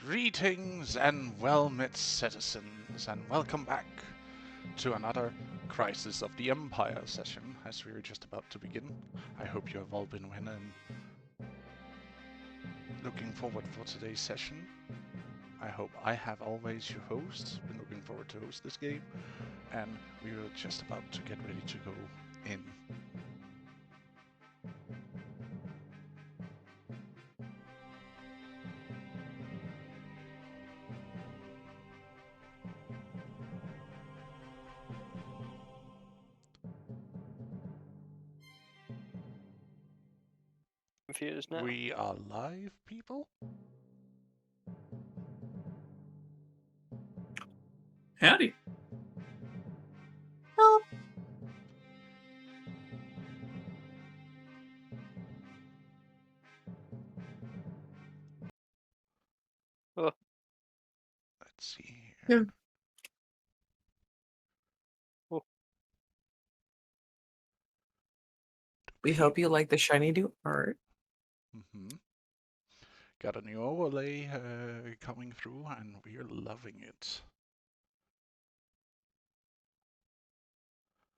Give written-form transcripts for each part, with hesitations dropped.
Greetings and well-met citizens, and welcome back to another Crisis of the Empire session, as we were just about to begin. I hope you have all been well and looking forward for today's session. I hope I have always your host, been looking forward to host this game, and we were just about to get ready to go in. Confused now. We are live, people? Howdy. Oh, Let's see here. We hope you like the shiny new art. Got a new overlay coming through, and we're loving it.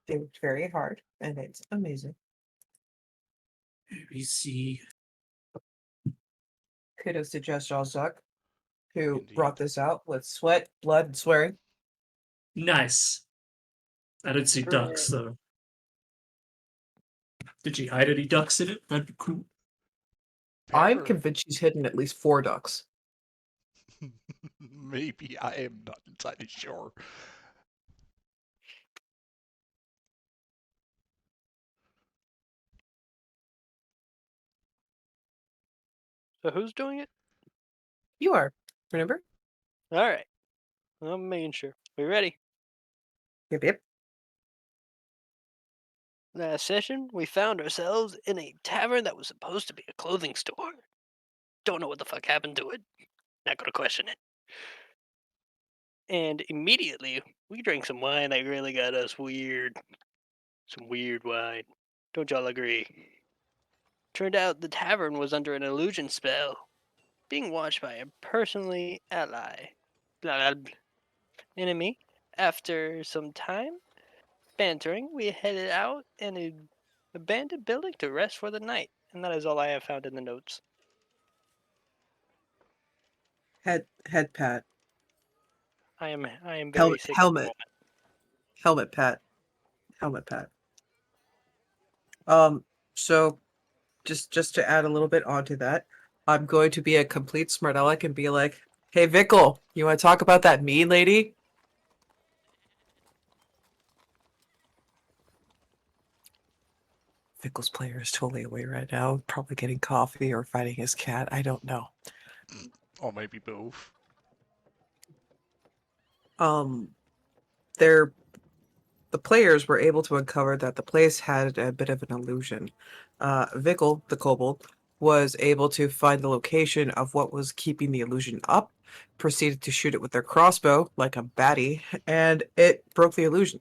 They worked very hard, and it's amazing. ABC. Kudos to Just Zuck, who Indeed. brought this out with sweat, blood, and swearing. Nice. I didn't see Great. ducks though. Did she hide any ducks in it? That'd be cool. I'm Pepper. convinced she's hidden at least 4 ducks. Maybe, I am not entirely sure. so who's doing it? You are, remember? All right. I'm making sure. We ready? Yep. Last session, we found ourselves in a tavern that was supposed to be a clothing store. Don't know what the fuck happened to it. Not gonna question it. And immediately, we drank some wine that really got us weird. Some weird wine. Don't y'all agree? Turned out the tavern was under an illusion spell, being watched by a personally ally. Blah, blah, blah. Enemy. After some time bantering, we headed out in an abandoned building to rest for the night, and that is all I have found in the notes. Head pat. I am very sick at the Helmet. moment. Helmet pat. So just to add a little bit onto that, I'm going to be a complete smart aleck and be like, hey Vickle, you want to talk about that mean lady? Vickle's player is totally away right now, probably getting coffee or fighting his cat. I don't know. Or maybe both. The players were able to uncover that the place had a bit of an illusion. Vickle, the kobold, was able to find the location of what was keeping the illusion up, proceeded to shoot it with their crossbow like a baddie, and it broke the illusion.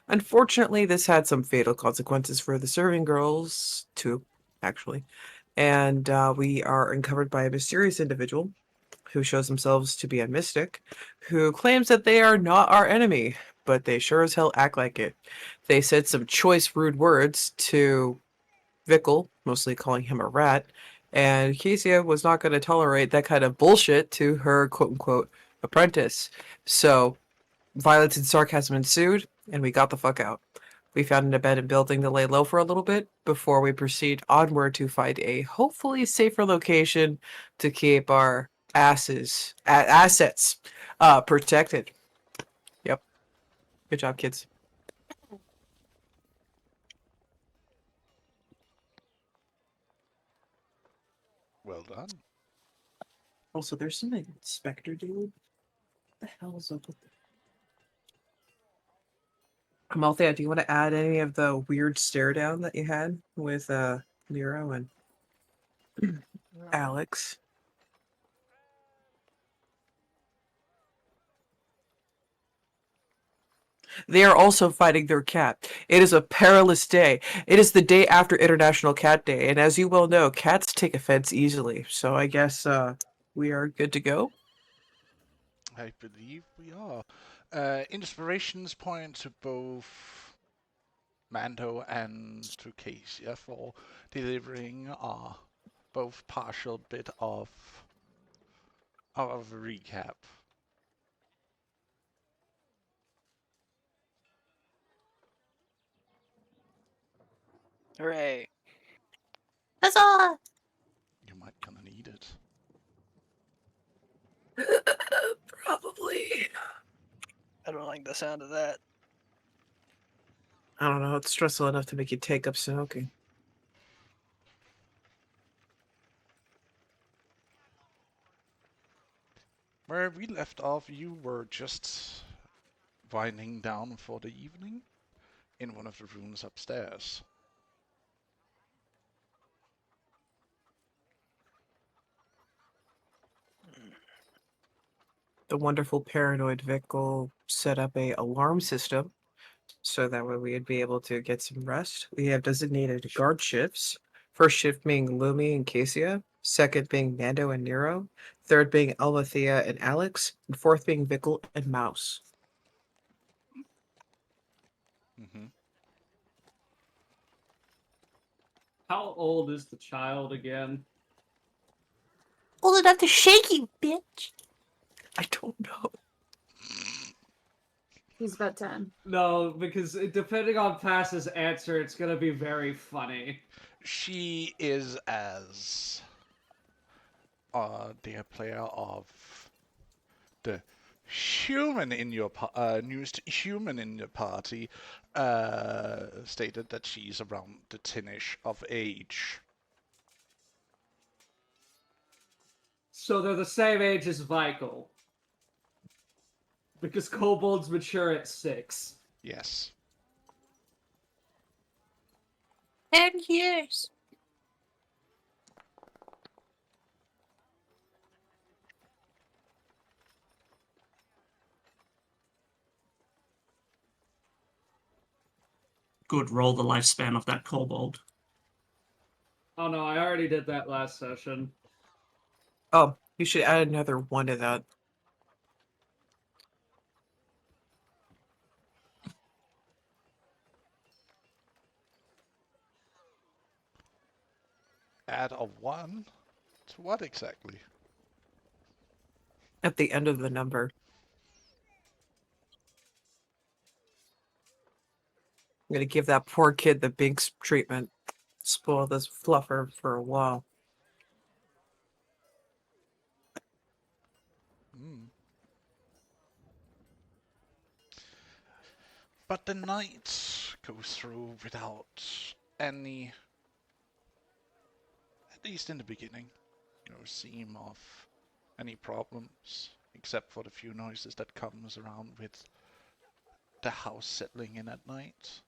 Unfortunately, this had some fatal consequences for the serving girls, too, actually. And we are uncovered by a mysterious individual who shows themselves to be a mystic, who claims that they are not our enemy, but they sure as hell act like it. They said some choice, rude words to Vickle, mostly calling him a rat, and Kezia was not going to tolerate that kind of bullshit to her quote-unquote apprentice. So, violence and sarcasm ensued, and we got the fuck out. We found an abandoned building to lay low for a little bit before we proceed onward to find a hopefully safer location to keep our assets protected. Yep. Good job, kids. Well done. Also, there's some inspector dude. What the hell is up with that? Amalthea, do you want to add any of the weird stare down that you had with Nero and Alex? They are also fighting their cat. It is a perilous day. It is the day after International Cat Day, and as you well know, cats take offense easily. So I guess we are good to go. I believe we are. Inspirations point to both Mando and to Casia for delivering both partial bit of a recap. Hooray! Huzzah! You might gonna need it. Probably. I don't like the sound of that. I don't know. It's stressful enough to make you take up smoking. Where we left off, you were just winding down for the evening in one of the rooms upstairs. The wonderful paranoid Vic set up a alarm system so that way we'd be able to get some rest. We have designated guard shifts. First shift being Lumi and Casia, second being Mando and Nero, third being Alethea and Alex, and fourth being Vickle and Mouse. Mm-hmm. How old is the child again? Old enough to shake you, bitch. I don't know. He's about 10. No, because depending on Pass's answer, it's gonna be very funny. She is as the player of the human in your newest human in your party stated that she's around the 10ish of age. So they're the same age as Vikel. Because kobolds mature at 6. Yes. 10 years. Good, roll the lifespan of that kobold. Oh no, I already did that last session. Oh, you should add another one to that. Add a 1? To what exactly? At the end of the number. I'm gonna give that poor kid the Binks treatment. Spoil this fluffer for a while. Mm. But the night goes through without any, at least in the beginning, seem of any problems, except for the few noises that comes around with the house settling in at night.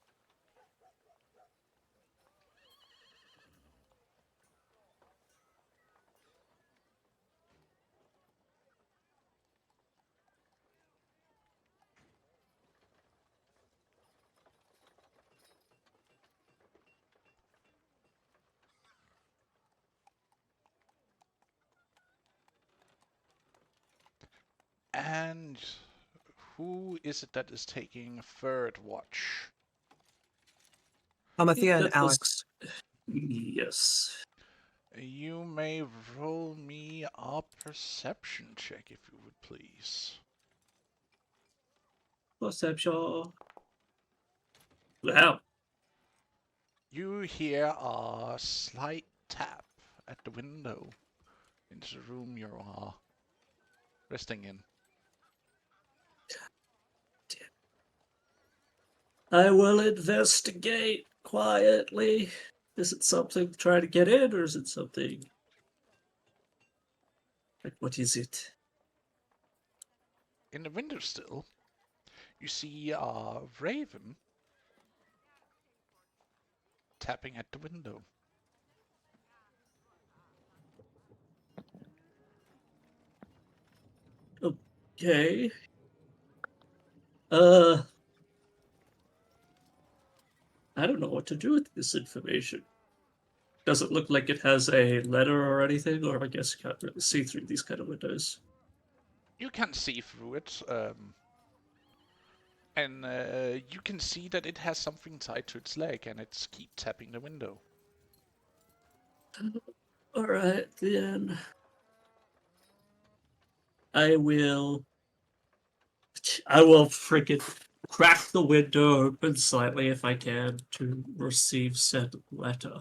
And who is it that is taking third watch? Alethea and That Alex. was- Yes. You may roll me a perception check if you would please. Perception. Wow. You hear a slight tap at the window into the room you are resting in. I will investigate quietly. Is it something to try to get in, or is it something? Like, what is it? In the window still, you see a raven tapping at the window. Okay. I don't know what to do with this information. Does it look like it has a letter or anything? Or I guess you can't really see through these kind of windows. You can see through it, and you can see that it has something tied to its leg, and it's keep tapping the window. Alright, then. I will freaking crack the window open slightly if I can to receive said letter.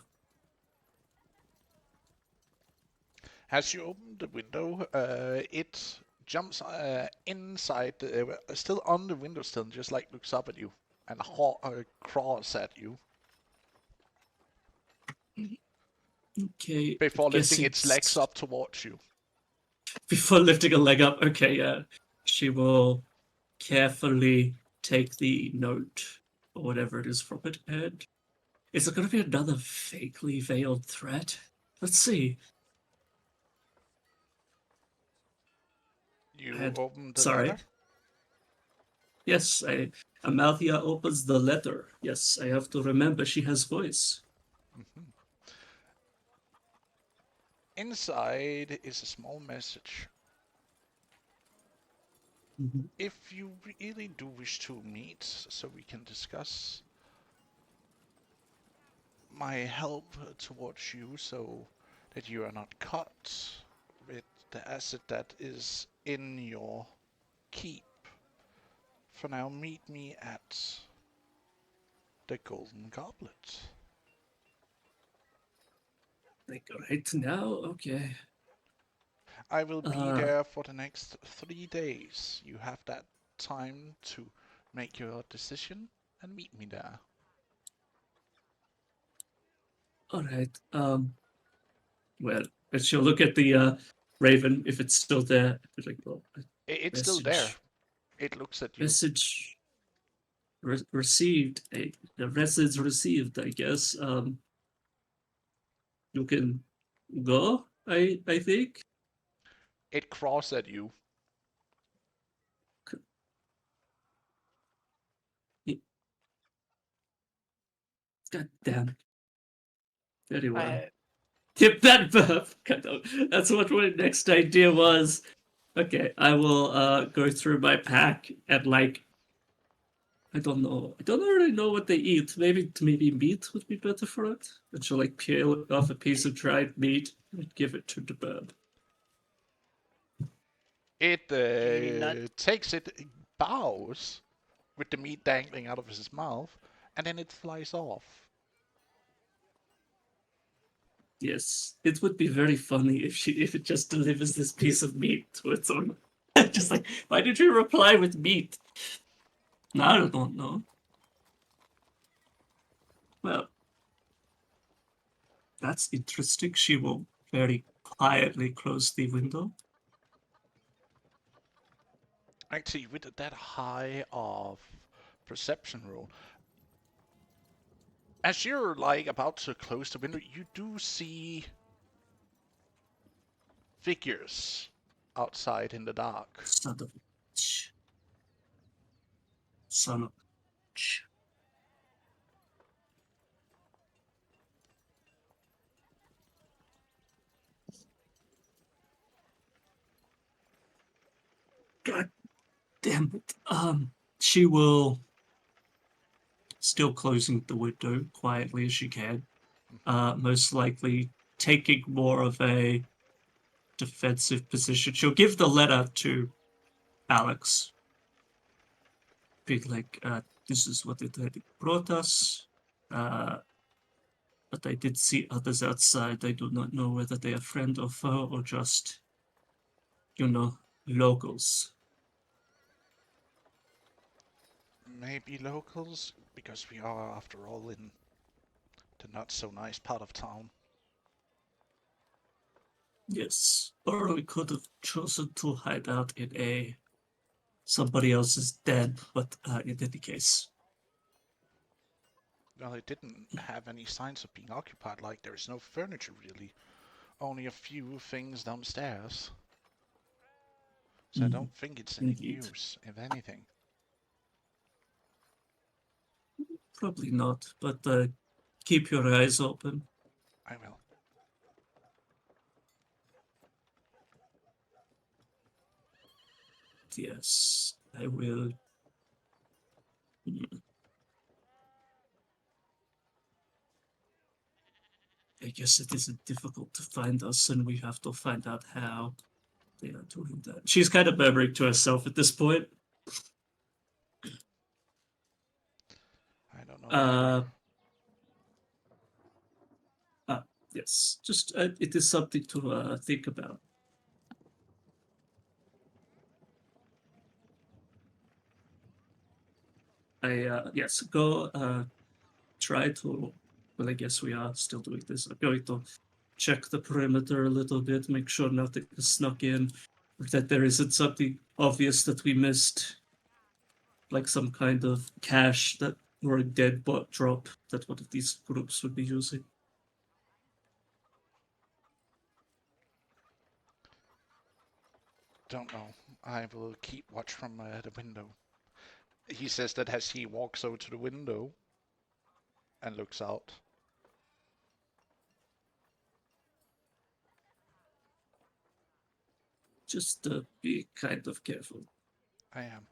As you open the window, it jumps inside, still on the windowsill, and just like looks up at you and crawls at you Okay. before guess lifting its legs it's- up towards you. Before lifting a leg up, okay, yeah. She will carefully take the note or whatever it is from it, and is it going to be another vaguely veiled threat? Let's see. You And- open the sorry. letter. Yes, Amalthea opens the letter. Yes, I have to remember she has voice. Mhm. Inside is a small message. Mhm. If you really do wish to meet, so we can discuss my help towards you, so that you are not caught with the asset that is in your keep. For now, meet me at the Golden Goblet. Like right now, okay. I will be Uh, there for the next 3 days. You have that time to make your decision and meet me there. All right. Well, and she'll look at the raven if it's still there. It's like, well, It's still there. message, It looks at you. message received. The message received. I guess. You can go. I think. It crawls at you. God damn. Very well. I, Tip that burp. That's what my next idea was. Okay, I will go through my pack and like I don't know. I don't really know what they eat. Maybe meat would be better for it. And she'll like peel off a piece of dried meat and give it to the bird. It Maybe not. takes it, bows with the meat dangling out of his mouth, and then it flies off. Yes, it would be very funny if it just delivers this piece of meat to its owner. Just like, why did you reply with meat? I don't know. Well, that's interesting. She will very quietly close the window. Actually, with that high of perception roll, as you're like about to close the window, you do see figures outside in the dark. Son of a bitch. Son of a bitch. God damn it. She will, still closing the window quietly as she can, most likely taking more of a defensive position. She'll give the letter to Alex. Be like, this is what it had brought us. But I did see others outside. I do not know whether they are friend or foe or just, locals. Maybe locals, because we are, after all, in the not so nice part of town. Yes, or we could have chosen to hide out in somebody else's den, but in any case. Well, it didn't have any signs of being occupied, like there's no furniture really. Only a few things downstairs. So I don't think it's in Indeed. use, if anything. Probably not, but keep your eyes open. I will. yes, I will. I guess it isn't difficult to find us, and we have to find out how they are doing that. She's kind of murmuring to herself at this point. I don't know. Uh, yes, just it is something to think about. Yes, go try to. Well, I guess we are still doing this. I'm going to check the perimeter a little bit, make sure nothing is snuck in, or that there isn't something obvious that we missed, like some kind of cache that or a dead bot drop that one of these groups would be using. Don't know. I will keep watch from the window. He says that as he walks over to the window and looks out. Just be kind of careful. I am.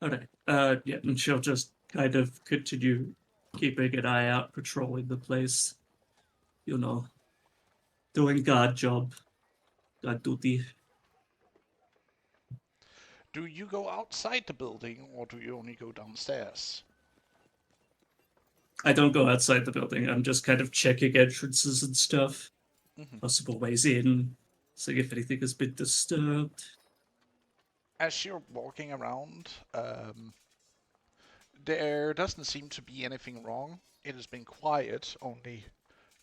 All right. Yeah, and she'll just kind of continue keeping an eye out, patrolling the place. You know, doing God job, God duty. Do you go outside the building or do you only go downstairs? I don't go outside the building. I'm just kind of checking entrances and stuff, possible ways in, seeing if anything has been disturbed. As you're walking around, there doesn't seem to be anything wrong. It has been quiet, only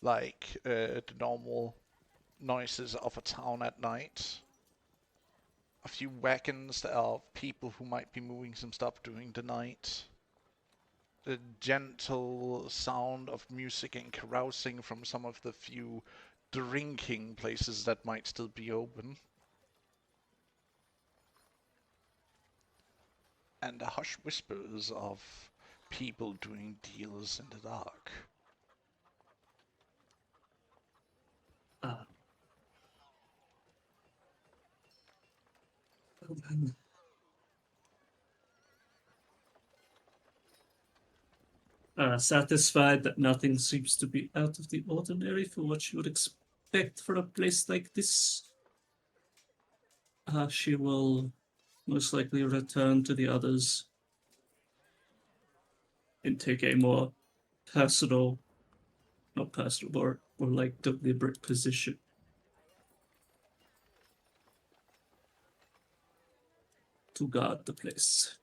like the normal noises of a town at night. A few wagons of people who might be moving some stuff during the night. The gentle sound of music and carousing from some of the few drinking places that might still be open. And the hushed whispers of people doing deals in the dark. Well then. Satisfied that nothing seems to be out of the ordinary for what you would expect for a place like this, she will most likely return to the others and take a more personal, not personal, or like deliberate position. To guard the place.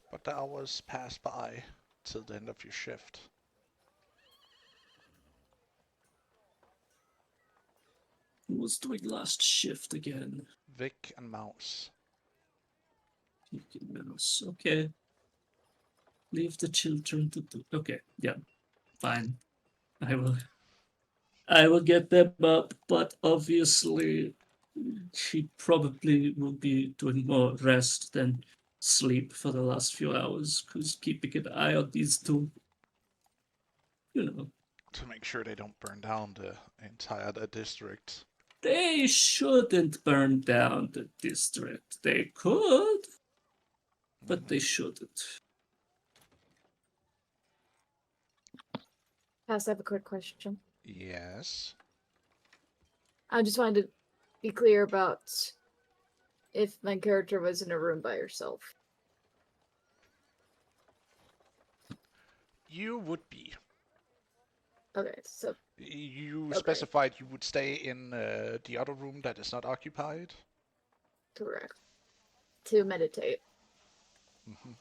But the hours pass by till the end of your shift. Who was doing last shift again? Vic and Mouse. Mouse. Okay. Leave the children to do. Okay, yeah, fine. I will get them up, but obviously she probably will be doing more rest than sleep for the last few hours, because keeping an eye on these two, you know. To make sure they don't burn down the entire district. They shouldn't burn down the district. They could, but they shouldn't. Pass, I have a quick question. Yes. I just wanted to be clear about if my character was in a room by herself. You would be. Okay, so You Okay. specified you would stay in the other room that is not occupied. correct. To meditate. Mhm.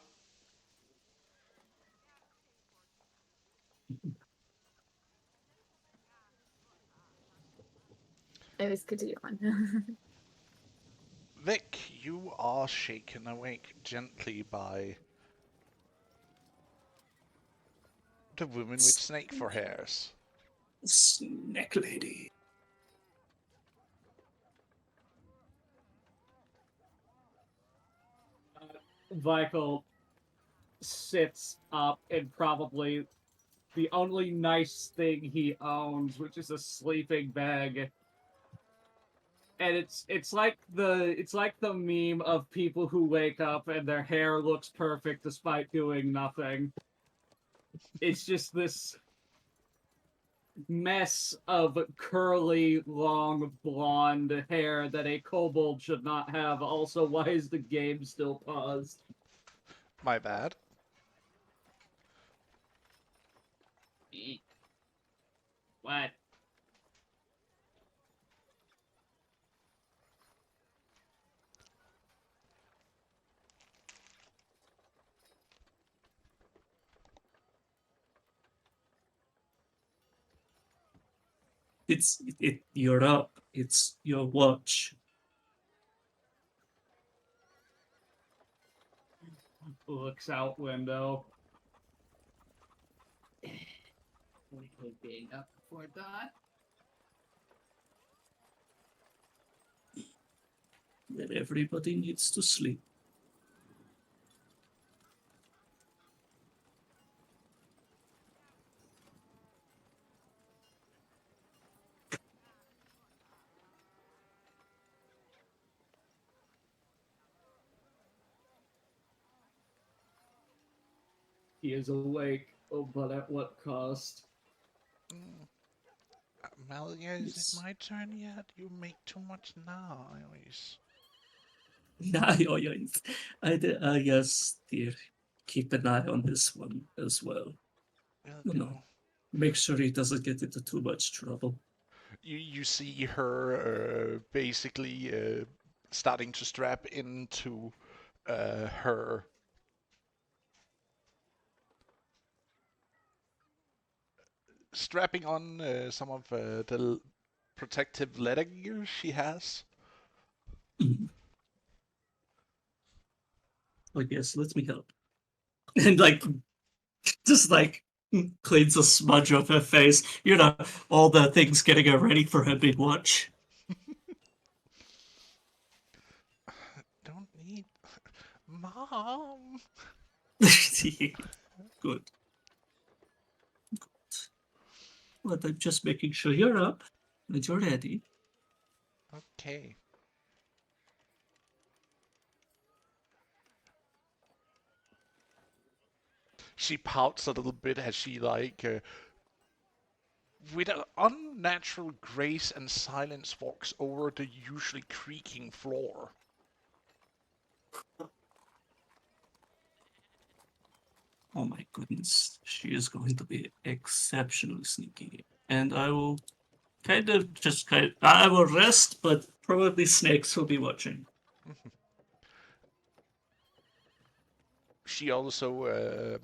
Anyways, continue on. Vic, you are shaken awake gently by the woman with snake for hairs. Snack lady. Michael sits up in probably the only nice thing he owns, which is a sleeping bag. And it's like the meme of people who wake up and their hair looks perfect despite doing nothing. It's just this mess of curly, long, blonde hair that a kobold should not have. Also, why is the game still paused? My bad. What? You're up. It's your watch. Looks out window. Being up before dawn. That everybody needs to sleep. He is awake, but at what cost? Malia, is Yes. it my turn yet? You make too much noise. Yes, dear. Keep an eye on this one as well. Will No. do. Make sure he doesn't get into too much trouble. You see her basically starting to strap into her strapping on some of the protective leather gear she has. Like, yes, let me help. And like, just like cleans a smudge off her face. You know, all the things getting her ready for her big watch. Don't need Mom. Good. But I'm just making sure you're up and you're ready. Okay. She pouts a little bit as she with an unnatural grace and silence walks over the usually creaking floor. Oh my goodness, she is going to be exceptionally sneaky. And I will I will rest, but probably snakes will be watching. She also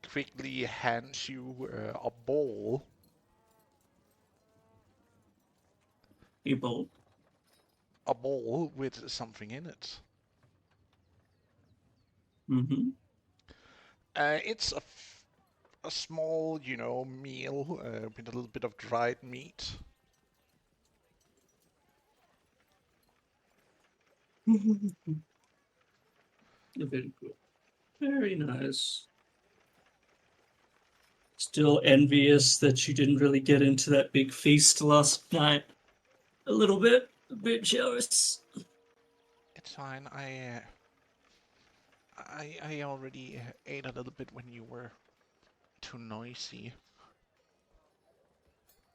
quickly hands you a bowl. People. A bowl with something in it. Mm-hmm. It's a small, meal with a little bit of dried meat. Very good. Very nice. Still envious that she didn't really get into that big feast last night. A bit jealous. It's fine. I already ate a little bit when you were too noisy.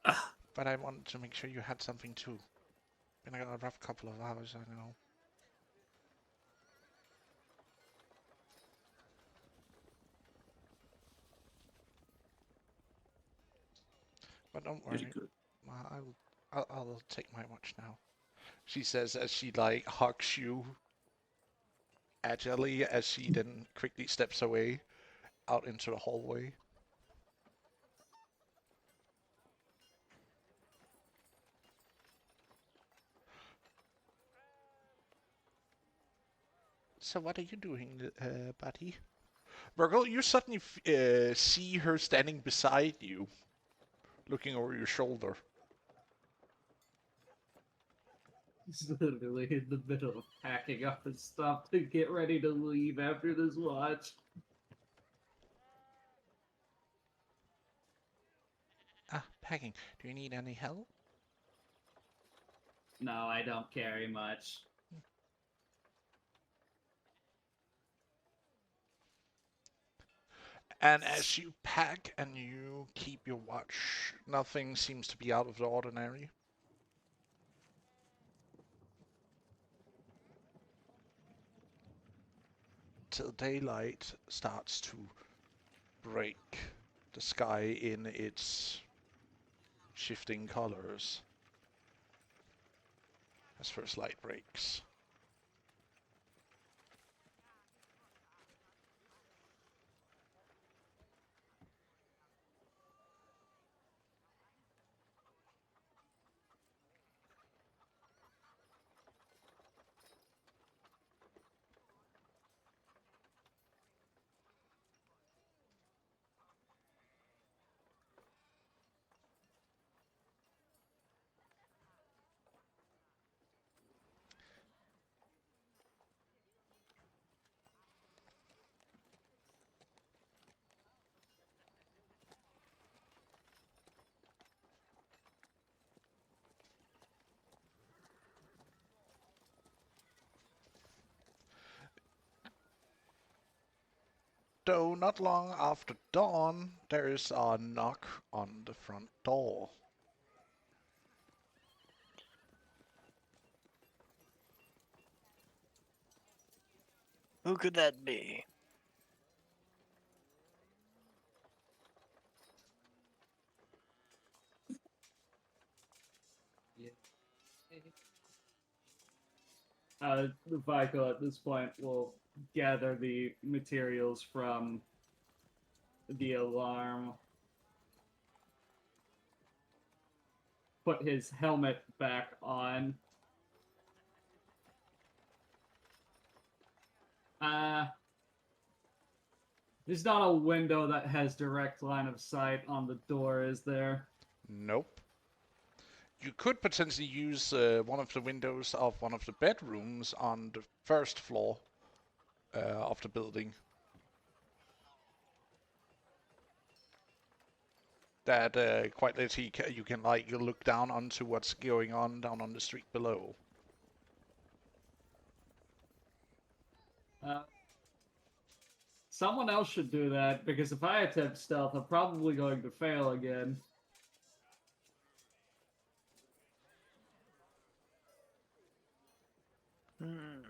But I wanted to make sure you had something too. Been a rough couple of hours, I know. But don't worry. Very good. I'll take my watch now. She says as she hugs you agilely as she then quickly steps away out into the hallway. So what are you doing, buddy? Virgil, you suddenly see her standing beside you, looking over your shoulder. He's literally in the middle of packing up his stuff to get ready to leave after this watch. Ah, packing. Do you need any help? No, I don't carry much. And as you pack and you keep your watch, nothing seems to be out of the ordinary. Till daylight starts to break the sky in its shifting colors as first light breaks. Though not long after dawn, there is a knock on the front door. Who could that be? Vico at this point will gather the materials from the alarm, put his helmet back on. There's not a window that has direct line of sight on the door, is there? Nope. You could potentially use one of the windows of one of the bedrooms on the first floor of the building. That quite literally you can like look down onto what's going on down on the street below. Someone else should do that, because if I attempt stealth, I'm probably going to fail again. Hmm.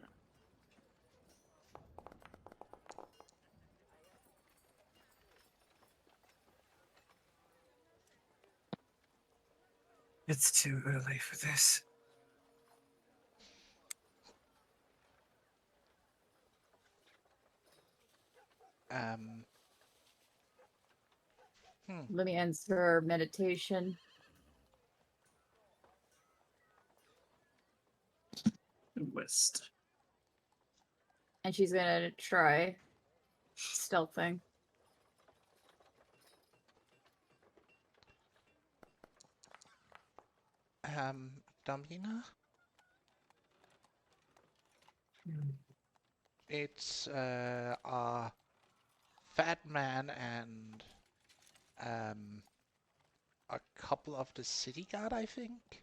It's too early for this. Um. Let me answer meditation. West. And she's gonna try stealthing. Domina? It's a fat man and a couple of the city guard, I think.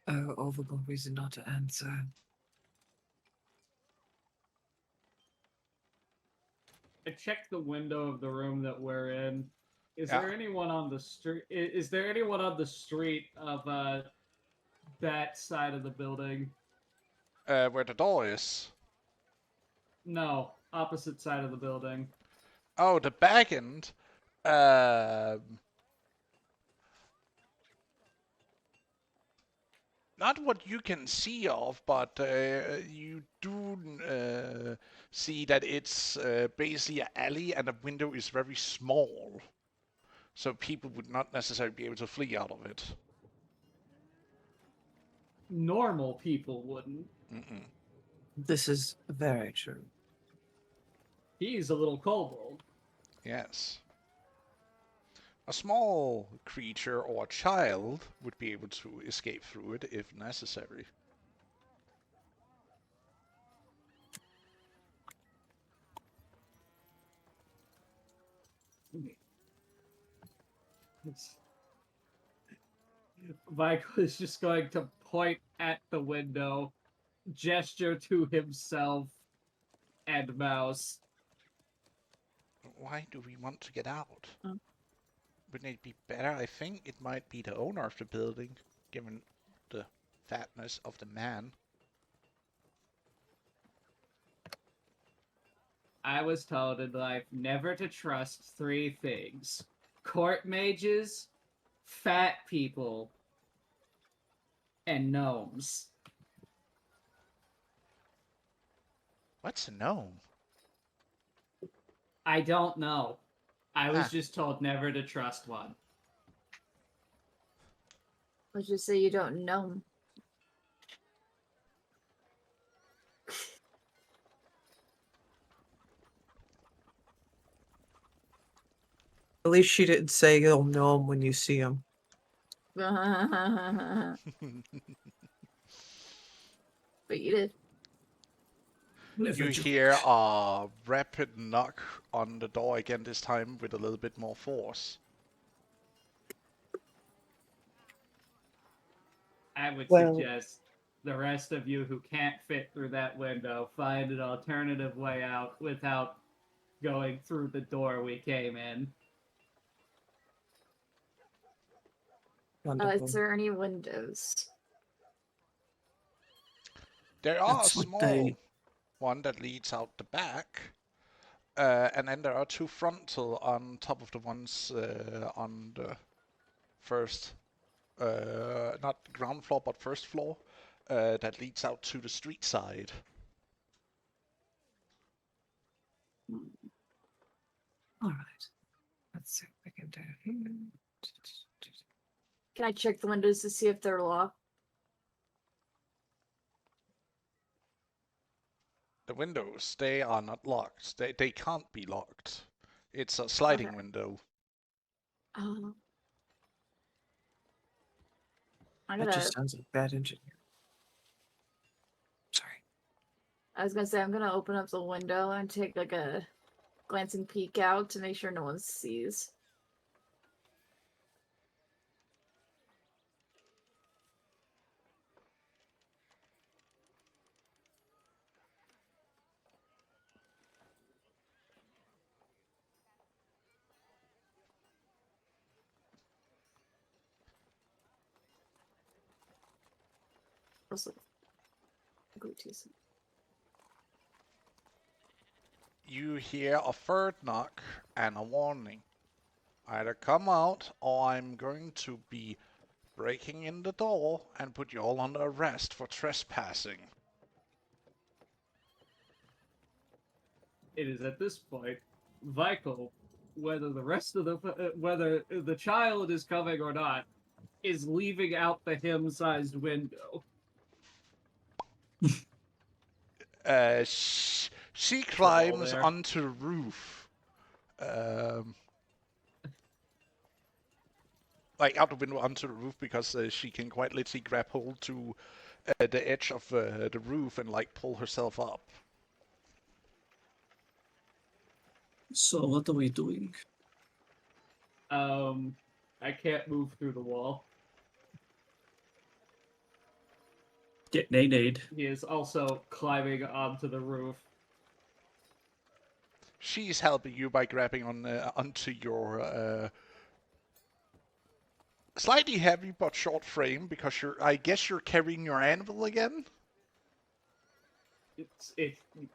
Oh, all the more reason not to answer. I checked the window of the room that we're in. Is Yeah. there anyone on the street? Is there anyone on the street of that side of the building? Where the door is. No, opposite side of the building. Oh, the back end. Not what you can see of, but you do see that it's basically an alley and the window is very small. So people would not necessarily be able to flee out of it. Normal people wouldn't. Mm-mm. This is very true. He's a little kobold. Yes. A small creature or a child would be able to escape through it if necessary. Michael is just going to point at the window, gesture to himself and Mouse. Why do we want to get out? Mm. Wouldn't it be better? I think it might be the owner of the building, given the fatness of the man. I was told in life never to trust 3 things: court mages, fat people, and gnomes. What's a gnome? I don't know. I was Ah. just told never to trust one. Let's just say you don't know. At least she didn't say you'll know him when you see him. But you did. Never You joke. hear a rapid knock on the door again, this time with a little bit more force. I would Well- suggest the rest of you who can't fit through that window find an alternative way out without going through the door we came in. Wonderful. Is there any windows? There are a That's what small they- one that leads out the back, and then there are 2 frontal on top of the ones on the first, not ground floor, but first floor, that leads out to the street side. All right. Let's see what we can do here. Can I check the windows to see if they're locked? The windows, they are not locked. They can't be locked. It's a sliding Okay. window. Oh. I That gotta. just sounds like bad engineering. Sorry. I was gonna say I'm gonna open up the window and take like a glancing peek out to make sure no one sees. Also, go to some. You hear a third knock and a warning. Either come out or I'm going to be breaking in the door and put you all under arrest for trespassing. It is at this point vital whether the rest of the whether the child is coming or not is leaving out the him-sized window. She climbs there. onto the roof. Like out the window onto the roof because she can quite literally grab hold to the edge of the roof and like pull herself up. So what are we doing? I can't move through the wall. Get nade. He is also climbing onto the roof. She's helping you by grabbing onto your slightly heavy but short frame because I guess you're carrying your anvil again.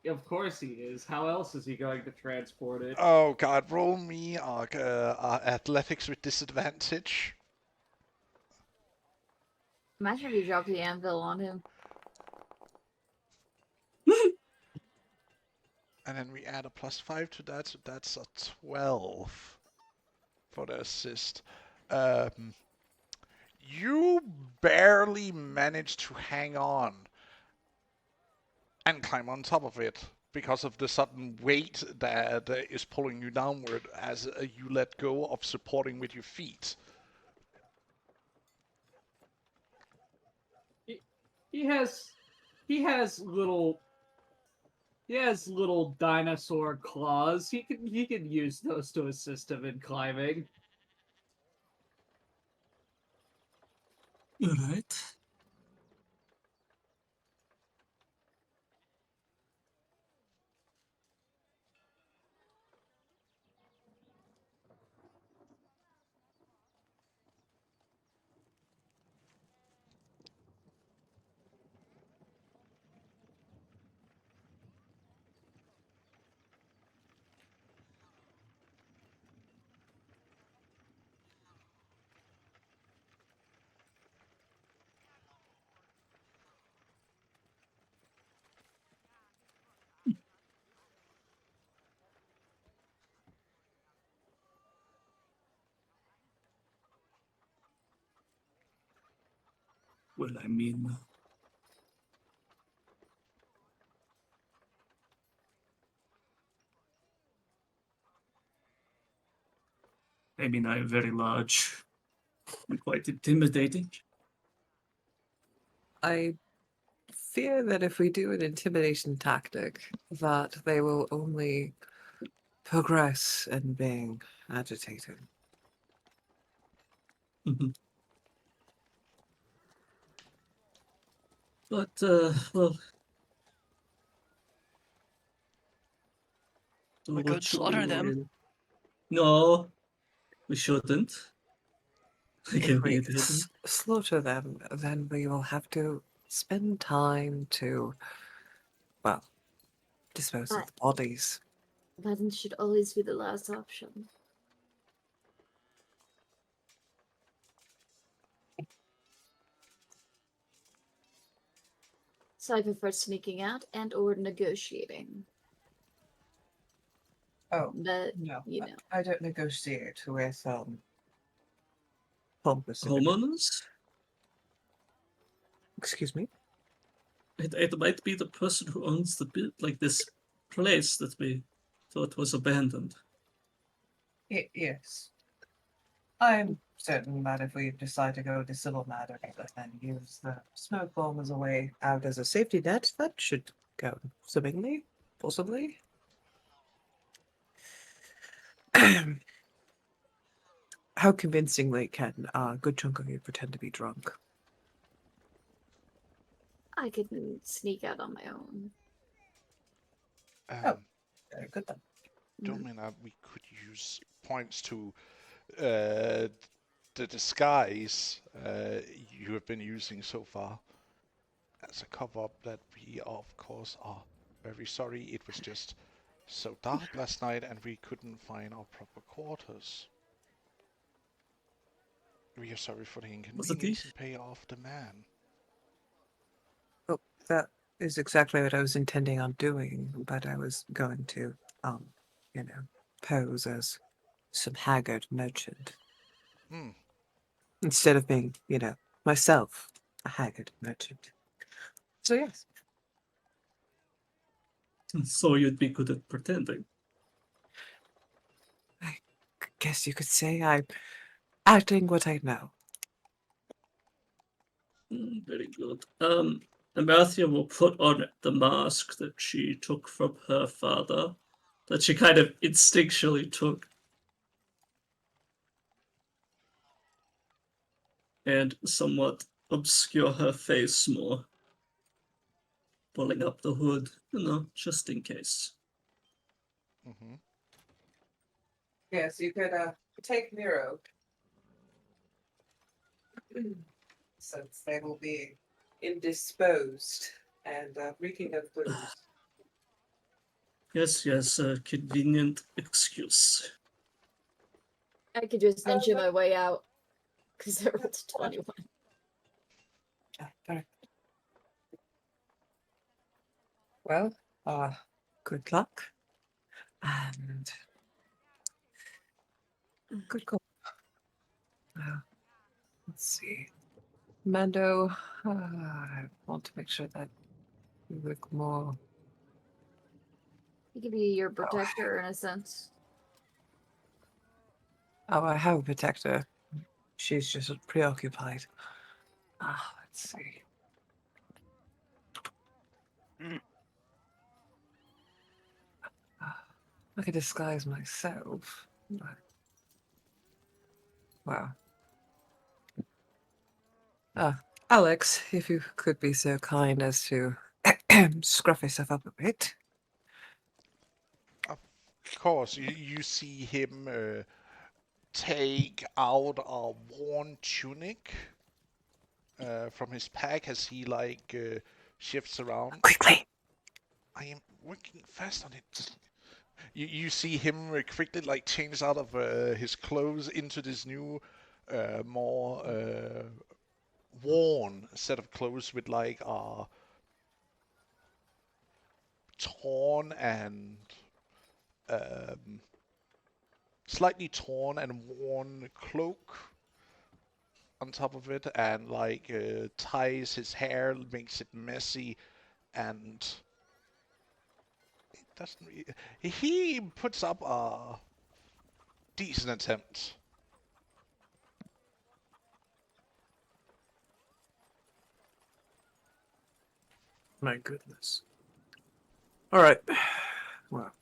Of course he is. How else is he going to transport it? Oh god, roll me athletics with disadvantage. Imagine if you dropped the anvil on him. And then we add a +5 to that, so that's a 12 for the assist. You barely manage to hang on and climb on top of it. because of the sudden weight that is pulling you downward as you let go of supporting with your feet. He has little dinosaur claws. He can use those to assist him in climbing. All right. Well, I mean, I'm very large and quite intimidating. I fear that if we do an intimidation tactic, that they will only progress in being agitated. Mhm. But, well. do We what could you slaughter them. will. No, we shouldn't. If Give me we a hidden. slaughter them, then we will have to spend time to, well, dispose of But the bodies. violence should always be the last option. So I prefer sneaking out and or negotiating. Oh, But no. you know. I don't negotiate with homeless Homeowners? Excuse me? It might be the person who owns the like this place that we thought was abandoned. Yes. I'm certain that if we decide to go to civil matters and use the smoke bomb as a way out as a safety net, that should go swimmingly, possibly. How convincingly can a good chunk of you pretend to be drunk? I can sneak out on my own. Very good then. Don't mean that we could use points to uh, the disguise you have been using so far as a cover-up that we, of course, are very sorry. It was just so dark last night and we couldn't find our proper quarters. We are sorry for the Was it inconvenience the- and pay off the man. Oh, that is exactly what I was intending on doing, but I was going to, pose as some haggard merchant. Hmm. Instead of being, myself, a haggard merchant. So yes. So you'd be good at pretending. I guess you could say I'm acting what I know. Very good. Amarthya will put on the mask that she took from her father, that she kind of instinctually took, and somewhat obscure her face more, pulling up the hood, just in case. Mm-hmm. Yes, you could take Miro. Since they will be indisposed and reeking of booze. Yes, a convenient excuse. I could just Oh, ninja but- my way out. Because I rolled a 21. Perfect. Well, good luck. And good call. Let's see. Mando, I want to make sure that you look more He could be your protector in a sense. Oh, I have a protector. She's just preoccupied. Let's see. Hmm. I could disguise myself. But... Wow. Alex, if you could be so kind as to scruff yourself up a bit. Of course, you see him take out a worn tunic from his pack as he shifts around. Quickly! I am working fast on it. You see him quickly change out of his clothes into this new, more worn set of clothes with a torn and slightly torn and worn cloak on top of it, and ties his hair, makes it messy, and it doesn't. He puts up a decent attempt. My goodness. Alright. Well.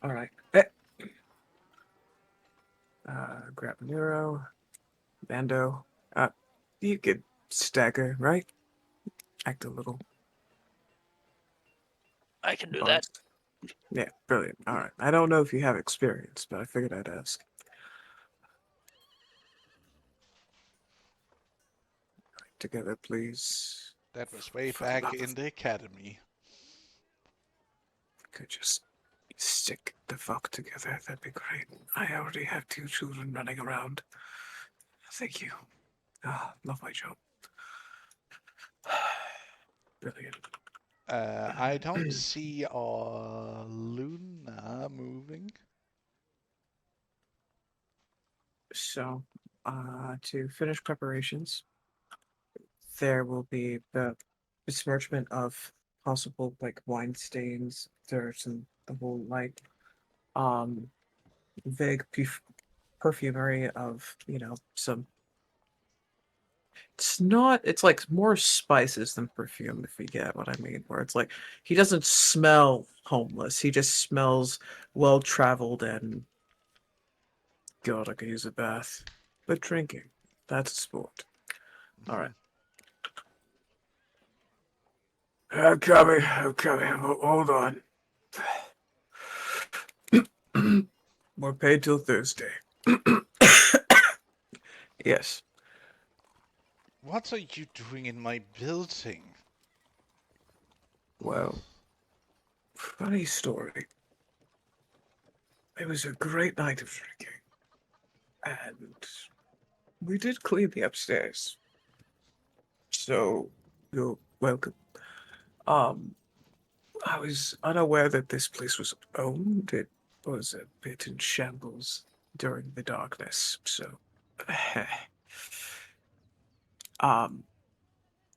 Alright. Grab Nero. Bando. You could stagger, right? Act a little. I can do that. Honest. Yeah, brilliant. Alright. I don't know if you have experience, but I figured I'd ask. Together, please. That was way For back love in of- the academy. Could just stick the fuck together, that'd be great. I already have 2 children running around. Thank you. Love my job. Brilliant. I don't see Luna moving. So, to finish preparations, there will be the besmirchment of possible wine stains, dirt, and the whole vague perfumery of some. It's more spices than perfume, if you get what I mean, where it's he doesn't smell homeless, he just smells well traveled and God, I could use a bath. But drinking, that's a sport. Alright. I'm coming. Hold on. We're paid till Thursday. Yes. What are you doing in my building? Well, funny story. It was a great night of drinking. And we did clean the upstairs. So, you're welcome. I was unaware that this place was owned. It was a bit in shambles during the darkness, so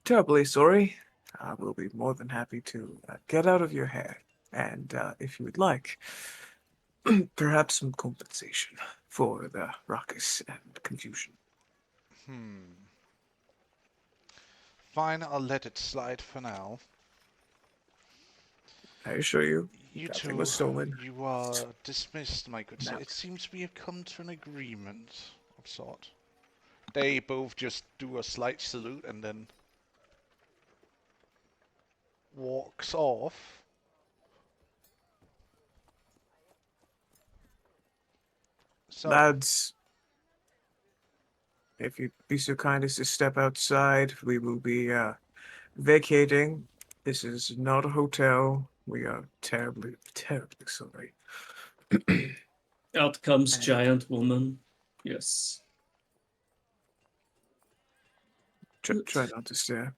terribly sorry. I will be more than happy to get out of your hair, and if you would like, perhaps some compensation for the ruckus and confusion. Fine, I'll let it slide for now. I assure you, You nothing two, was stolen. you are dismissed, my good sir. No. It seems we have come to an agreement of sort. They both just do a slight salute and then walks off. So, Lads, if you'd be so kind as to step outside, we will be vacating. This is not a hotel. We are terribly, terribly sorry. Out comes And- giant woman. Yes. Try not to stare.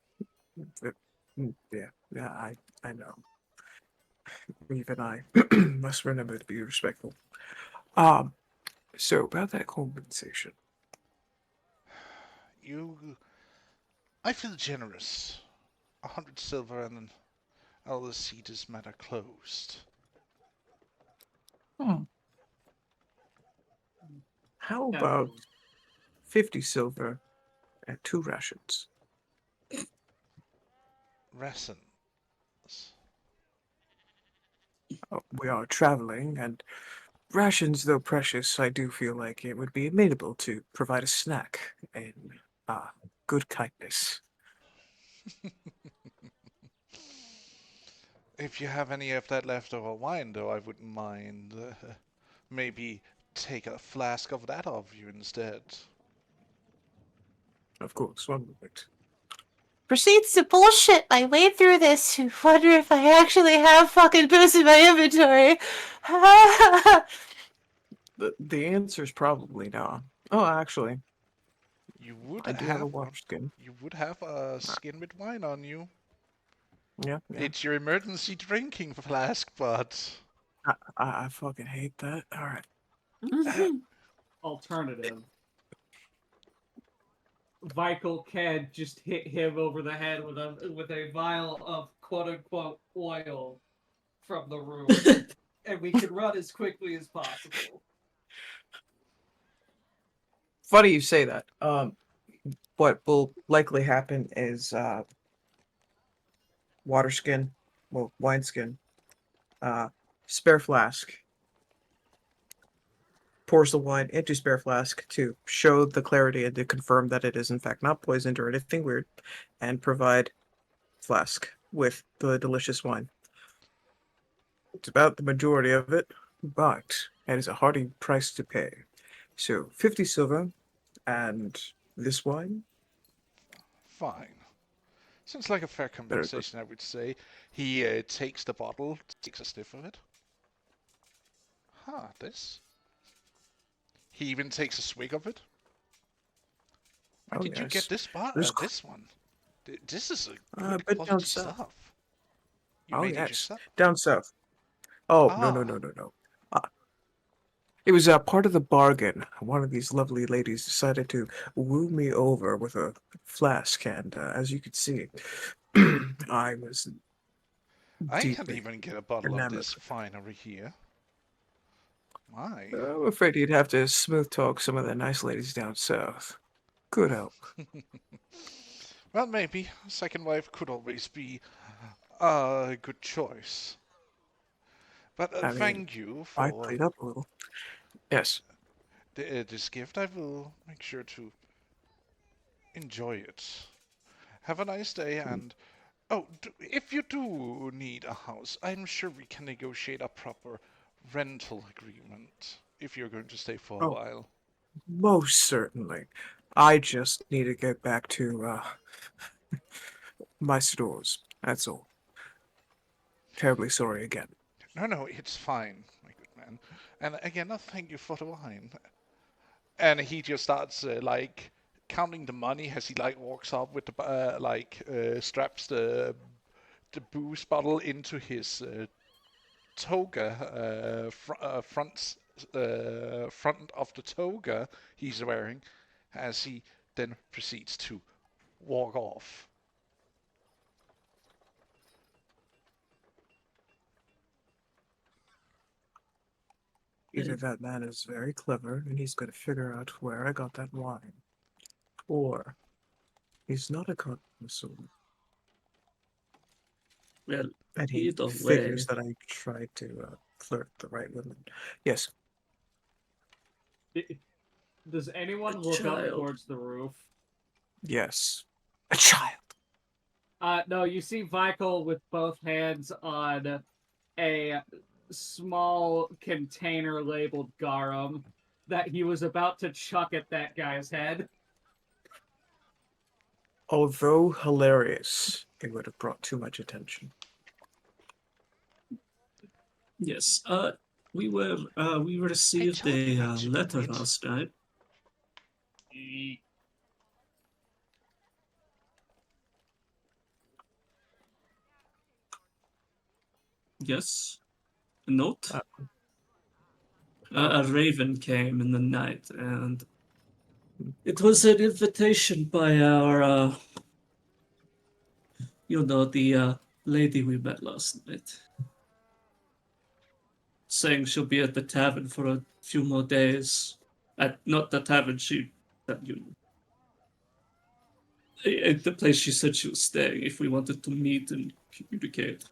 Yeah, I know. Even I must remember to be respectful. So about that compensation. you I feel generous. 100 silver and I'll see this matter closed. Hmm. How Yeah. about 50 silver and 2 rations? Rations. Oh, we are traveling, and rations, though precious, I do feel like it would be amenable to provide a snack in good kindness. If you have any of that leftover wine, though, I wouldn't mind. Maybe take a flask of that of you instead. Of course, 1 moment. Proceeds to bullshit my way through this and wonder if I actually have fucking booze in my inventory. The answer is probably no. Oh, actually, You would I do have a have water one. skin. You would have a skin with wine on you. Yeah. It's your emergency drinking flask, but I fucking hate that. All right. Alternative. Michael can just hit him over the head with a vial of quote unquote oil from the roof, and we can run as quickly as possible. Funny you say that. What will likely happen is water skin, well, wine skin, spare flask, pours the wine into spare flask to show the clarity and to confirm that it is in fact not poisoned or anything weird, and provide flask with the delicious wine. It's about the majority of it, but it is a hearty price to pay. So 50 silver and this wine. fine. Seems like a fair Very good. compensation, I would say. He takes the bottle, takes a sniff of it. This. He even takes a swig of it. Where Oh, did you get yes. this There's this one? This is a a good bit down quality south. stuff. You Oh, made it yes. yourself? Down south. Oh, no, no, Ah. no, no, no. It was part of the bargain. One of these lovely ladies decided to woo me over with a flask, and as you can see, I was I can't deeply even get a bottle of enamored. this finery here. My. I'm afraid you'd have to smooth talk some of the nice ladies down south. Good help. Well, maybe. Second wife could always be a good choice. But I mean, thank you I for played up a little. Yes. this gift. I will make sure to enjoy it. Have a nice day, and oh, if you do need a house, I'm sure we can negotiate a proper rental agreement if you're going to stay for a Oh, while. most certainly. I just need to get back to my stores. That's all. Terribly sorry again. No, it's fine, my good man. And again, thank you for the wine. And he just starts like counting the money as he like walks up with the straps the booze bottle into his toga front of the toga he's wearing, as he then proceeds to walk off. Either that man is very clever and he's going to figure out where I got that wine, or he's not a connoisseur Well, and he either figures way, that I tried to flirt the right women. Yes. Does anyone A look up child. towards the roof? Yes. A child. No, you see Michael with both hands on a small container labeled garum that he was about to chuck at that guy's head. Although hilarious, it would have brought too much attention. yes. We received told you a not to do letter it. last night. Yes, a note. Uh, A raven came in the night, and it was an invitation by our You know, the lady we met last night. Saying she'll be at the tavern for a few more days. At not the tavern, that you at the place she said she was staying if we wanted to meet and communicate.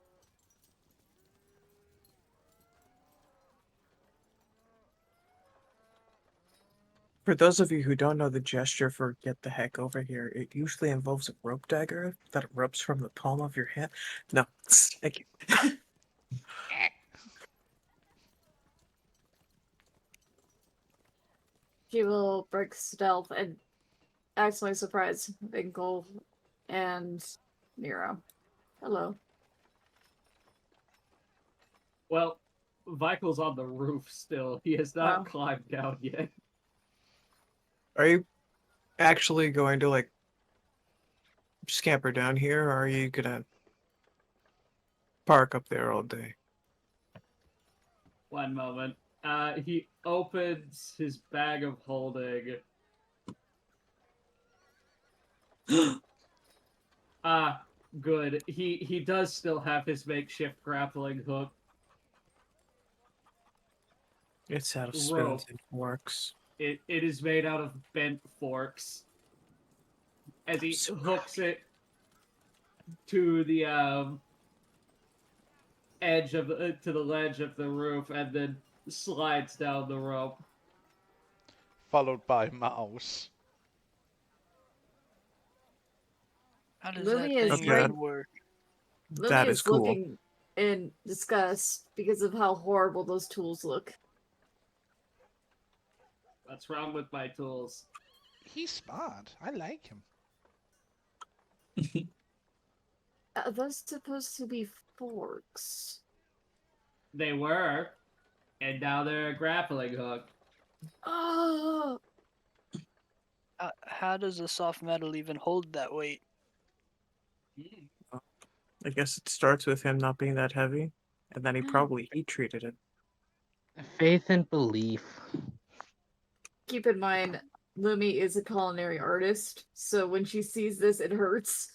For those of you who don't know the gesture for get the heck over here, it usually involves a rope dagger that erupts from the palm of your hand. No, thank you. She will break stealth and accidentally surprise Vinkle and Nero. Hello. Well, Vikel's on the roof still. He has not Wow. climbed down yet. Are you actually going to like scamper down here, or are you gonna park up there all day? One moment. He opens his bag of holding. Good. He does still have his makeshift grappling hook. It's out of Rope. spoons and forks. It is made out of bent forks. As he So hooks it to the edge of to the ledge of the roof, and then slides down the rope. Followed by Mouse. How does Lily that is thing right- even work? Lily That is is cool. looking in disgust because of how horrible those tools look. What's wrong with my tools? He's smart. I like him. Are those supposed to be forks? They were, and now they're a grappling hook. Oh, How does the soft metal even hold that weight? I guess it starts with him not being that heavy, and then he probably heat treated it. Faith and belief. keep in mind, Lumi is a culinary artist, so when she sees this, it hurts.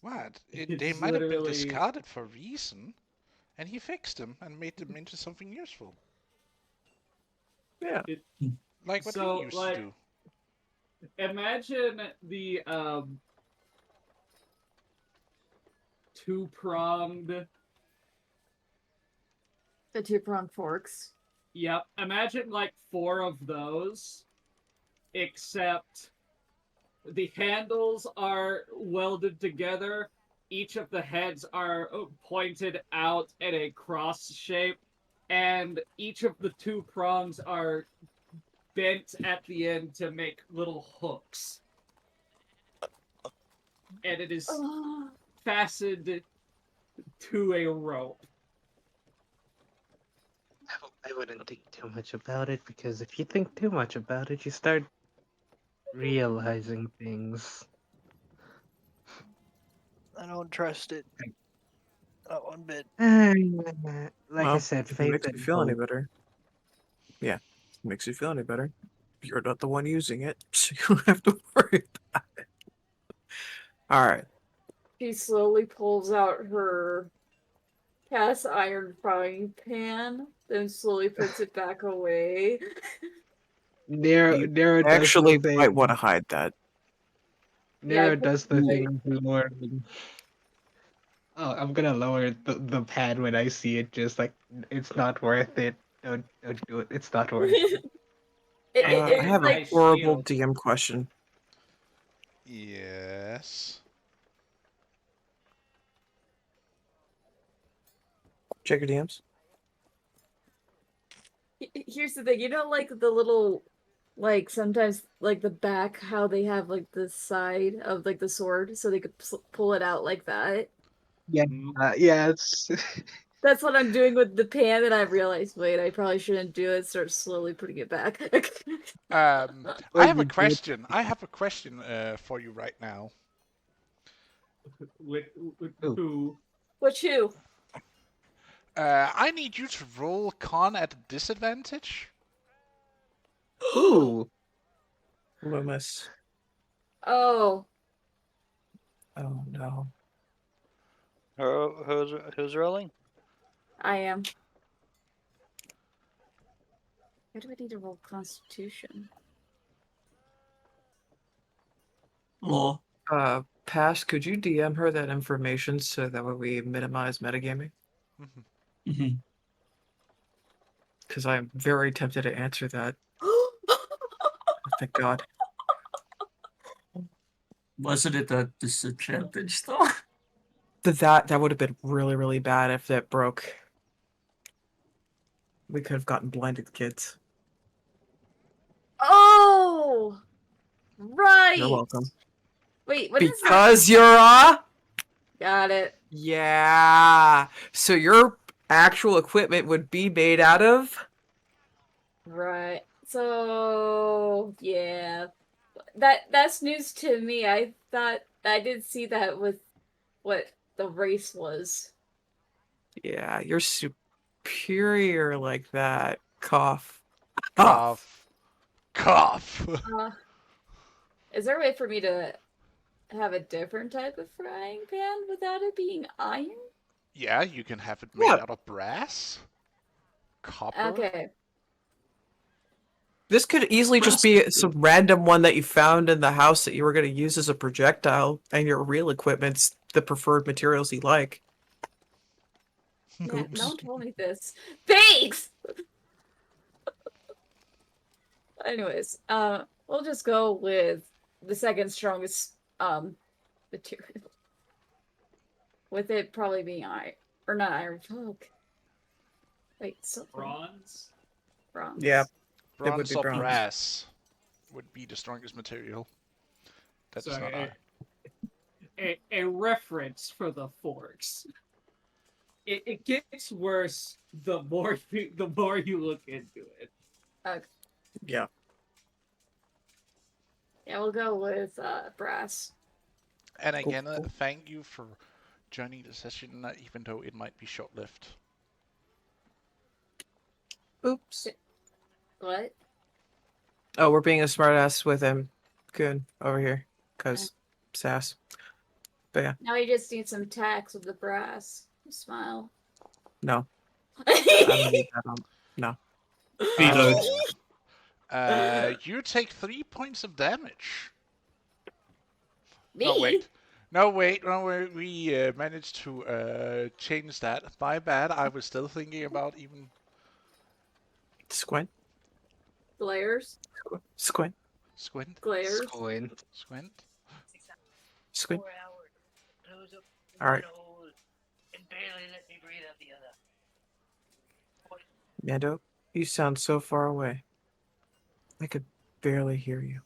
What? They It's might have been literally- discarded for a reason, and he fixed them and made them into something useful. Yeah. Like what So, he used like- to do. Imagine the two-pronged. The two-pronged forks. Yep. Imagine like 4 of those, except the handles are welded together. Each of the heads are pointed out in a cross shape, and each of the 2 prongs are bent at the end to make little hooks. And it is Oh, fastened to a rope. I wouldn't think too much about it, because if you think too much about it, you start realizing things. I don't trust it. Not one bit. Like I Well, said, if it faith makes you and feel any hope. better. Yeah, if it makes you feel any better. You're not the one using it, so you don't have to worry about it. Alright. she slowly pulls out her cast iron frying pan, then slowly puts it back away. Nero does Actually, the thing. might want to hide that. Yeah, I Nero put does the it thing of lowering. Oh, I'm gonna lower the pad when I see it. Just like, it's not worth it. Don't do it. It's not worth it. I have a Nice horrible shield. DM question. Yes. Check your DMs. Here's the thing, you know, like the little, like sometimes, like the back, how they have like the side of like the sword, so they could pull it out like that. Yeah, yeah. It's That's what I'm doing with the pan, and I realized, wait, I probably shouldn't do it. Start slowly putting it back. I Well, have a you did. question. I have a question for you right now. With Ooh. who? What you? I need you to roll con at a disadvantage. ooh. Loomis. Oh, Oh no. Who's rolling? I am. Why do I need to roll Constitution? Law. Pass, could you DM her that information so that way we minimize metagaming? Mhm. Hmm. Because I'm very tempted to answer that. Thank God. Wasn't it a disadvantage though? That would have been really, really bad if that broke. We could have gotten blinded kids. Oh, right. You're welcome. Wait, what is that? Because you're a... Got it. Yeah. So your actual equipment would be made out of... Right. So yeah, that's news to me. I thought I did see that with what the race was. Yeah, you're superior like that. Cough. Cough. Cough. Cough. Is there a way for me to have a different type of frying pan without it being iron? Yeah, you can have it made Yeah. out of brass, copper. Okay. This could easily just be some random one that you found in the house that you were going to use as a projectile, and your real equipment's the preferred materials you like. Yeah, Oops. no one told me this. Thanks. Anyways, we'll just go with the second strongest material. With it probably being iron or not iron. Fuck. Wait, silver. Bronze. Bronze. Yeah. It would Bronze be or bronze. brass would be the strongest material. That's So not iron. a reference for the forks. It gets worse the more you look into it. Yeah. Yeah, we'll go with brass. And Cool, again, cool. thank you for joining the session, even though it might be short-lived. Oops. What? Oh, we're being a smartass with him. Good. Over here. Because sass. But yeah, Now you just need some tacks with the brass. Smile. no. I don't need that on. No. Vetoed. You take 3 points of damage. Me? No, wait. No, wait. We managed to change that. My bad. I was still thinking about even... Squint. Glares. Squint. Squint? Glares. Squint. Squint? Squint. 4 hours. Close up All right. one hole and barely let me breathe out the other. Mando, you sound so far away. I could barely hear you.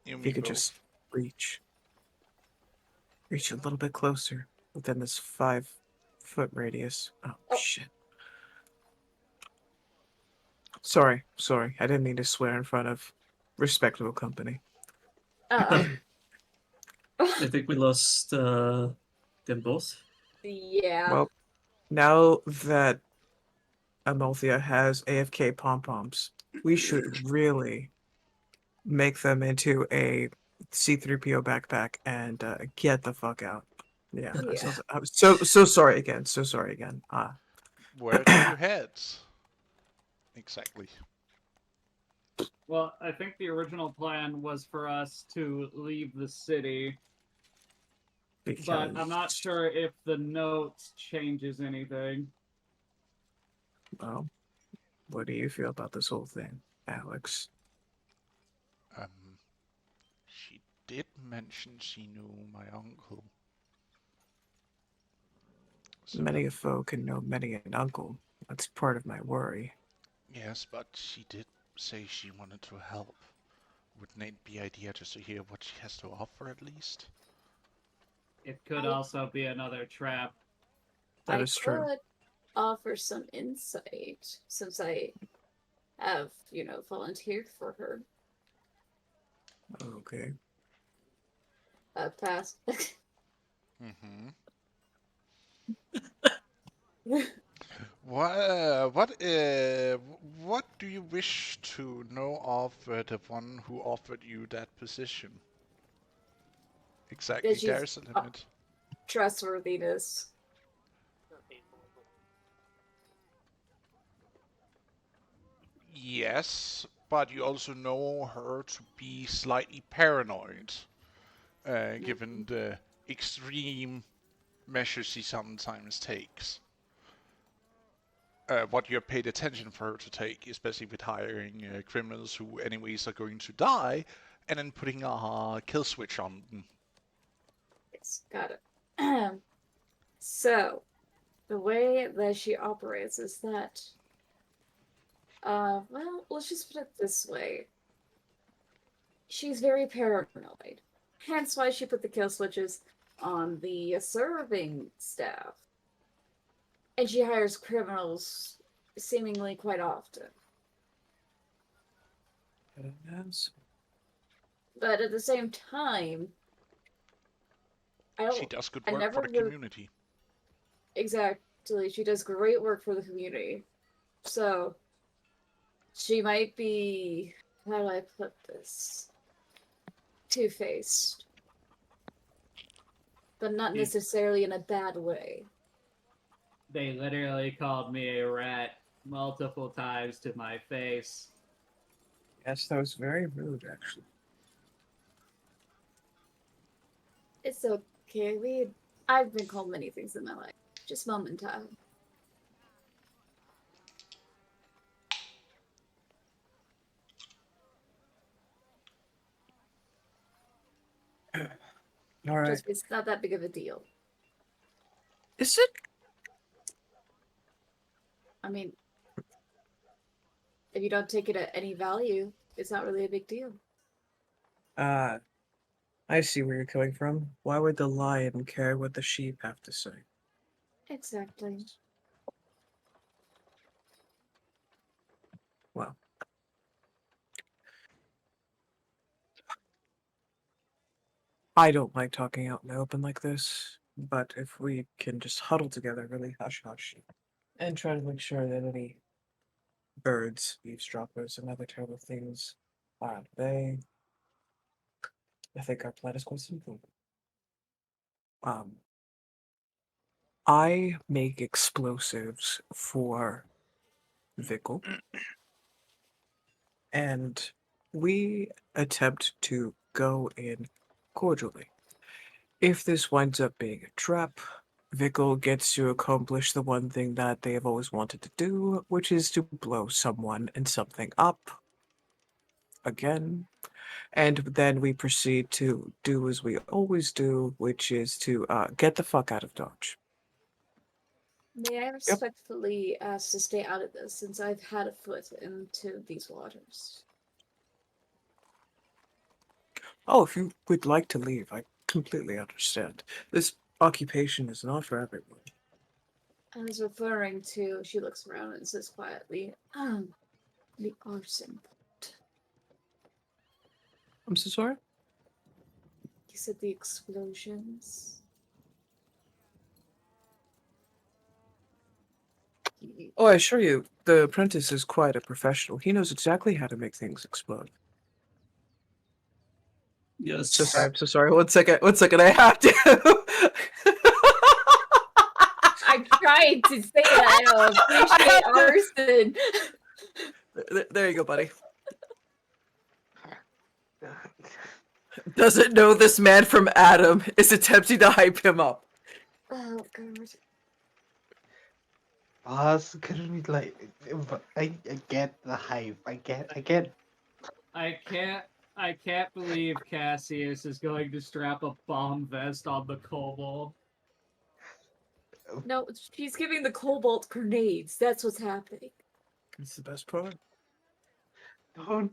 If you could just reach a little bit closer within this 5-foot radius. Oh, shit. Sorry. I didn't mean to swear in front of respectable company. Oh. I think we lost them both. Yeah. Well, now that Amalthea has AFK pom-poms, we should really make them into a C-3PO backpack and get the fuck out. Yeah. Yeah. I'm so sorry again. So sorry again. Where do you head? Exactly. Well, I think the original plan was for us to leave the city, but I'm not sure if the notes changes anything. Well, what do you feel about this whole thing, Alex? She did mention she knew my uncle. So, Many a foe can know many an uncle. That's part of my worry. yes, but she did say she wanted to help. Wouldn't it be idea just to hear what she has to offer at least? It could also be another trap. That is true. I could offer some insight since I have, volunteered for her. Okay. Pass. Mm-hmm. What do you wish to know of the one who offered you that position? Exactly, she's there's a limit. trustworthiness. Yes, but you also know her to be slightly paranoid, given the extreme measures she sometimes takes. What you have paid attention for her to take, especially with hiring criminals who anyways are going to die, and then putting a kill switch on them. Yes, got it. So, the way that she operates is that, well, let's just put it this way. She's very paranoid. Hence why she put the kill switches on the serving staff. And she hires criminals seemingly quite often. But at the same time, She does good I work never for the really- community. Exactly. She does great work for the community. So, she might be, how do I put this? Two-faced. But not You- necessarily in a bad way. They literally called me a rat multiple times to my face. Yes, that was very rude, actually. It's okay. I've been called many things in my life. Just moment in time. All right. Just it's not that big of a deal. Is it? I mean, if you don't take it at any value, it's not really a big deal. I see where you're coming from. Why would the lion care what the sheep have to say? Exactly. Well. I don't like talking out in the open like this, but if we can just huddle together really hush hush and try to make sure that any birds, eavesdroppers, and other terrible things are at bay, I think our plan is quite simple. I make explosives for Vickle, and we attempt to go in cordially. If this winds up being a trap, Vickle gets to accomplish the one thing that they have always wanted to do, which is to blow someone and something up again. And then we proceed to do as we always do, which is to get the fuck out of Dodge. May I respectfully ask to stay out of this since I've had a foot into these waters? Oh, if you would like to leave, I completely understand. This occupation is not for everyone. I was referring to, she looks around and says quietly, the arson. I'm so sorry? You said the explosions. Oh, I assure you, the apprentice is quite a professional. He knows exactly how to make things explode. Yes. So sorry, I'm so sorry. One second, I have to. I tried to say that I don't appreciate arson. There you go, buddy. Doesn't know this man from Adam is attempting to hype him up. Oh god. Boss, couldn't we like? I get the hype. I get. I can't believe Cassius is going to strap a bomb vest on the kobold. No, she's giving the cobalt grenades. That's what's happening. It's the best part. Don't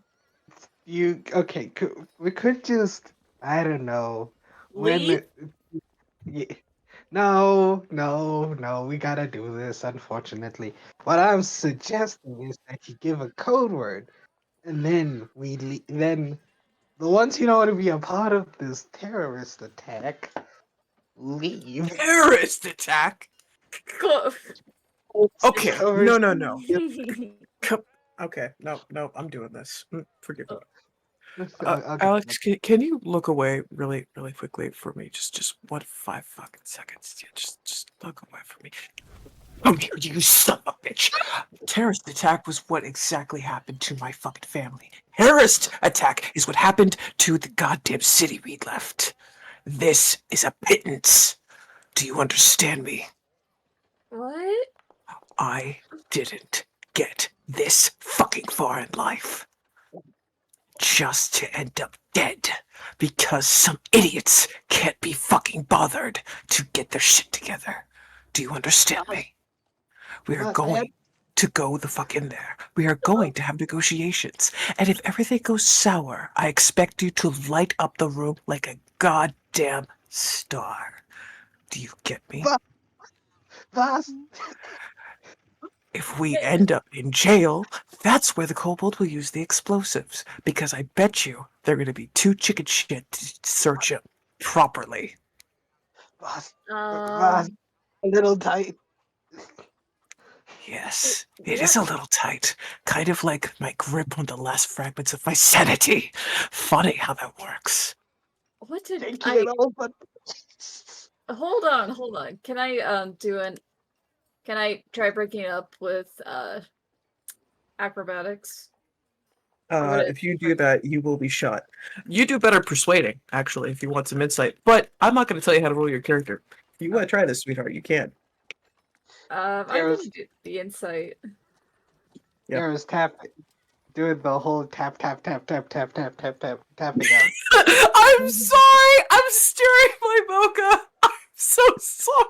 you? Okay, we could just. I don't know. Leave? No. We gotta do this. Unfortunately, what I'm suggesting is that you give a code word, and then then the ones who don't want to be a part of this terrorist attack leave. Terrorist attack? Okay, no. Okay, no, I'm doing this. Forgive me. Okay. Alex, can you look away really, really quickly for me? Just 5 fucking seconds. Yeah, just look away from me. Come here, you son of a bitch. Terrorist attack was what exactly happened to my fucking family. Terrorist attack is what happened to the goddamn city we left. This is a pittance. Do you understand me? What? I didn't get this fucking far in life just to end up dead because some idiots can't be fucking bothered to get their shit together. Do you understand me? We are Boss, I going to go the fuck in there. We are going to have negotiations. And if everything goes sour, I expect you to light up the room like a goddamn star. Do you get me? Boss, If we end up in jail, that's where the kobold will use the explosives. Because I bet you they're going to be too chicken shit to search it properly. boss, Um, a little tight. Yes, it is a little tight. Kind of like my grip on the last fragments of my sanity. Funny how that works. what did Thank I? you, all, but Hold on. Can I Can I try breaking it up with acrobatics? If you do that, you will be shot. You do better persuading, actually, if you want some insight. But I'm not going to tell you how to roll your character. If you want to try this, sweetheart, you can. I There's- can do the insight. Yep. there was doing the whole tapping out. I'm sorry! I'm steering my mocha! I'm so sorry!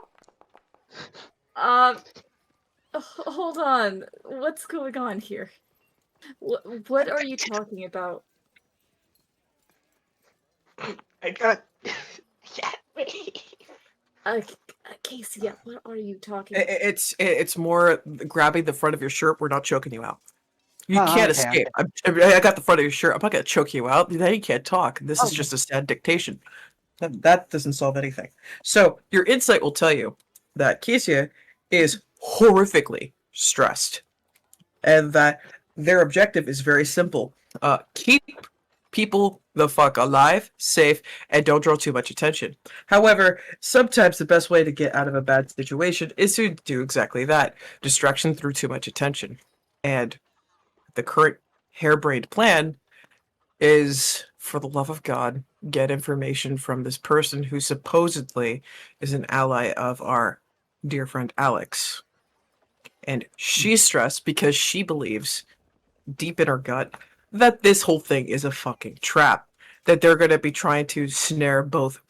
Hold on. What's going on here? What are you talking about? I got. Casey, yeah, what are you talking about? It's more grabbing the front of your shirt. We're not choking you out. You Oh, can't okay, escape. I got the front of your shirt. I'm not going to choke you out. Then you can't talk. This is Oh. just a sad dictation. That doesn't solve anything. So your insight will tell you that Kesia is horrifically stressed, and that their objective is very simple: keep people the fuck alive, safe, and don't draw too much attention. However, sometimes the best way to get out of a bad situation is to do exactly that: distraction through too much attention. And the current harebrained plan is, for the love of God, get information from this person who supposedly is an ally of our dear friend Alex. And she's stressed because she believes, deep in her gut, that this whole thing is a fucking trap. That they're going to be trying to snare both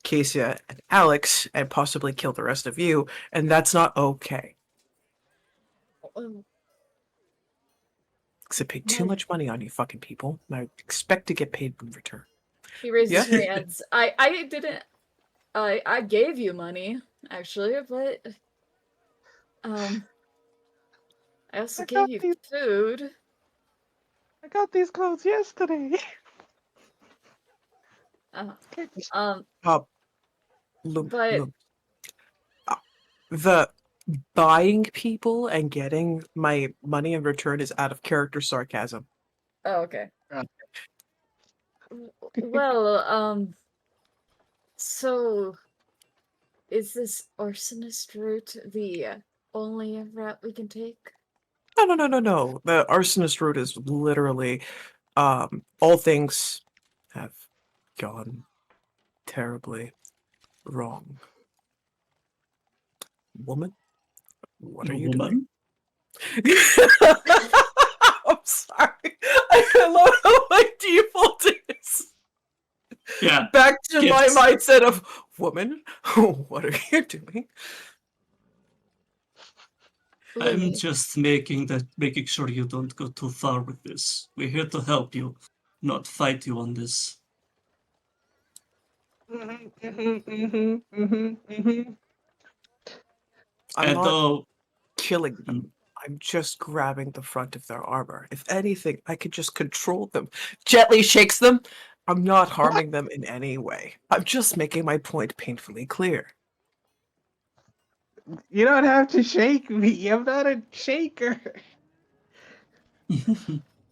Cassia and Alex and possibly kill the rest of you, and that's not okay. Because I paid too My- much money on you fucking people, and I expect to get paid in return. He raises Yeah. her hands. I didn't. I gave you money actually, but I also I gave got you these- food. I got these clothes yesterday. Look, But- look. The buying people and getting my money in return is out of character sarcasm. Oh, okay. Okay. Well, so is this arsonist route the only route we can take? No. The arsonist route is literally, all things have gone terribly wrong. Woman, what are you doing? I'm sorry. I love how my default is Yeah. back to my Yes. mindset of woman. What are you doing? I'm Lee, just making sure you don't go too far with this. We're here to help you, not fight you on this. I'm And not though killing them. I'm just grabbing the front of their armor. If anything, I could just control them. Gently shakes them. I'm not harming them in any way. I'm just making my point painfully clear. You don't have to shake me. I'm not a shaker.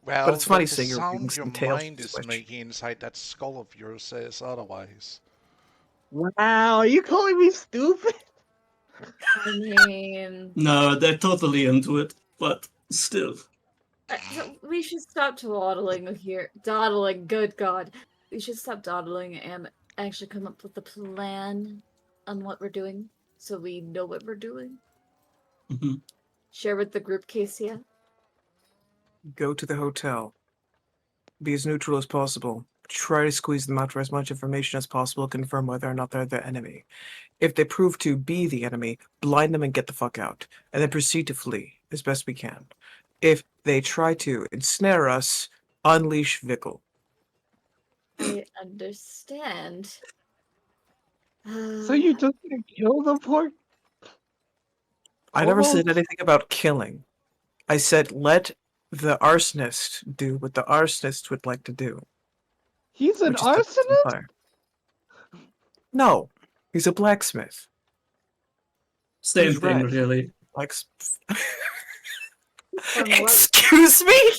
Well, it's funny the seeing your sound wings your and tails mind is switch. making inside that skull of yours says otherwise. Wow, are you calling me stupid? I mean, No, they're totally into it, but still. so we should stop dawdling here. Dawdling, good God. We should stop dawdling and actually come up with a plan on what we're doing so we know what we're doing. Mhm. Share with the group, Casey. Go to the hotel. Be as neutral as possible. Try to squeeze them out for as much information as possible, confirm whether or not they're the enemy. If they prove to be the enemy, blind them and get the fuck out, and then proceed to flee as best we can. If they try to ensnare us, unleash Vickle. I understand. So you just gonna kill the poor? I never said Kobolds? anything about killing. I said let the arsonist do what the arsonist would like to do, He's an which is to arsonist? fire. No, he's a blacksmith. Same Who's thing, red? really. Like, From what? excuse me?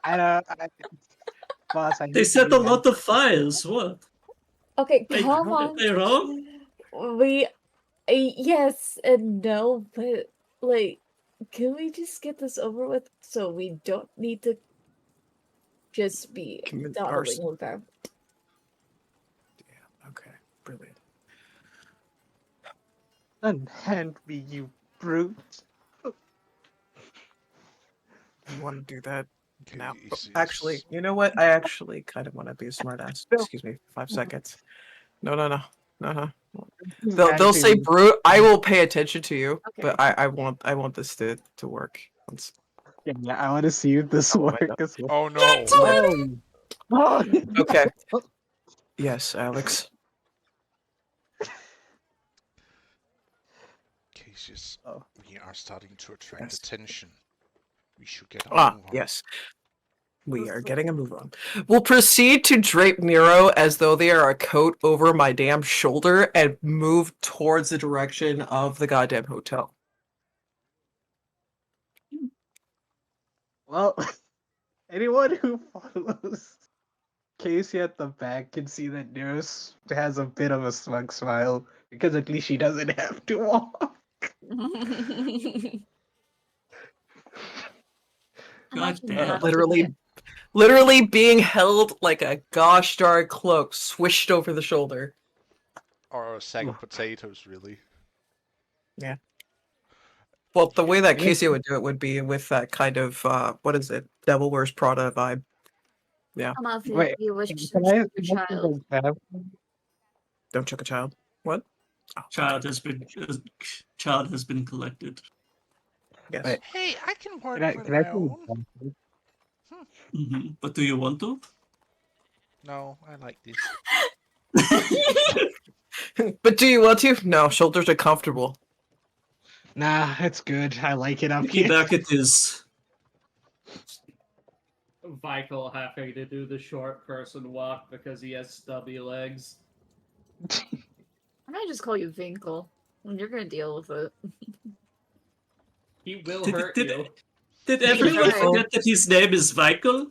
I don't. Boss, I They need set to a be lot of fires. What? Okay, Like, come are on. they wrong? We, yes and no, but like, can we just get this over with so we don't need to just be Commit dawdling arson. with our. Okay, brilliant. Unhand me, you brute. You want to do that now? Okay, Oh, so actually, it's- you know what? I actually kind of want to be a smartass. No. Excuse me, 5 seconds. No. They'll Actually, say brute. I will pay attention to you, Okay. but I want this to work. Once. yeah, I want to see if this Oh my works God. as well. Oh no! Oh. Okay. Yes, Alex. Cassius, Oh. we are starting to attract Yes. attention. We should get on. Ah, move on. yes. We are getting a move on. We'll proceed to drape Nero as though they are a coat over my damn shoulder and move towards the direction of the goddamn hotel. Well, anyone who follows Casey at the back can see that Neros has a bit of a smug smile because at least she doesn't have to walk. God damn. Literally being held like a gosh darn cloak swished over the shoulder. Or a sack of potatoes, really. Well, the way that Yeah. Casey would do it would be with that kind of what is it? Devil Wears Prada vibe. Come off if Wait, you wish to Can I, shoot your child. Don't choke a child. What? Oh, Child has been collected. yes. Wait. Hey, I can work Can I, with can I my own. But do you want to? No, I like this. But do you want to? No, shoulders are comfortable. Nah, it's good. I like it up Keep here. back it is. Michael having to do the short person walk because he has stubby legs. I might just call you Vinkle, and you're gonna deal with it. He will Did- hurt did- you. Did everyone Right. forget that his name is Michael?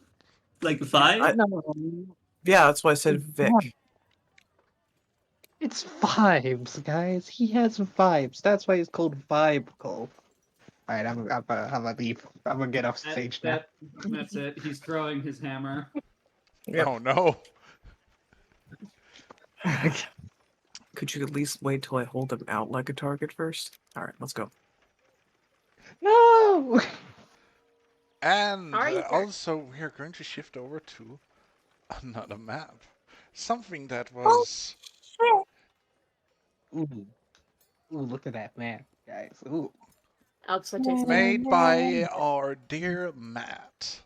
Like Vi? Yeah, that's why I said Vic. It's vibes, guys. He has vibes. That's why it's called Vibe Call. Alright, I'm gonna leave. I'm gonna get off stage now. That's it. He's throwing his hammer. Yep. Oh no! Could you at least wait till I hold him out like a target first? All right, let's go. No! And Are you- also, we are going to shift over to another map. Something that Oh. was Ooh, look at that man, guys. Ooh. Outside takes made by our dear Matt.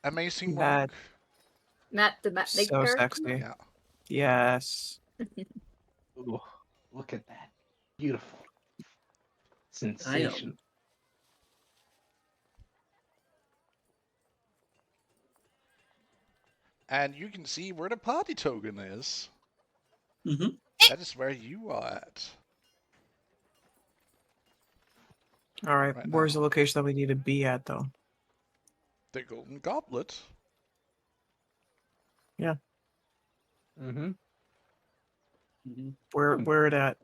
Amazing Matt. work. Matt the Matt So maker. sexy. Yeah. Yes. Ooh, look at that. Beautiful. Sensation. And you can see where the party token is. Mm-hmm. That is where you are at. All right. Right Where's now. the location that we need to be at, though? the golden goblet. Mm-hmm. Where it at?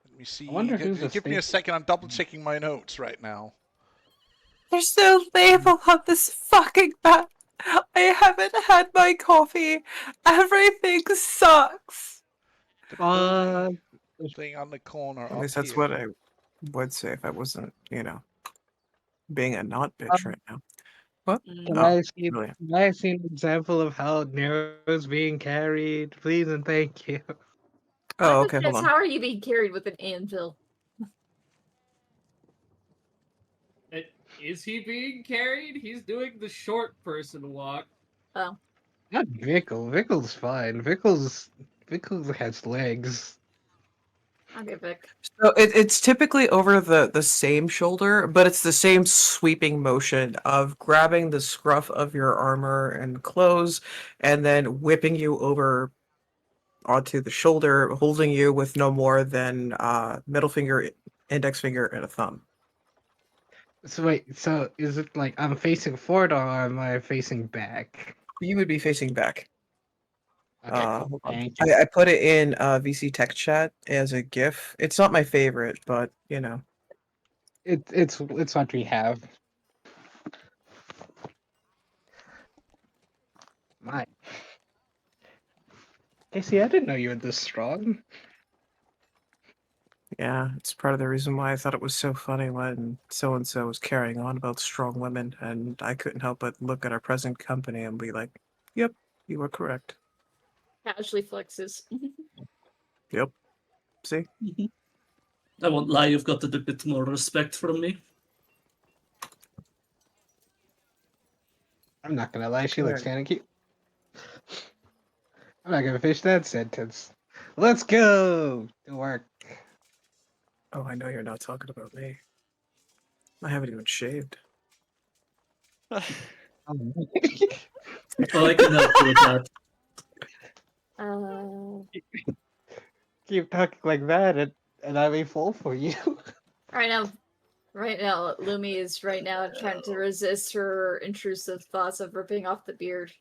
Let me see. I wonder who's a Give me a state- second. I'm double checking my notes right now. There's no label on this fucking map. I haven't had my coffee. Everything sucks. Thing on the corner. At least up that's here. what I would say if I wasn't, being a not bitch right now. What? Can Oh, I see? brilliant. Can I see an example of how Nero's being carried, please and thank you? Oh, okay, hold Yes, on. how are you being carried with an anvil? Is he being carried? He's doing the short person walk. Oh, Not Vickle. Vickle's fine. Vickle has legs. okay, Vic. So it's typically over the same shoulder, but it's the same sweeping motion of grabbing the scruff of your armor and clothes and then whipping you over onto the shoulder, holding you with no more than middle finger, index finger, and a thumb. So wait, so is it like I'm facing forward or am I facing back? You would be facing back. Okay, cool. Hold on. Thank you. I put it in VC Tech Chat as a GIF. It's not my favorite, but It's what we have. My. Casey, I didn't know you were this strong. yeah, it's part of the reason why I thought it was so funny when so and so was carrying on about strong women, and I couldn't help but look at our present company and be like, "Yep, you were correct." Casually flexes. Yep. See, I won't lie, you've got a bit more respect from me. I'm not gonna lie, she looks Right. kind of cute. I'm not gonna finish that sentence. Let's go to work. oh, I know you're not talking about me. I haven't even shaved. Oh, I can help you with that. Keep talking like that, and I may fall for you. Right now, Lumi is right now trying to resist her intrusive thoughts of ripping off the beard.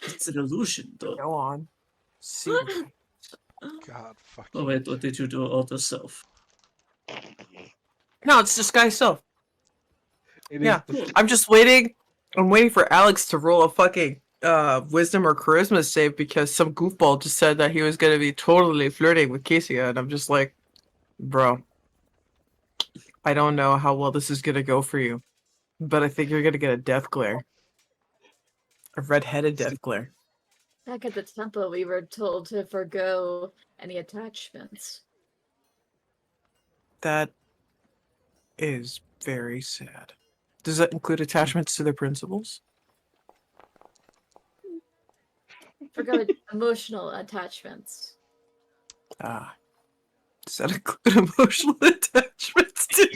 It's an illusion, though. Go on. See. God, fuck. Oh wait, what did you do all yourself? No, it's disguised self. It Yeah. is the- I'm just waiting. I'm waiting for Alex to roll a fucking wisdom or charisma save because some goofball just said that he was gonna be totally flirting with Casey, and I'm just like, bro, I don't know how well this is gonna go for you, but I think you're gonna get a death glare, a red-headed death glare. Back at the temple, we were told to forego any attachments. That is very sad. Does that include attachments to the principles? Forgo emotional attachments. Ah, does that include emotional attachments too?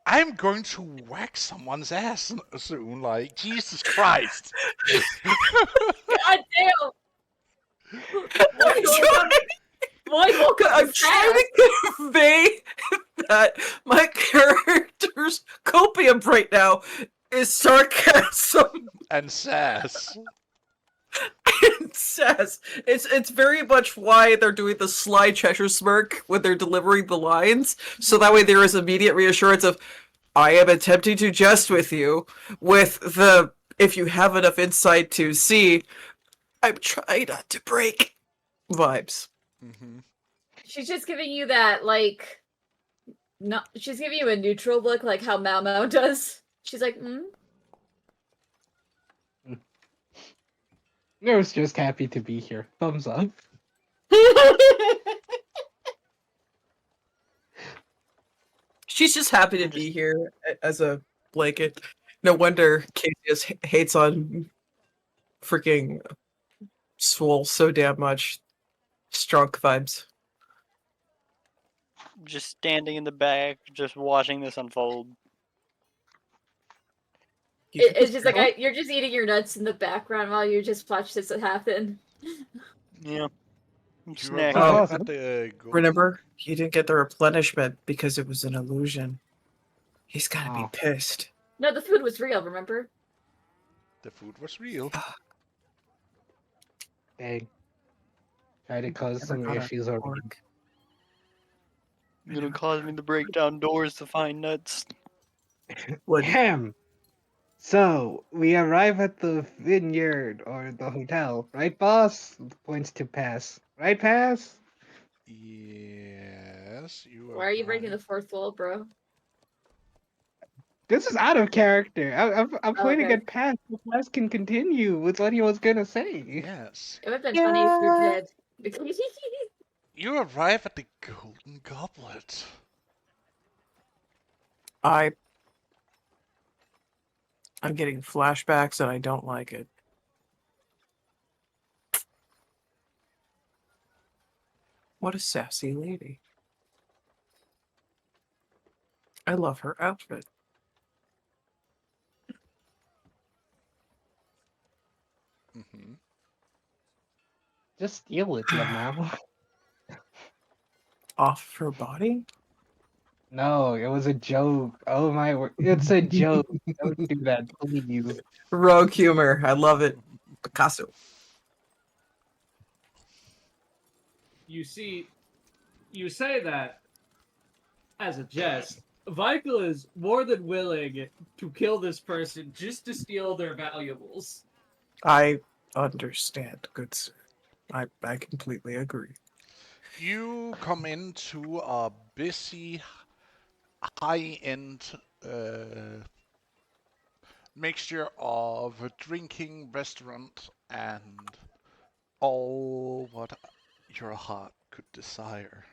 I'm going to whack someone's ass soon. Like, Jesus Christ. God damn! I'm trying to convey that my character's copium right now is sarcasm And sass. and sass. It's very much why they're doing the sly Cheshire smirk when they're delivering the lines, so that way there is immediate reassurance of, I am attempting to jest with you, with the, if you have enough insight to see, I'm trying not to break vibes. Mm-hmm. She's just giving you that, like, not. She's giving you a neutral look, like how Mao Mao does. She's like, Nero's just happy to be here. Thumbs up. She's just happy to be here as a blanket. No wonder Casey hates on freaking Swole so damn much. Strong vibes. Just standing in the back, just watching this unfold. It's just like you're just eating your nuts in the background while you just watch this happen. Yeah. I'm You snacking. arrive Oh, at the golden... Remember, he didn't get the replenishment because it was an illusion. He's gotta be Oh. pissed. No, the food was real, remember? The food was real. Dang. Try to cause Never some got a issues over fork. You're gonna cause me to break down doors to find nuts. What? Ham. So we arrive at the vineyard or the hotel, right, boss? Points to pass. Right, pass? Yes, you Why are you breaking the arrive. fourth wall, bro? This is out of character. I'm pointing Okay. at pass. So pass can continue with what he was gonna say. Yes. It would have been funny if you're Yeah. dead. You arrive at the Golden Goblet. I'm getting flashbacks and I don't like it. What a sassy lady. I love her outfit. Mm-hmm. Just steal it, Lamau. Off her body? No, it was a joke. Oh my word. It's a joke. Don't do that, please. Rogue humor. I love it. Picasso. You see, you say that as a jest. Michael is more than willing to kill this person just to steal their valuables. I understand, good sir. I completely agree. You come into a busy, high-end mixture of a drinking restaurant and all what your heart could desire.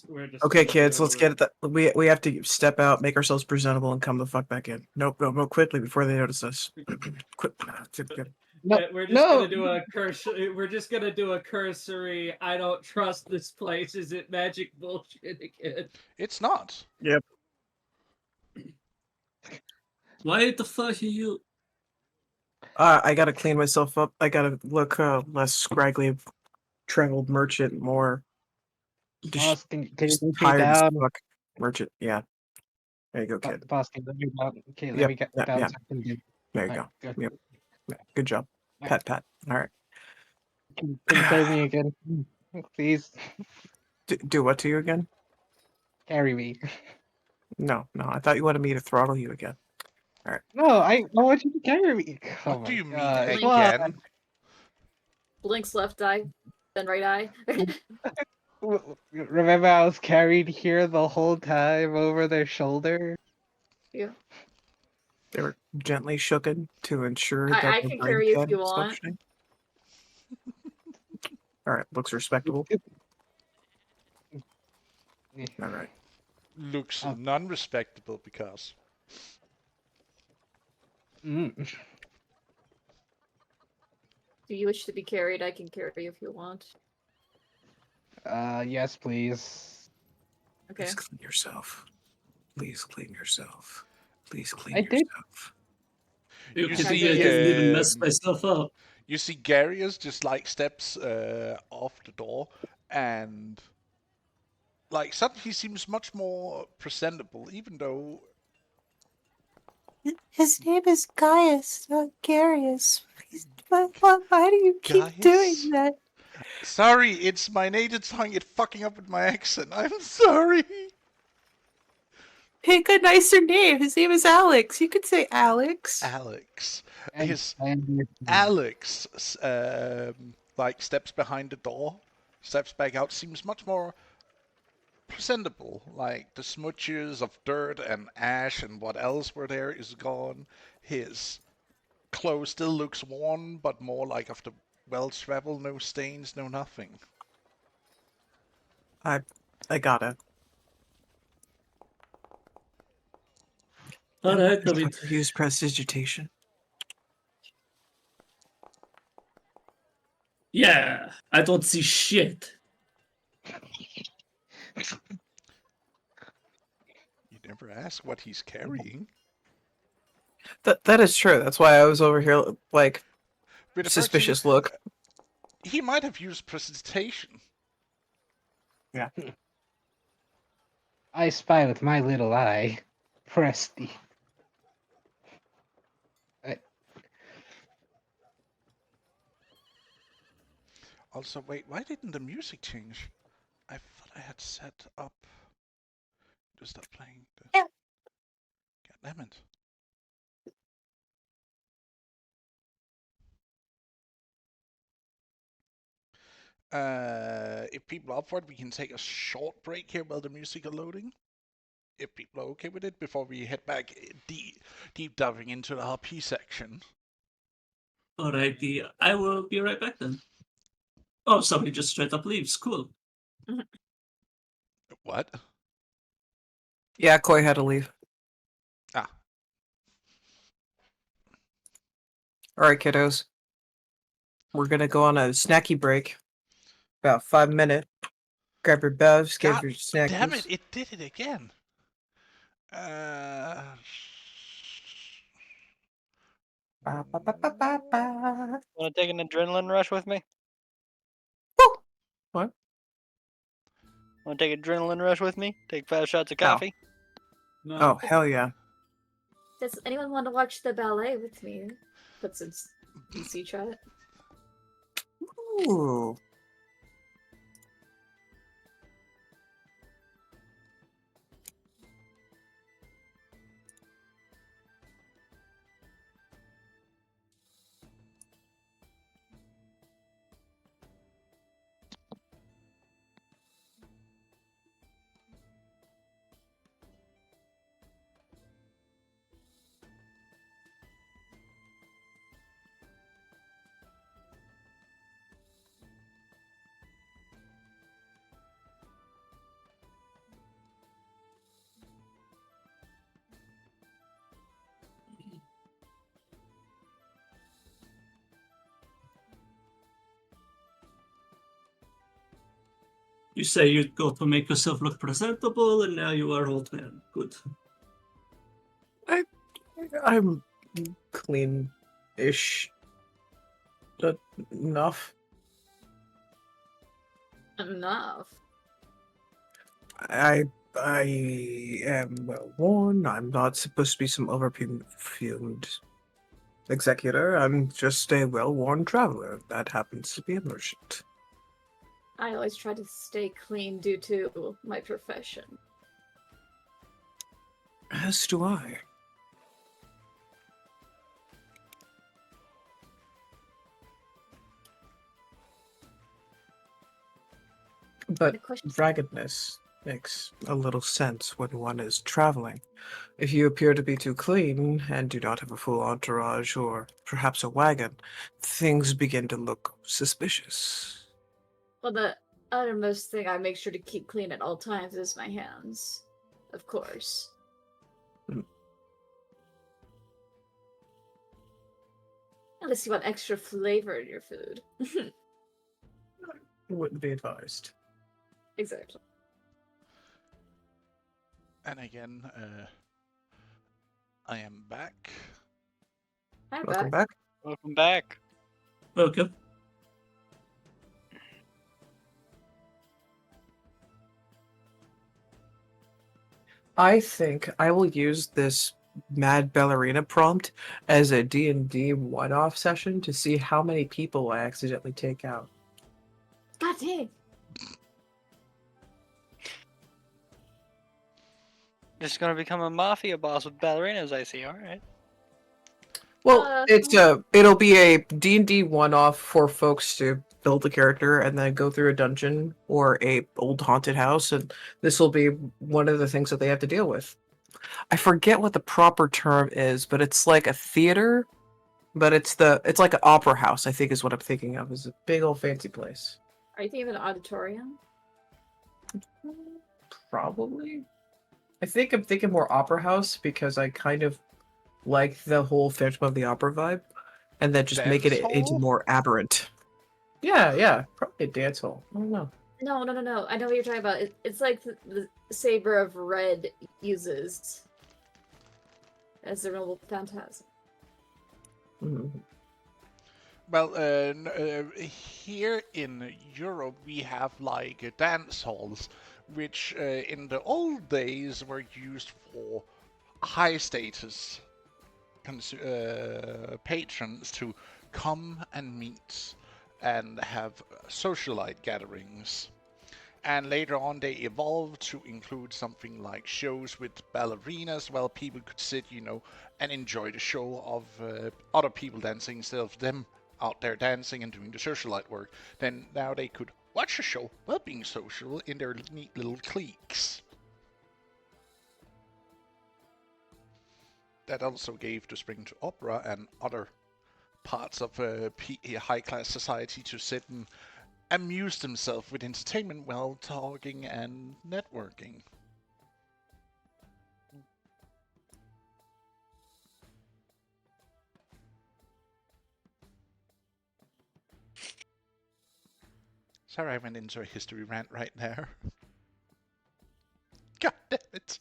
We're just Okay, gonna kids, let's do- get it. We have to step out, make ourselves presentable, and come the fuck back in. Nope, quickly before they notice us. Quick. No, We're just no. gonna do a We're just gonna do a cursory. I don't trust this place. Is it magic bullshit again? It's not. Why the fuck are you? I gotta clean myself up. I gotta look less scraggly, traveled merchant, more Boss, can you just put me tired as down? fuck merchant. Yeah. There you go, kid. Boss, can you let me down? Okay, let Yep, me get yep, down yep. so I can do. There you Alright, go. good. Yep. Yeah, good job. Pat. All right. Can you carry me again? Please, Do what to you again? carry me. No. I thought you wanted me to throttle you again. No, I want you to carry me. Oh What my do you mean God. Blink. Come on. again? Blink's left eye, then right eye. Remember I was carried here the whole time over their shoulder? Yeah. They were gently shooken to ensure that I the can brain carry you if pan you is want. functioning. All right, looks respectable. All right. Looks Oh. non-respectable because Mm. Do you wish to be carried? I can carry you if you want. Yes, please. Okay. Please clean yourself. Please clean yourself. Please clean I did. yourself. You You can see, see, I didn't even mess um, myself up. you see Garius just like steps off the door and like suddenly he seems much more presentable, even though His name is Gaius, not Garius. Please, why do you keep Gaius? doing that? sorry, it's my native tongue. It's fucking up with my accent. I'm sorry. Pick a nicer name. His name is Alex. You could say Alex. Alex. And- His and- Alex like steps behind the door, steps back out, seems much more presentable. Like the smudges of dirt and ash and what else were there is gone. His clothes still looks worn, but more like of the well-traveled, no stains, no nothing. I gotta. Alright, I mean, Use prestidigitation. yeah, I don't see shit. You never ask what he's carrying. That is true. That's why I was over here like But the fact suspicious look. he might have used precipitation. I spy with my little eye. Presty. Also, wait, why didn't the music change? I thought I had set up to stop playing this. Yeah. God damn it. If people are up for it, we can take a short break here while the music are loading. If people are okay with it, before we head back deep diving into the RP section. Alrighty, I will be right back then. Oh, somebody just straight up leaves. Cool. What? Yeah, Koi had to leave. Ah. All right, kiddos. We're gonna go on a snacky break. About 5 minutes. Grab your bevs, get God your snacks. damn it, it did it again. Ba, ba, ba, ba, ba, ba. Want to take an adrenaline rush with me? What? Want to take an adrenaline rush with me? Take 5 shots of No. coffee? No. Oh, hell yeah. Does anyone want to watch the ballet with me? Put some DC chat. Ooh. You say you'd go to make yourself look presentable, and now you are old man. Good. I'm clean-ish. Enough. Enough. I am well worn. I'm not supposed to be some overperfumed executor. I'm just a well-worn traveler that happens to be a merchant. I always try to stay clean due to my profession. As do I. But The question- raggedness makes a little sense when one is traveling. If you appear to be too clean and do not have a full entourage or perhaps a wagon, things begin to look suspicious. Well, the uttermost thing I make sure to keep clean at all times is my hands. Of course. Unless you want extra flavor in your food. Wouldn't be advised. Exactly. And again, I am back. I'm Welcome back. back. Welcome back. Welcome. I think I will use this Mad Ballerina prompt as a D&D one-off session to see how many people I accidentally take out. God dang. Just gonna become a mafia boss with ballerinas, I see. Alright. Well, it'll be a D&D one-off for folks to build a character and then go through a dungeon or a old haunted house, and this will be one of the things that they have to deal with. I forget what the proper term is, but it's like a theater, but it's like an opera house, I think is what I'm thinking of. Is a big old fancy place. Are you thinking of an auditorium? Probably. I think I'm thinking more opera house because I kind of like the whole Phantom of the Opera vibe, and then just make it Dance into hall? more aberrant. Yeah, probably a dance hall. I don't know. No. I know what you're talking about. It's like the Saber of Red uses as the noble phantasm. Mhm. Well, here in Europe we have like dance halls, which in the old days were used for high status patrons to come and meet and have socialite gatherings. And later on, they evolved to include something like shows with ballerinas, where people could sit, and enjoy the show of other people dancing instead of them out there dancing and doing the socialite work. Then now they could watch the show while being social in their neat little cliques. That also gave the spring to opera and other parts of high-class society to sit and amuse themselves with entertainment while talking and networking. Sorry, I went into a history rant right there. God damn it.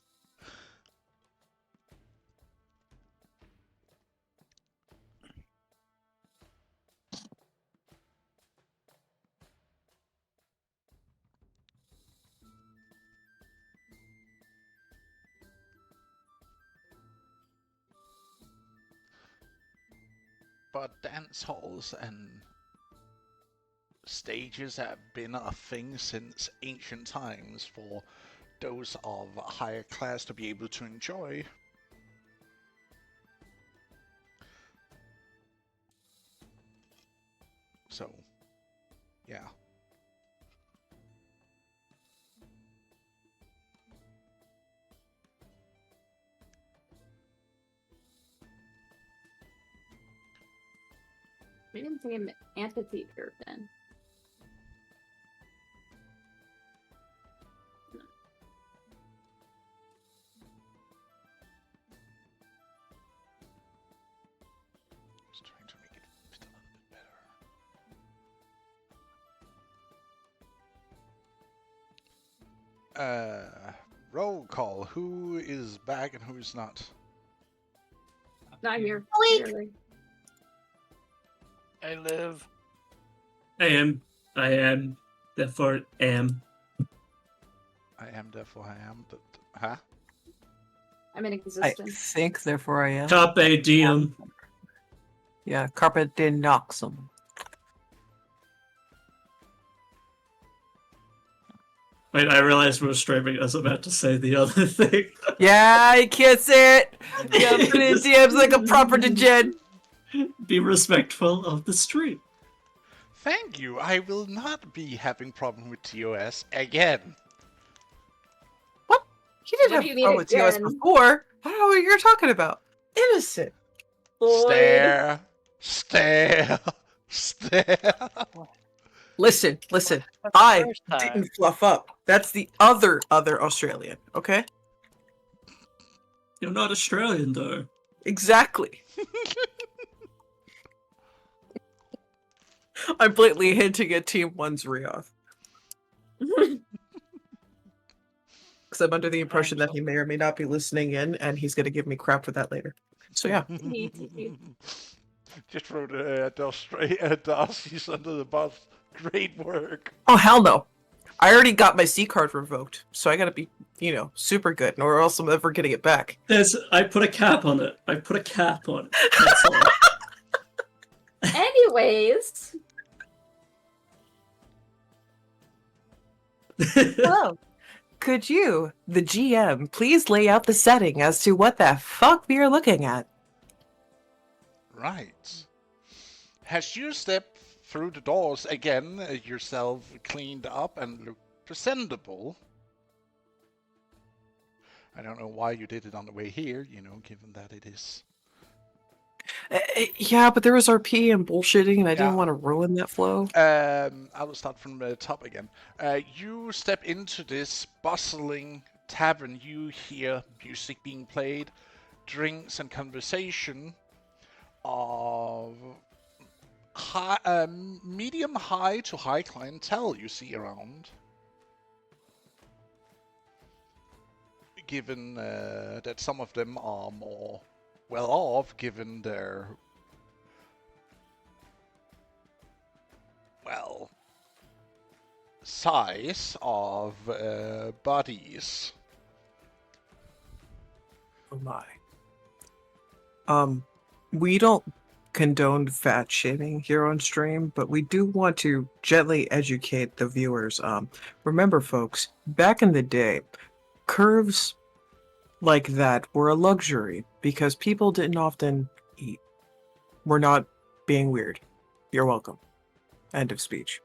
But dance halls and stages have been a thing since ancient times for those of higher class to be able to enjoy. So, yeah. We didn't say an amphitheater then. Just trying to make it fit a little bit better. Roll call. Who is back and who's not? Not here. Malik! Clearly. I live. I am, therefore am. I am, therefore I am. Huh? I'm in I existence. think, therefore I am. Carpe diem. Yeah, carpet dinoxum. Wait, I realized we were streaming. I was about to say the other thing. Yeah, you can't say it. Yeah, put it in DMs like a proper degen. Be respectful of the stream. Thank you. I will not be having problem with TOS again. You didn't What do you have mean fun with TOS again? before. I don't know what you're talking about. Innocent. Stare. Stare. Stare. Listen. That's the I first time. didn't fluff up. That's the other Australian, okay? You're not Australian, though. Exactly. I'm blatantly hinting at Team 1's Rioth. Because I'm under the impression that he may or may not be listening in, and he's going to give me crap for that later. So yeah. Just throw the Darcy's under the bus. Great work. Oh, hell no. I already got my C card revoked, so I gotta be, super good, or else I'm never getting it back. I put a cap on it. I put a cap on it. That's all. Anyways, Hello. Could you, the GM, please lay out the setting as to what the fuck we are looking at? Right. As you step through the doors again, yourself cleaned up and look presentable. I don't know why you did it on the way here, given that it is. Yeah, but there was RP and bullshitting, and I Yeah. didn't want to ruin that flow. I will start from the top again. You step into this bustling tavern. You hear music being played, drinks and conversation of medium high to high clientele you see around. Given that some of them are more well off, given their well, size of bodies. Oh my. We don't condone fat shaming here on stream, but we do want to gently educate the viewers. Remember, folks, back in the day, curves like that were a luxury because people didn't often eat. We're not being weird. You're welcome. End of speech.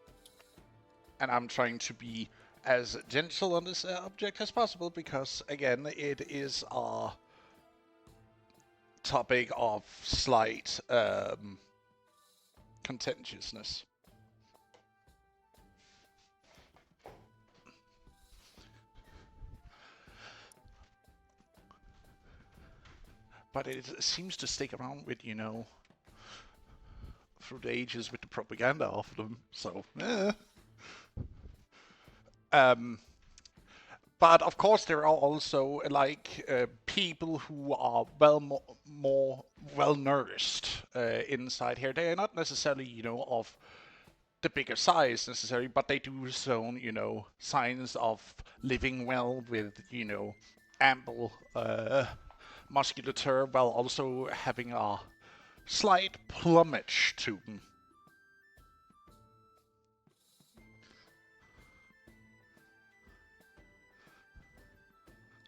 And I'm trying to be as gentle on this subject as possible because, again, it is a topic of slight contentiousness. But it seems to stick around with, you know, through the ages with the propaganda of them, so, but of course there are also, like, people who are more well-nourished inside here. They are not necessarily, you know, of the bigger size necessarily, but they do show, you know, signs of living well with, you know, ample musculature, while also having a slight plumage to them.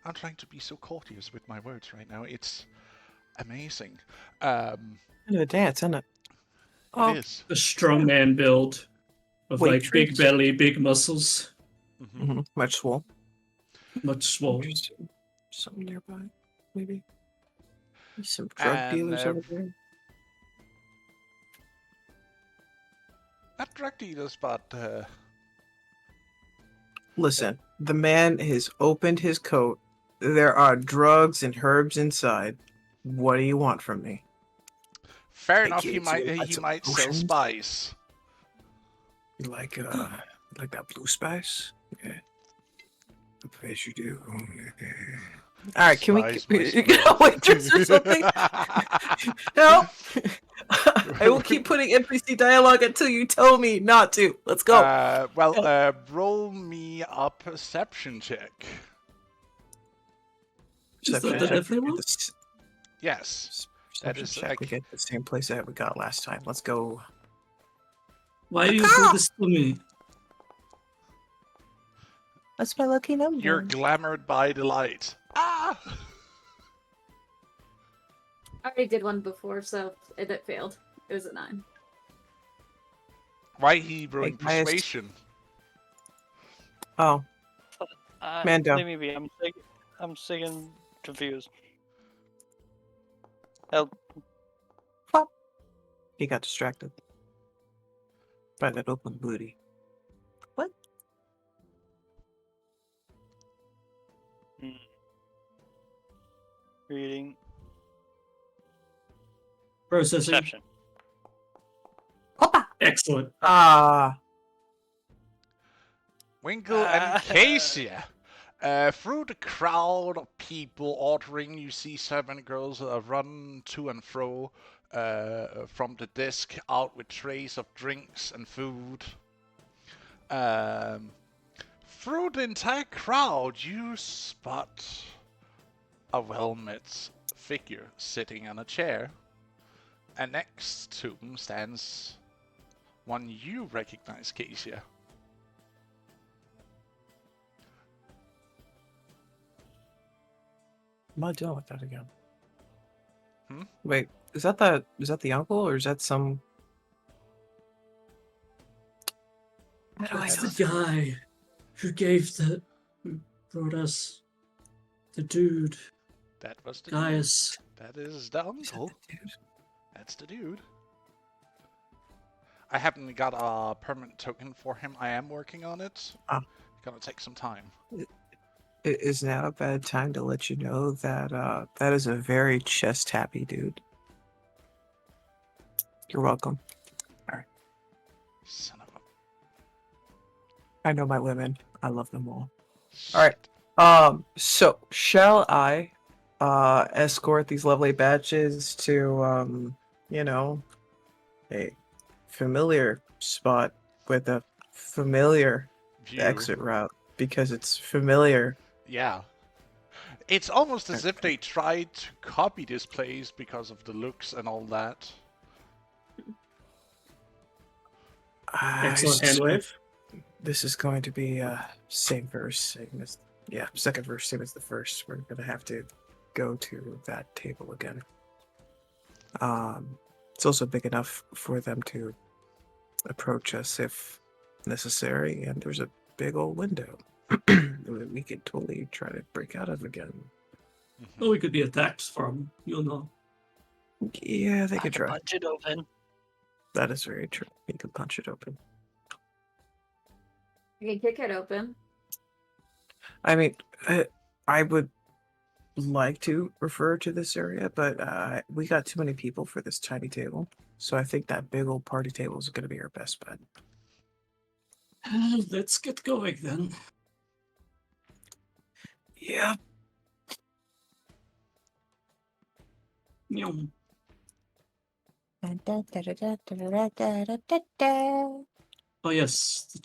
I'm trying to be so courteous with my words right now. It's amazing. Kind of a dance, isn't it? It is. A strong man build of Wait, like big treats. belly, big muscles, Much swole. much swollen. Interesting. Something nearby, maybe. Some drug dealers over there. Not drug dealers, but Listen, the man has opened his coat. There are drugs and herbs inside. What do you want from me? fair Hey, enough. He kids, might you like he some might sell potions? spice. You like that blue spice? Yeah. I bet you do. All right, can Spice, we spice, get a waitress or something? Help! I will keep putting NPC dialogue until you tell me not to. Let's go. Roll me a perception check. Is that the Perception check, definitely we one? get the Yes. That perception is check. We get the same place that we got last time. Let's go. Why do you do this to me? That's my lucky number. You're glamored by the light. Ah! I already did one before, so that failed. It was a 9. Why he rolling Hey, guys. persuasion? Oh, Mando. Leave me be. I'm sick and confused. Help. he got distracted by that open booty. Reading. Processing. Perception. Excellent. Ah, Winkle and Cassia. Through the crowd of people ordering, you see servant girls run to and fro from the desk out with trays of drinks and food. Through the entire crowd, you spot a well-met figure sitting on a chair, and next to him stands one you recognize, Cassia. what am I doing with that again? Hmm? Wait, is that the uncle or is that some? How do I That's know the guy who brought us the dude, That was the Gaius. That is the Is that uncle. the dude? That's the dude. I haven't got a permanent token for him. I am working on it. Ah. Gonna take some time. It is now a bad time to let you know that that is a very chest happy dude. You're welcome. Son of a... I know my women. I love them all. Shit. Alright. So shall I escort these lovely batches to you know, a familiar spot with a familiar View. exit route because it's familiar. Yeah. It's almost as if they tried to copy this place because of the looks and all that. I Excellent hand suspect wave. This is going to be same verse, same as second verse, same as the first. We're gonna have to go to that table again. It's also big enough for them to approach us if necessary, and there's a big old window that we could totally try to break out of again. Oh, we could be attacked from, know. Yeah, they I could can try. punch it open. That is very true. You can punch it open. You can kick it open. I mean, I would like to refer to this area, but we got too many people for this tiny table. So I think that big old party table is going to be our best bet. Let's get going then. Yeah. Meow. Oh yes,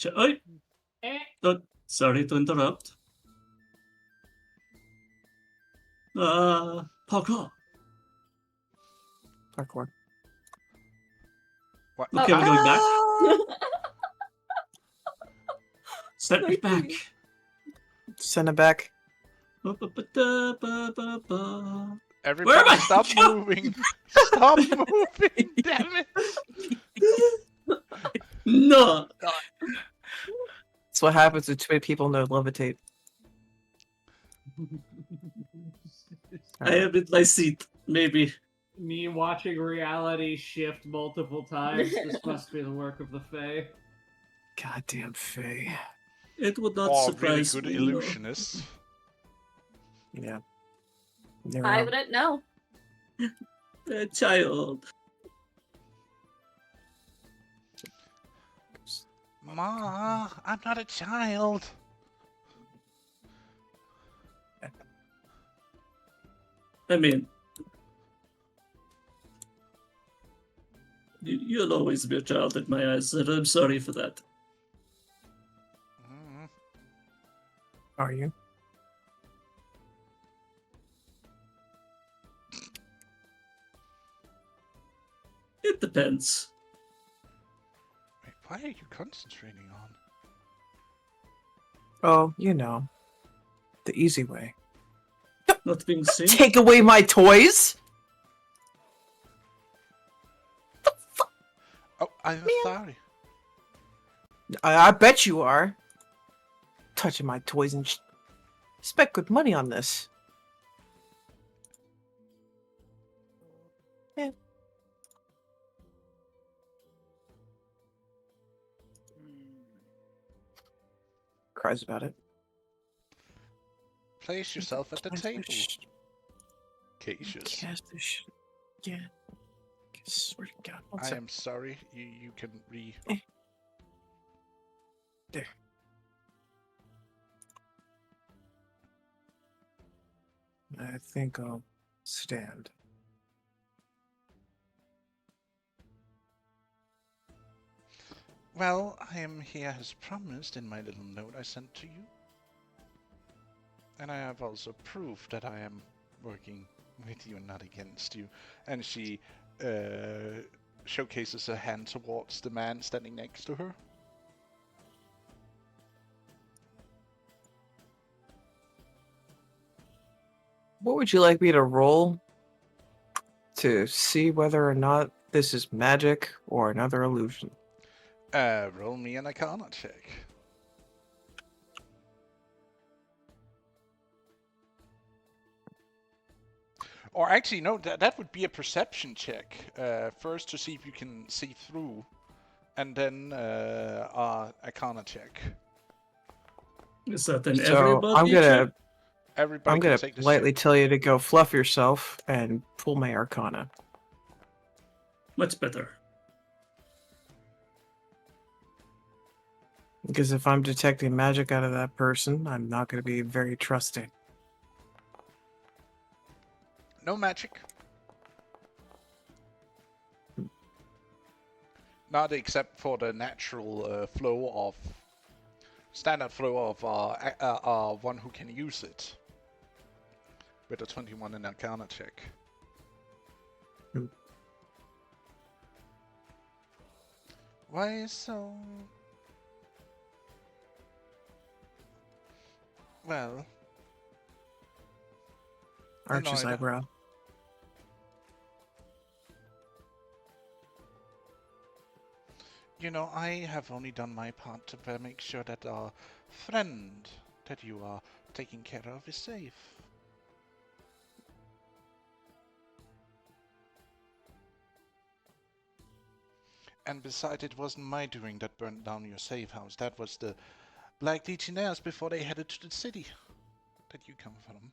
oh, sorry to interrupt. Parkour. Parkour. What? Okay, we're going back. Ah! Step it back. Send it back. Everybody am I stop going? moving! Stop moving! Damn it! No, That's what happens when too many people know levitate. I am in my seat. Maybe. Me watching reality shift multiple times. This must be the work of the Fae. Goddamn Faye. It would not Oh, really surprise good me. illusionists. Yeah. Never I know. wouldn't know. A child. Ma, I'm not a child. I mean, you'll always be a child in my eyes, and I'm sorry for that. Mm. Are you? It depends. Wait, why are you concentrating on? Oh, you know. The easy way. Not being seen. Take away my toys? Oh, I'm sorry. I bet you are. Touching my toys and spent good money on this. Yeah. Cries about it. Place yourself at the table. Cautious. Yeah. Swear to God. One I sec. am sorry. You can re. There. I think I'll stand. Well, I am here as promised in my little note I sent to you. And I have also proof that I am working with you and not against you. And she showcases her hand towards the man standing next to her. What would you like me to roll to see whether or not this is magic or another illusion? Roll me an Arcana check. Or actually, no, that would be a perception check. First to see if you can see through, and then Arcana check. Is that an So everybody I'm gonna check? Everybody I'm can gonna take this politely check. tell you to go fluff yourself and pull my Arcana. Much better. Because if I'm detecting magic out of that person, I'm not gonna be very trusting. No magic. Not except for the natural flow of standard flow of one who can use it with a 21 in Arcana check. Hmm. Why so? Well, Arches annoyed. eyebrow. You know, I have only done my part to make sure that our friend that you are taking care of is safe. And besides, it wasn't my doing that burned down your safe house. That was the Black Legionnaires before they headed to the city that you come from.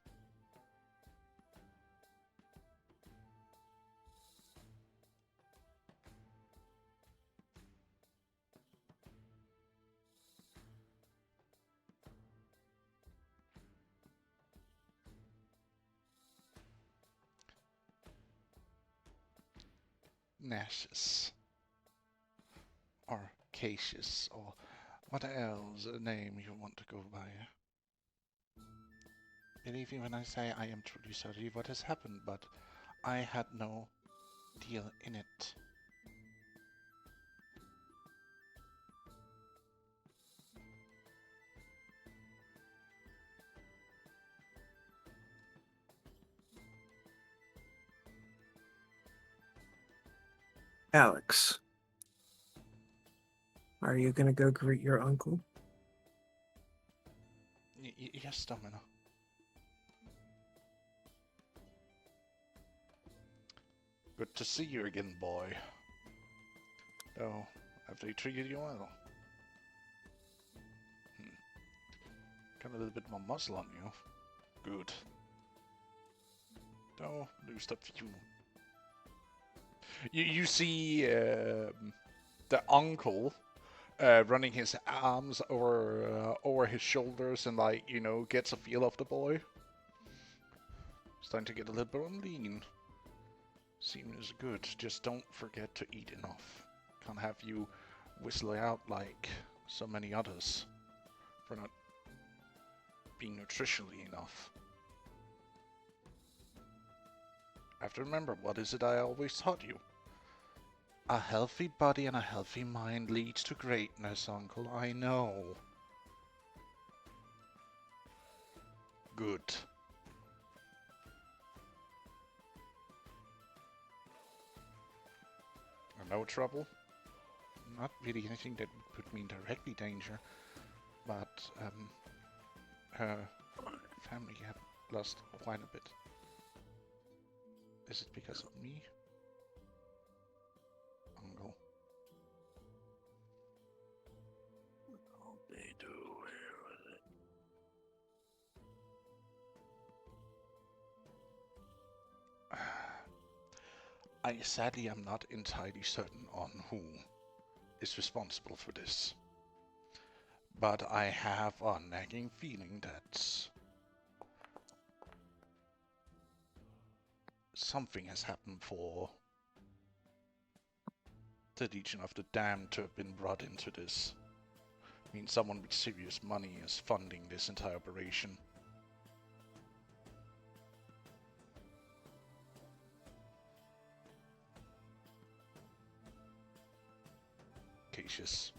Nashus. Or Cassius, or what else name you want to go by. Believe me when I say I am truly sorry what has happened, but I had no deal in it. Alex, are you gonna go greet your uncle? Yes, Domino. Good to see you again, boy. Oh, have they treated you well? Got a little bit more muscle on you. Good. Oh, lose a few. You see the uncle running his arms over his shoulders and, like, you know, gets a feel of the boy. Starting to get a little bit lean. Seems good. Just don't forget to eat enough. Can't have you whistle out like so many others for not being nutritionally enough. I have to remember, what is it I always taught you? A healthy body and a healthy mind leads to greatness, Uncle. I know. Good. No trouble? Not really anything that would put me in directly danger, but her family have lost quite a bit. Is it because of me? Uncle. What they do here with it? I sadly am not entirely certain on who is responsible for this. But I have a nagging feeling that something has happened for the Legion of the Damned to have been brought into this. I mean, someone with serious money is funding this entire operation. Cassius.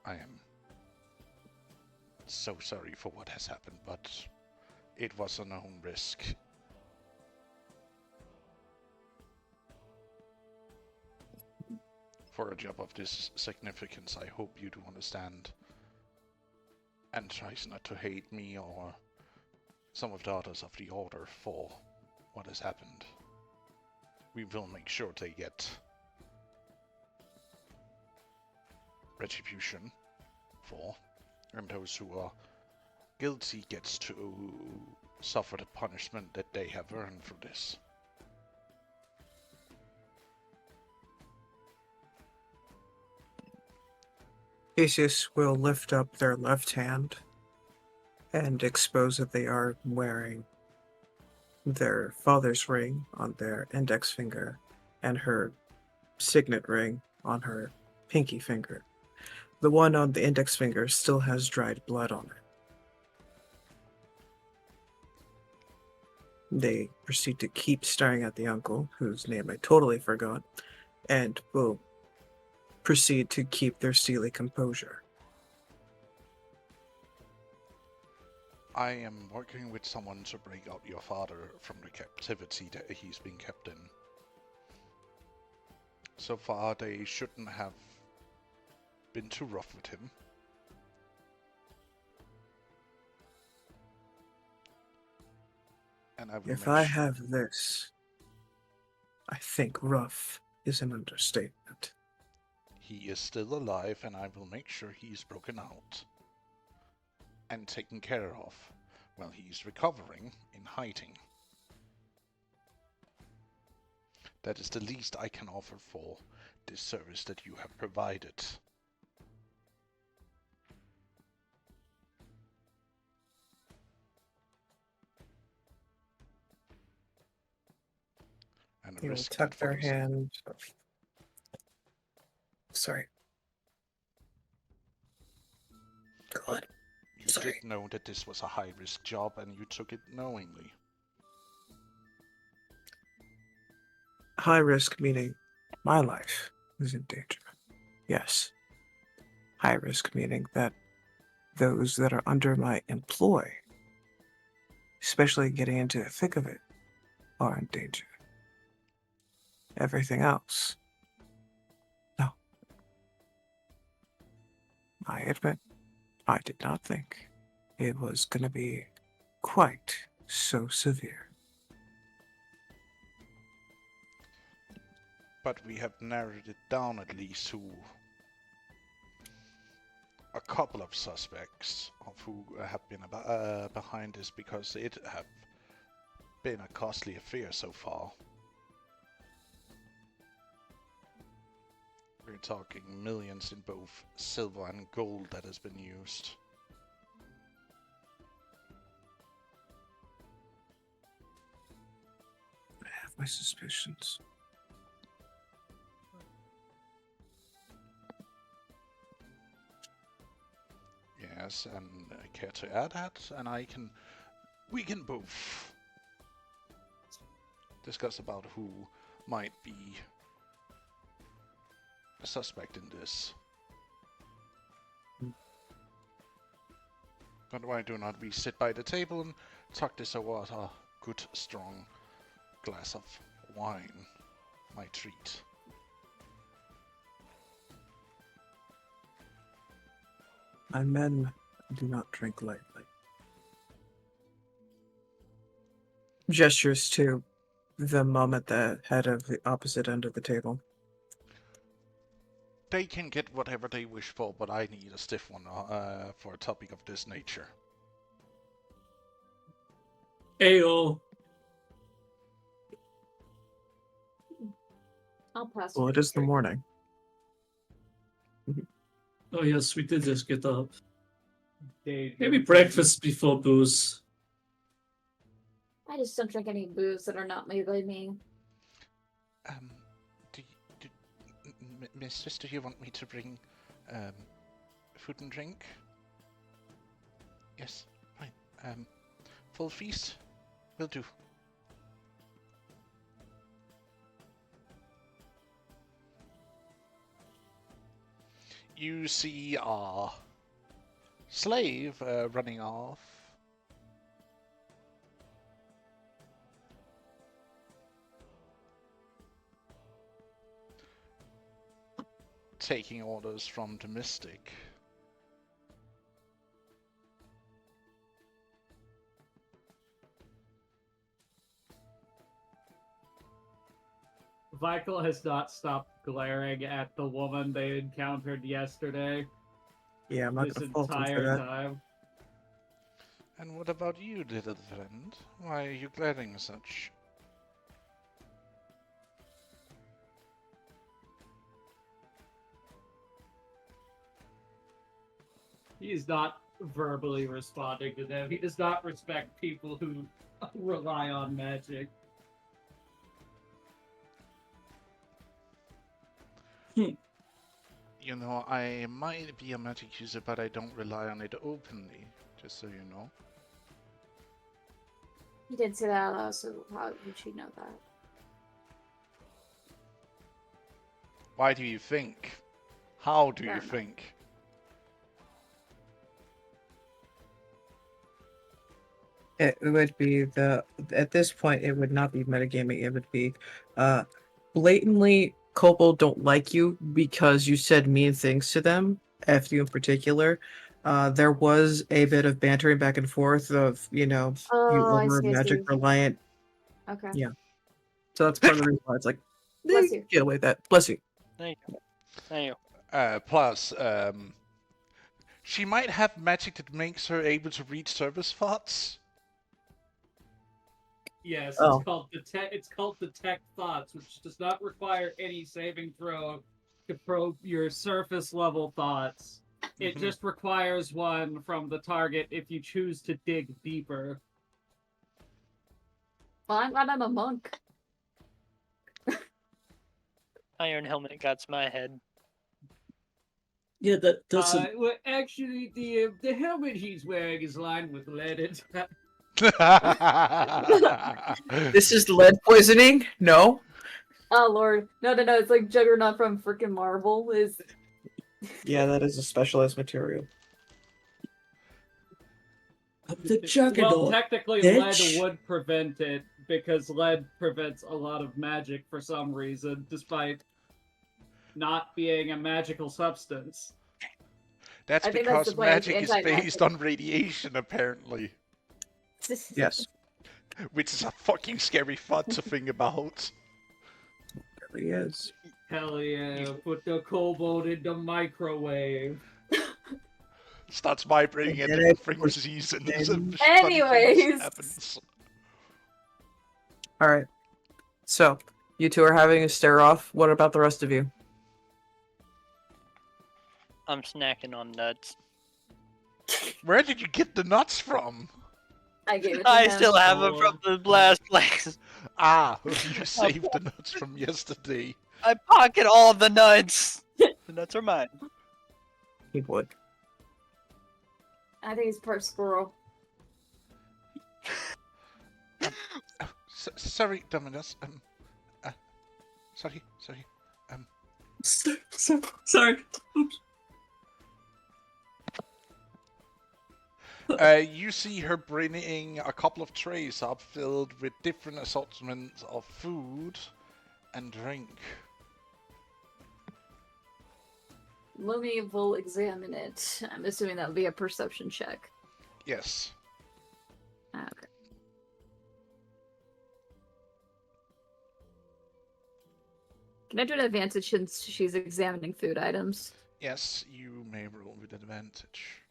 I am so sorry for what has happened, but it was a known risk. For a job of this significance, I hope you do understand and tries not to hate me or some of the others of the Order for what has happened. We will make sure they get retribution for, and those who are guilty gets to suffer the punishment that they have earned for this. Cassius will lift up their left hand and expose that they are wearing their father's ring on their index finger and her signet ring on her pinky finger. The one on the index finger still has dried blood on it. They proceed to keep staring at the uncle, whose name I totally forgot, and will proceed to keep their steely composure. I am working with someone to bring out your father from the captivity that he's been kept in. So far, they shouldn't have been too rough with him. And I will If make I sure have this, I think rough is an understatement. he is still alive, and I will make sure he's broken out and taken care of while he's recovering in hiding. That is the least I can offer for this service that you have provided. And They will risk tuck that for their yourself. hand. Sorry. God. You Sorry. did know that this was a high-risk job, and you took it knowingly. High risk meaning my life is in danger. Yes. High risk meaning that those that are under my employ, especially getting into the thick of it, are in danger. Everything else, no. I admit, I did not think it was going to be quite so severe. But we have narrowed it down at least to a couple of suspects of who have been behind this, because it have been a costly affair so far. We're talking millions in both silver and gold that has been used. I have my suspicions. Yes, and I care to add that, and we can both discuss about who might be a suspect in this. But why do not we sit by the table and talk this over at a good, strong glass of wine? My treat. My men do not drink lightly. Gestures to the mum at the head of the opposite end of the table. They can get whatever they wish for, but I need a stiff one for a topic of this nature. Ayo. I'll pass. Well, for it is the drink. morning. Oh yes, we did just get up. Danger. Maybe breakfast before booze. I just don't drink any booze that are not made by me. Mistress, do you want me to bring food and drink? Yes, fine. Full feast? Will do. You see our slave running off. Taking orders from the Mystic. Michael has not stopped glaring at the woman they encountered yesterday Yeah, I'm not this gonna fault him for entire that. time. And what about you, little friend? Why are you glaring such? He is not verbally responding to them. He does not respect people who rely on magic. You know, I might be a magic user, but I don't rely on it openly, just so you know. You didn't say that out loud, so how would she know that? Why do you think? How do Fair you enough. think? It would be at this point it would not be metagaming, it would be blatantly Kobold don't like you because you said mean things to them, F you in particular. There was a bit of bantering back and forth of, you Oh, I over see, I magic see. reliant. Okay. Yeah. So that's part of the reason why it's like Bless you. get away with that. Bless you. Thank you. Thank you. Plus, she might have magic that makes her able to read service thoughts. Yes, Oh. it's called detect thoughts, which does not require any saving throw to probe your surface level thoughts. It Mhm. just requires one from the target if you choose to dig deeper. Well, I'm glad I'm a monk. Iron helmet got my head. Yeah, that doesn't. Well, actually, the helmet he's wearing is lined with lead. This is lead poisoning? No. Oh lord, no, it's like Juggernaut from freaking Marvel. Is Yeah, that is a specialized material. The Well, Juggernaut. technically, bitch. lead would prevent it because lead prevents a lot of magic for some reason, despite not being a magical substance. That's I think that's because the point, it's magic is anti-magic. based on radiation, apparently. Yes. Which is a fucking scary thought to think about. It really is. Hell yeah, put the kobold in the microwave. Starts vibrating at And different it frequencies and was- some funny things Anyways. happens. All right. So, you two are having a stare off. What about the rest of you? I'm snacking on nuts. Where did you get the nuts from? I gave it to I him. still have them from the last place. Ah, you saved the nuts from yesterday. I pocket all the nuts. The nuts are mine. He would. I think he's part squirrel. Sorry, Dominus. Sorry. Sorry. Oops. You see her bringing a couple of trays up filled with different assortments of food and drink. Lumi will examine it. I'm assuming that would be a perception check. Yes. Ah, okay. Can I do an advantage since she's examining food items? Yes, you may roll with advantage.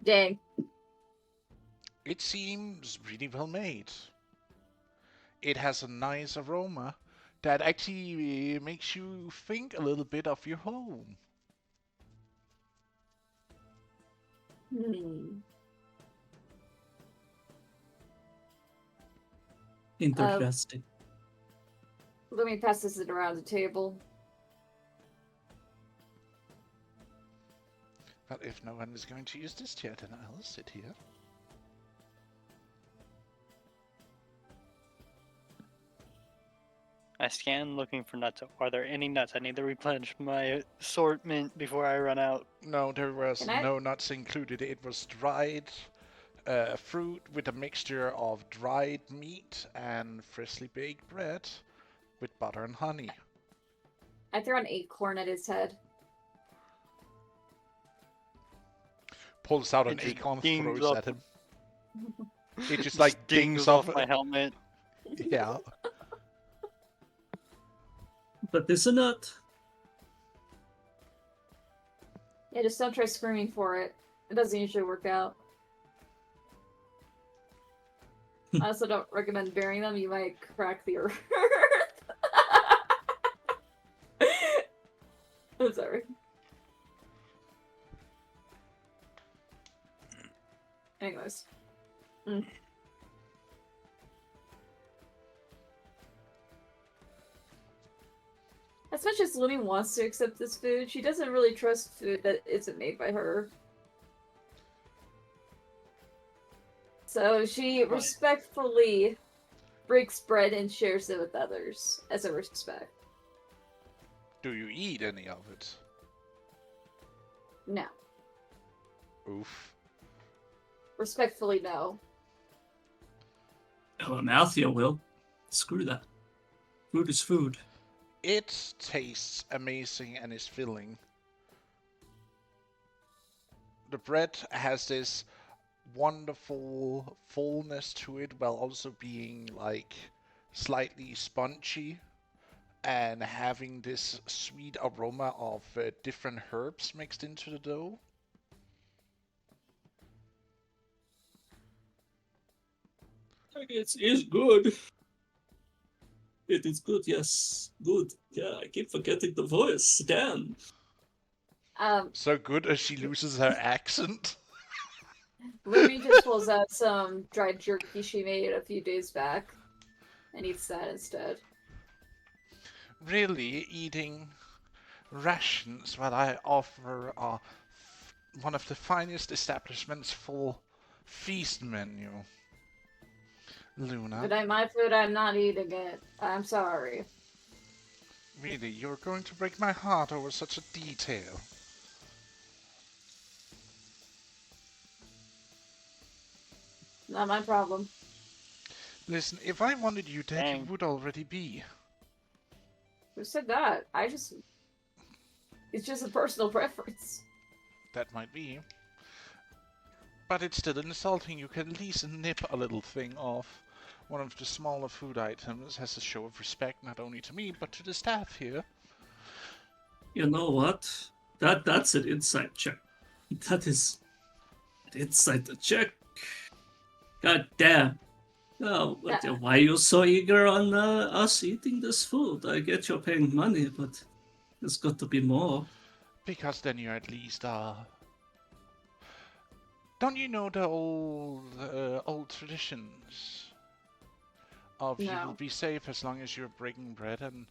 Dang. It seems really well made. It has a nice aroma that actually makes you think a little bit of your home. Interesting. Let me pass this around the table. But if no one is going to use this chair, then I'll sit here. I scan looking for nuts. Are there any nuts? I need to replenish my assortment before I run out. No, there was Can I- no nuts included. It was dried fruit with a mixture of dried meat and freshly baked bread with butter and honey. I throw an acorn at his head. Pulls out It an just acorn, dings throws up. at him. It just like dings off off. my helmet. Yeah. But this a nut. Yeah, just don't try screaming for it. It doesn't usually work out. I also don't recommend burying them. You might crack the earth. I'm sorry. Anyways. As much as Lumi wants to accept this food, she doesn't really trust food that isn't made by her. So she Right. respectfully breaks bread and shares it with others as a respect. Do you eat any of it? No. Oof. Respectfully, no. Well, Althea will. Screw that. Food is food. It tastes amazing and is filling. The bread has this wonderful fullness to it while also being like slightly spongy and having this sweet aroma of different herbs mixed into the dough. It is good. It is good, yes. Good. Yeah, I keep forgetting the voice. Damn. So good as she loses her accent. Lumi just pulls out some dried jerky she made a few days back and eats that instead. Really eating rations while I offer one of the finest establishments full feast menu. Luna, But my food, I'm not eating it. I'm sorry. really, you're going to break my heart over such a detail. Not my problem. Listen, if I wanted you dead, Dang. you would already be. Who said that? It's just a personal preference. That might be. But it's still insulting. You can at least nip a little thing off one of the smaller food items as a show of respect not only to me, but to the staff here. You know what? That's an inside check. That is an inside check. God damn. Oh, but why are you so eager on us eating this food? I get you're paying money, but there's got to be more. Because then you at least are... Don't you know the old traditions? Of you will No. be safe as long as you're breaking bread and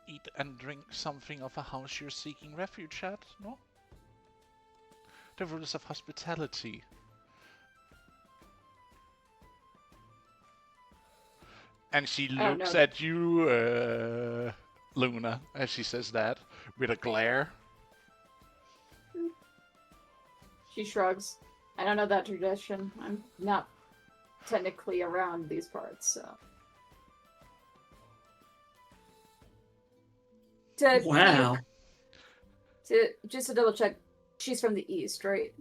eat and drink something of a house you're seeking refuge at, no? The rules of hospitality. And she don't looks know. at you, Luna, as she says that, with a glare. She shrugs. I don't know that tradition. I'm not technically around these parts, so. Wow. Just to double check, she's from the east, right?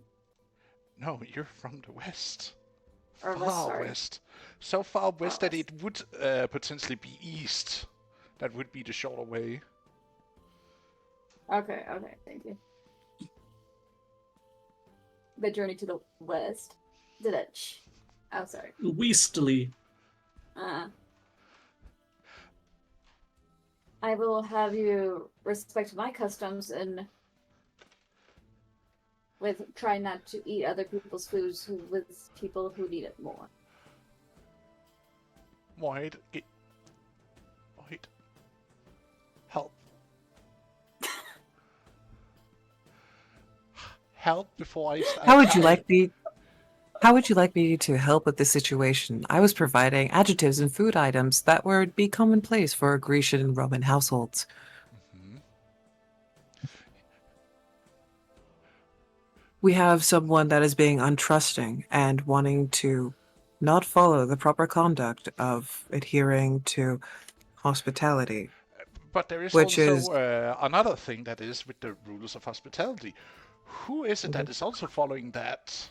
No, you're from the west. Or Far west, sorry. west. So far west that west. it would potentially be east. That would be the shorter way. Okay, thank you. The journey to the west. Did it? Oh, sorry. Weastly. I will have you respect my customs and with try not to eat other people's foods with people who need it more. Wait. Help. Help before I start. How would you like me? How would you like me to help with this situation? I was providing adjectives and food items that would be commonplace for Grecian and Roman households. Mhm. We have someone that is being untrusting and wanting to not follow the proper conduct of adhering to hospitality. But there is Which also is- another thing that is with the rules of hospitality. Who is it that Mhm. is also following that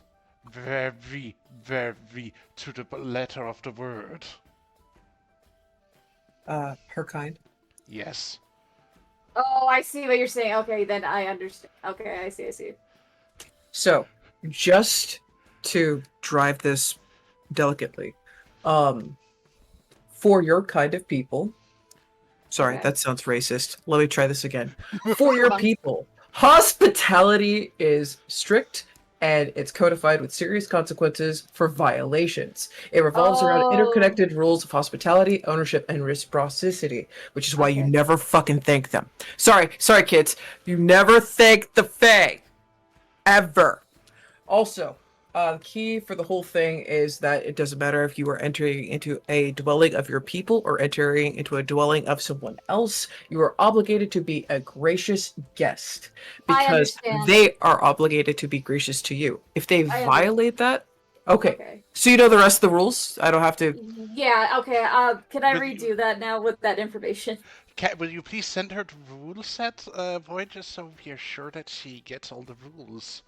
very, very to the letter of the word? Her kind. Yes. Oh, I see what you're saying. Okay, then I understand. Okay, I see. So, just to drive this delicately, for your kind of people, Sorry, Okay. that sounds racist. Let me try this again. For your people, hospitality is strict and it's codified with serious consequences for violations. It revolves around Oh. interconnected rules of hospitality, ownership, and reciprocity, which is why you Okay. never fucking thank them. Sorry, kids. You never thank the Fae. Ever. Also, the key for the whole thing is that it doesn't matter if you are entering into a dwelling of your people or entering into a dwelling of someone else. You are obligated to be a gracious guest I because understand. they are obligated to be gracious to you. If they I violate that, okay. Okay. So you know the rest of the rules. I don't have to. Yeah. Okay. Can I Will redo you- that now with that information? Will you please send her the rule set, Void, just so we are sure that she gets all the rules?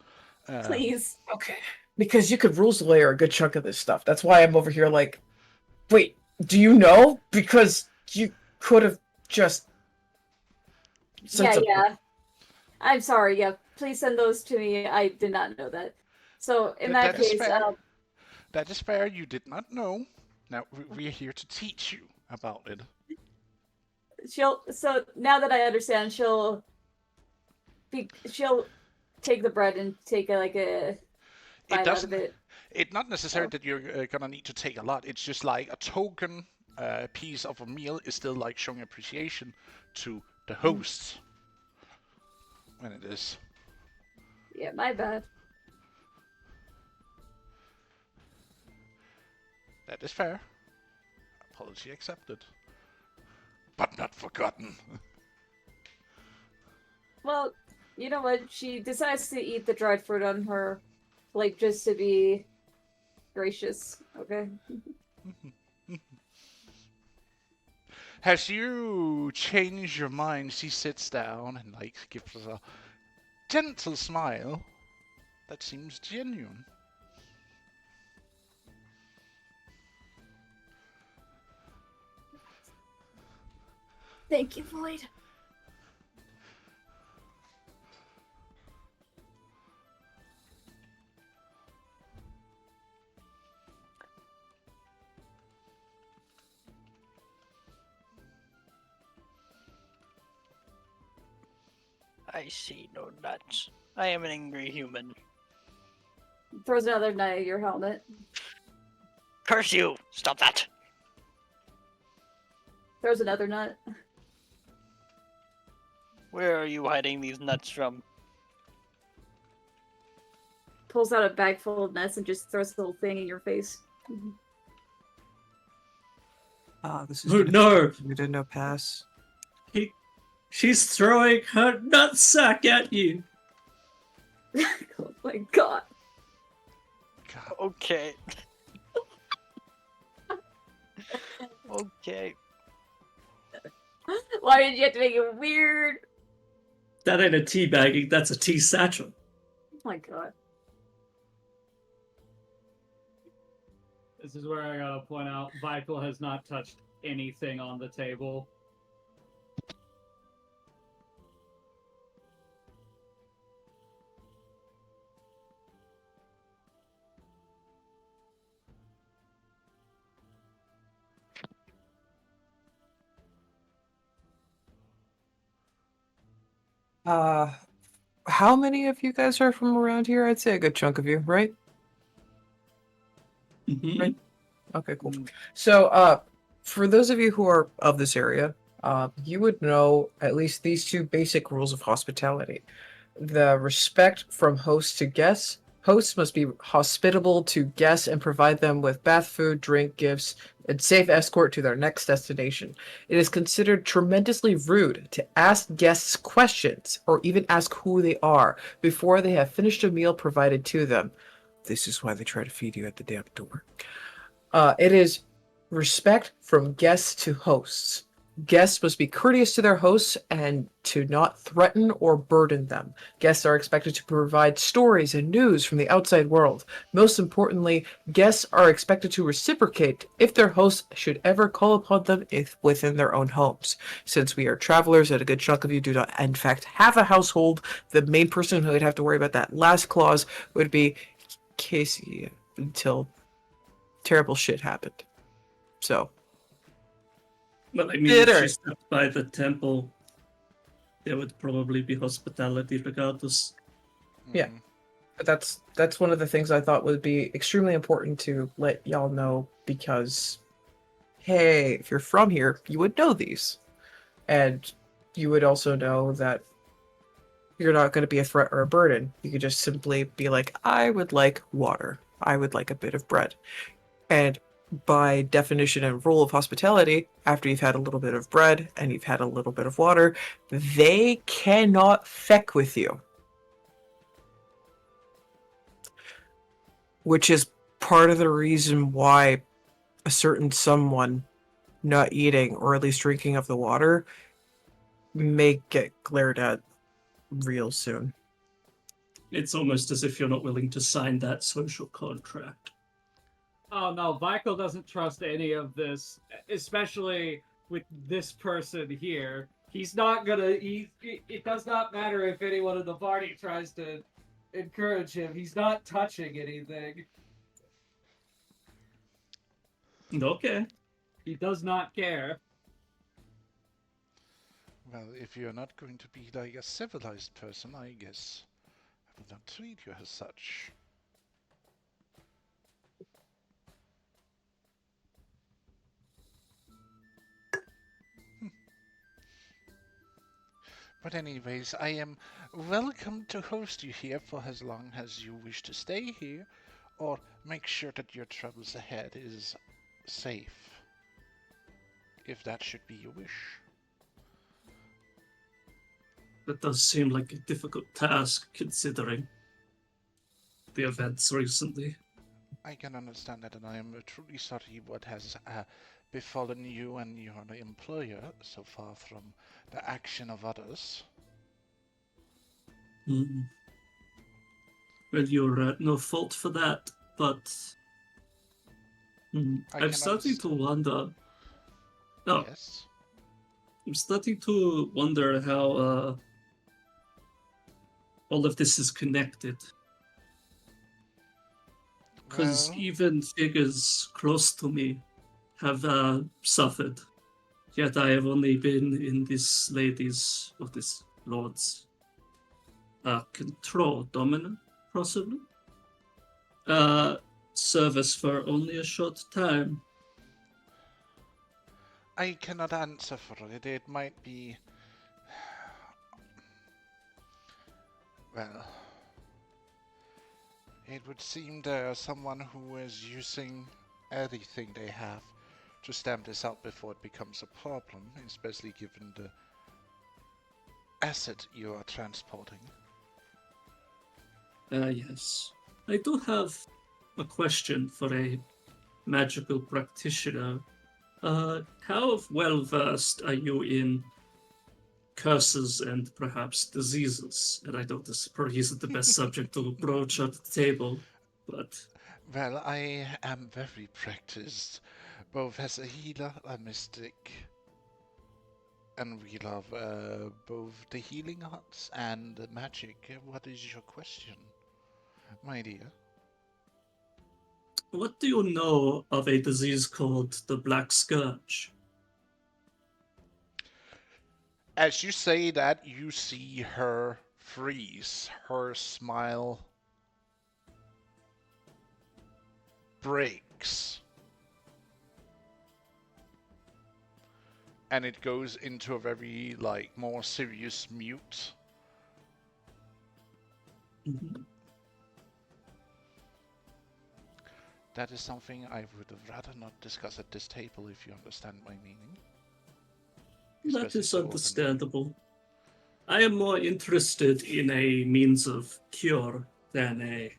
Please. Okay. Because you could rules layer a good chunk of this stuff. That's why I'm over here like, wait, do you know? Because you could have just. said Yeah. something. Yeah. I'm sorry. Yeah. Please send those to me. I did not know that. So in that That is case, fair. That is fair. You did not know. Now we're here to teach you about it. she'll. So now that I understand, she'll take the bread and take a It bite out doesn't. of it. It's not necessary Oh. that you're gonna need to take a lot. It's just like a token piece of a meal is still like showing appreciation to the hosts when it is. Yeah. My bad. That is fair. Apology accepted. But not forgotten. Well, you know what? She decides to eat the dried fruit on her plate just to be gracious. Okay. As you change your mind, she sits down and like gives us a gentle smile that seems genuine. Thank you, Void. I see no nuts. I am an angry human. Throws another knife at your helmet. Curse you! Stop that! Throws another nut. Where are you hiding these nuts from? Pulls out a bag full of nuts and just throws the whole thing in your face. This is Oh gonna no! you didn't know pass. She's throwing her nutsack at you. Oh my god. God. Okay. Okay. Why did you have to make it weird? That ain't a tea bagging, that's a tea satchel. Oh my god. This is where I gotta point out, Vikel has not touched anything on the table. How many of you guys are from around here? I'd say a good chunk of you, right? Mhm. Right. Okay, cool. So, for those of you who are of this area, you would know at least these two basic rules of hospitality. The respect from host to guests. Hosts must be hospitable to guests and provide them with bath, food, drink, gifts, and safe escort to their next destination. It is considered tremendously rude to ask guests questions or even ask who they are before they have finished a meal provided to them. This is why they try to feed you at the damn door. It is respect from guests to hosts. Guests must be courteous to their hosts and to not threaten or burden them. Guests are expected to provide stories and news from the outside world. Most importantly, guests are expected to reciprocate if their hosts should ever call upon them within their own homes. Since we are travelers and a good chunk of you do not, in fact, have a household, the main person who would have to worry about that last clause would be Casey until terrible shit happened. So, Well, I mean, Dinner. if she stepped by the temple, there would probably be hospitality regardless. Yeah. Mhm. But that's one of the things I thought would be extremely important to let y'all know because, hey, if you're from here, you would know these, and you would also know that you're not going to be a threat or a burden. You could just simply be like, I would like water. I would like a bit of bread. And by definition and rule of hospitality, after you've had a little bit of bread and you've had a little bit of water, they cannot feck with you. Which is part of the reason why a certain someone not eating or at least drinking of the water may get glared at real soon. It's almost as if you're not willing to sign that social contract. Oh no, Michael doesn't trust any of this, especially with this person here. He's not gonna. It does not matter if anyone in the party tries to encourage him. He's not touching anything. Okay. He does not care. Well, if you're not going to be like a civilized person, I guess I will not treat you as such. But anyways, I am welcome to host you here for as long as you wish to stay here, or make sure that your travels ahead is safe, if that should be your wish. That does seem like a difficult task considering the events recently. I can understand that, and I am truly sorry what has befallen you and your employer so far from the action of others. Mm. Well, you're no fault for that, but I I'm can starting to wonder. Oh, Yes. I'm starting to wonder how all of this is connected. Because Well, even figures close to me have suffered. Yet I have only been in this lady's, or this lord's, control, dominant, possibly? Service for only a short time. I cannot answer for it. It might be. Well, it would seem there is someone who is using everything they have to stamp this out before it becomes a problem, especially given the asset you are transporting. Yes. I do have a question for a magical practitioner. How well versed are you in curses and perhaps diseases? And I know this probably isn't the best subject to broach at the table, but Well, I am very practiced, both as a healer, a mystic, and we love both the healing arts and the magic. What is your question, my dear? what do you know of a disease called the Black Scourge? As you say that, you see her freeze. Her smile breaks. And it goes into a very, like, more serious mute. Mhm. That is something I would rather not discuss at this table, if you understand my meaning. That Especially is so openly. understandable. I am more interested in a means of cure than a,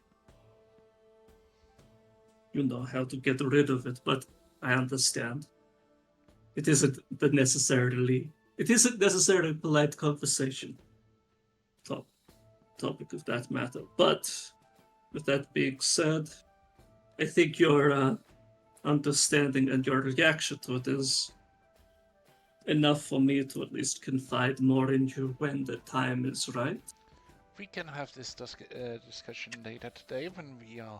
how to get rid of it, but I understand. It isn't necessarily a polite conversation topic of that matter. But with that being said, I think your understanding and your reaction to it is enough for me to at least confide more in you when the time is right. We can have this discussion later today when we are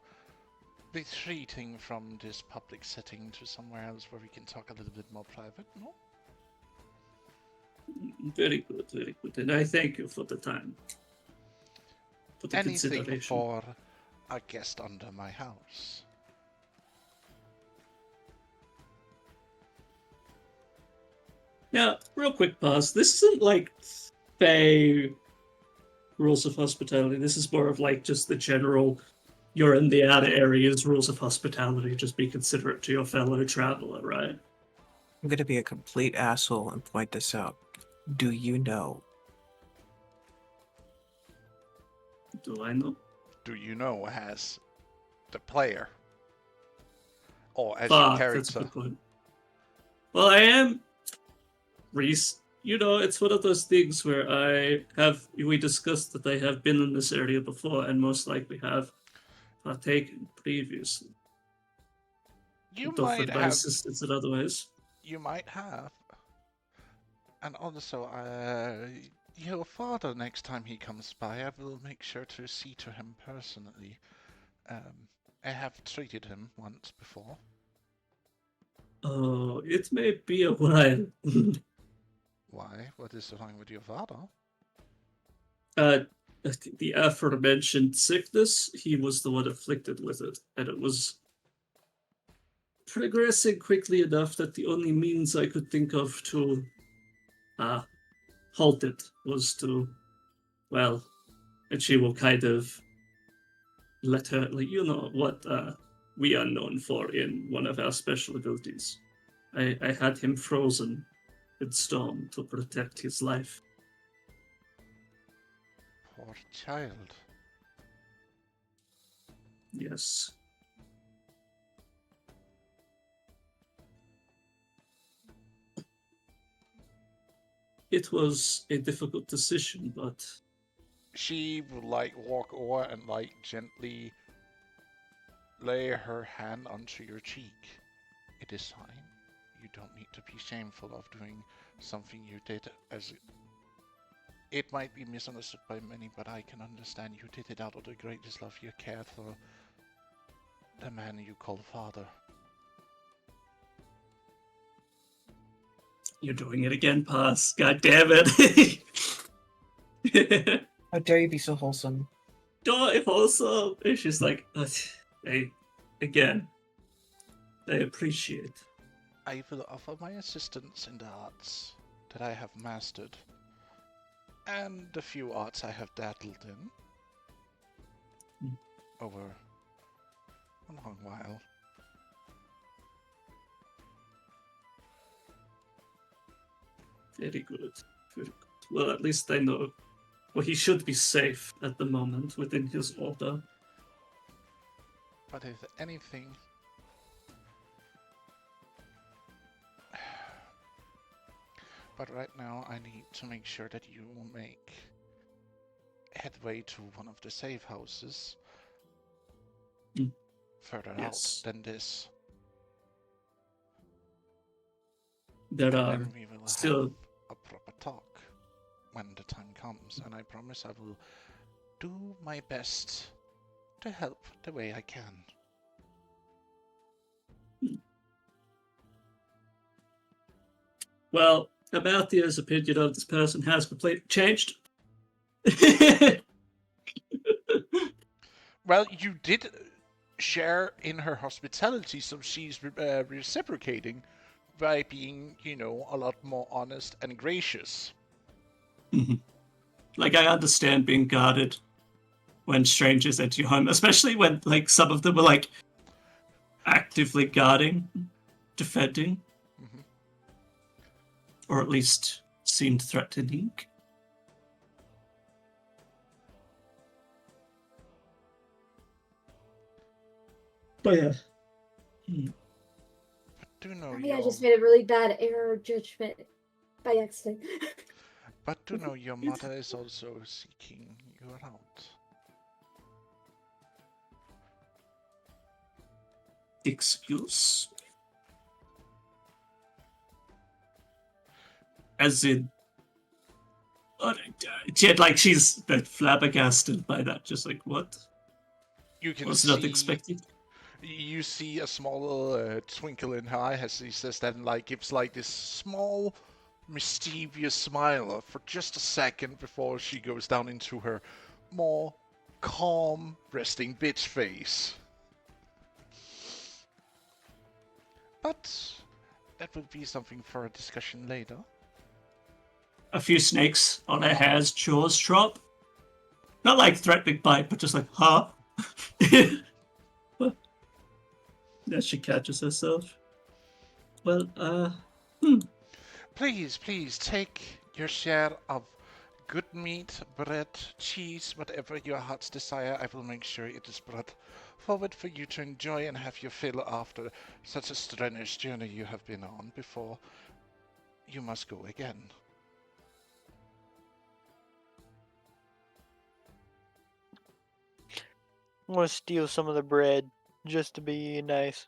retreating from this public setting to somewhere else where we can talk a little bit more private, no? Very good, very good. And I thank you for the time. For the Anything consideration. for a guest under my house. Now, real quick pause. This isn't like Fey rules of hospitality. This is more of like just the general, you're in the outer areas rules of hospitality. Just be considerate to your fellow traveler, right? I'm gonna be a complete asshole and point this out. Do you know? Do I know? Do you know as the player? Or as Fuck, your that's a character? good point. Well, I am Reese. You know, it's one of those things where we discussed that I have been in this area before and most likely have partaken previously. You And offered might my have. assistance in other ways. You might have. And also, your father, next time he comes by, I will make sure to see to him personally. I have treated him once before. Oh, it may be a while. Why? What is wrong with your father? The aforementioned sickness, he was the one afflicted with it, and it was progressing quickly enough that the only means I could think of to halt it was to, well, and she will kind of let her, like, you know what we are known for in one of our special abilities. I had him frozen in stone to protect his life. Poor child. Yes. It was a difficult decision, but She will walk over and gently lay her hand onto your cheek. It is fine. You don't need to be shameful of doing something you did as it might be misunderstood by many, but I can understand you did it out of the greatest love you cared for the man you call father. you're doing it again, Pass. God damn it. How dare you be so wholesome? Don't also. It's just like, hey, again, I appreciate. I will offer my assistance in the arts that I have mastered, and the few arts I have dabbled in over a long while. Very good. Very good. Well, at least I know. Well, he should be safe at the moment within his order. But if anything, but right now I need to make sure that you will make headway to one of the safe houses further Yes. out than this. There And are then we will still. have a proper talk when the time comes, and I promise I will do my best to help the way I can. Well, Amalthea's opinion of this person has completely changed. Well, you did share in her hospitality, so she's reciprocating by being, a lot more honest and gracious. Like, I understand being guarded when strangers enter your home, especially when, like, some of them are, like, actively guarding, defending, or at least seemed threatening. But yeah. But do know I think I just made a really bad error of judgment by accident. But do know your mother is also seeking you out. Excuse? As in, like she's flabbergasted by that. Just like, what? You can Was see, not expecting. You see a small twinkle in her eye as she says that, and gives this small mischievous smile for just a second before she goes down into her more calm, resting bitch face. But that will be something for a discussion later. A few snakes on her hair's jaws drop. Not like threatening bite, but just like, huh? As she catches herself. Well, Please take your share of good meat, bread, cheese, whatever your heart's desire. I will make sure it is brought forward for you to enjoy and have your fill after such a strenuous journey you have been on before you must go again. I'm gonna steal some of the bread just to be nice.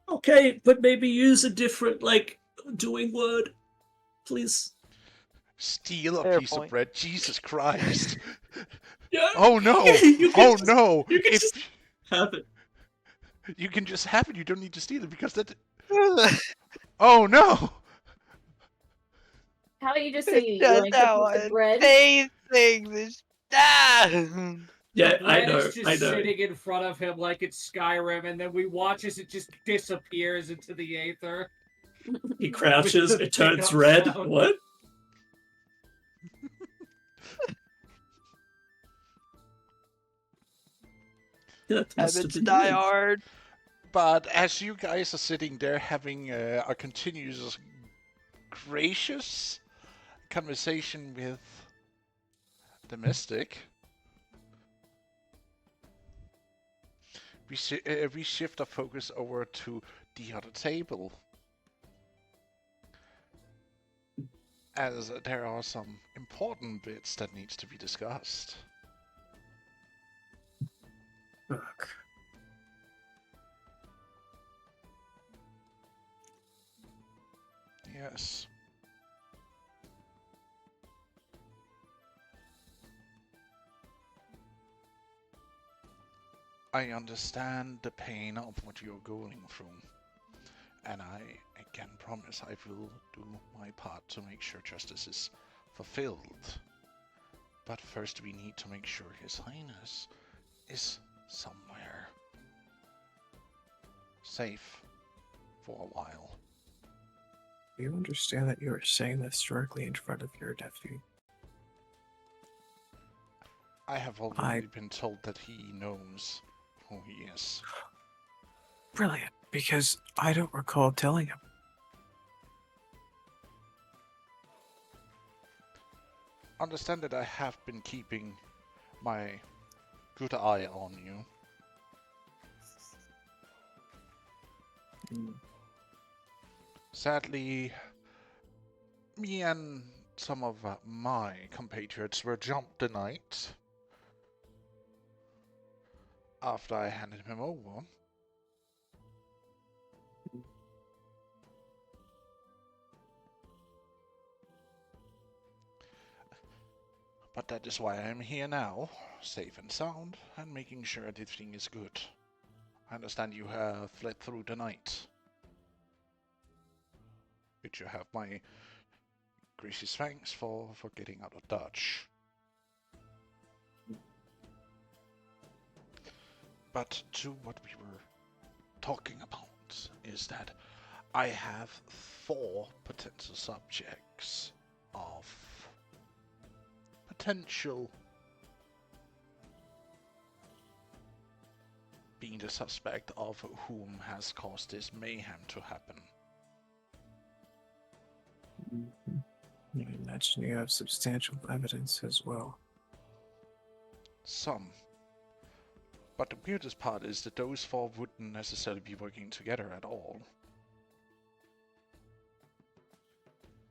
okay, but maybe use a different, like, doing word, please. Steal a Fair piece point. of bread? Jesus Christ. Yeah. Oh no! You can Oh just- no! You can If just have it. you can just have it, you don't need to steal it because that. Oh no! How about you just say That's yoink how a piece I of bread? say things. Ah! Yeah, I Bread know, is just I know. sitting in front of him like it's Skyrim, and then we watch as it just disappears into the aether. He crouches, With the it turns pickup red. sound. What? That must have Habits been die weird. hard. But as you guys are sitting there having a continuous gracious conversation with the mystic, we shift our focus over to the other table, as there are some important bits that needs to be discussed. Fuck. Yes. I understand the pain of what you're going through, and I again promise I will do my part to make sure justice is fulfilled. But first we need to make sure His Highness is somewhere safe for a while. Do you understand that you are saying this directly in front of your nephew? I have already been told that he knows who he is. Brilliant, because I don't recall telling him. Understand that I have been keeping my good eye on you. Sadly, me and some of my compatriots were jumped tonight after I handed him over. But that is why I am here now, safe and sound, and making sure everything is good. I understand you have fled through the night. Which you have my gracious thanks for getting out of Dodge. But to what we were talking about is that I have 4 potential subjects of potential being the suspect of whom has caused this mayhem to happen. I imagine you have substantial evidence as well. Some. But the weirdest part is that those 4 wouldn't necessarily be working together at all.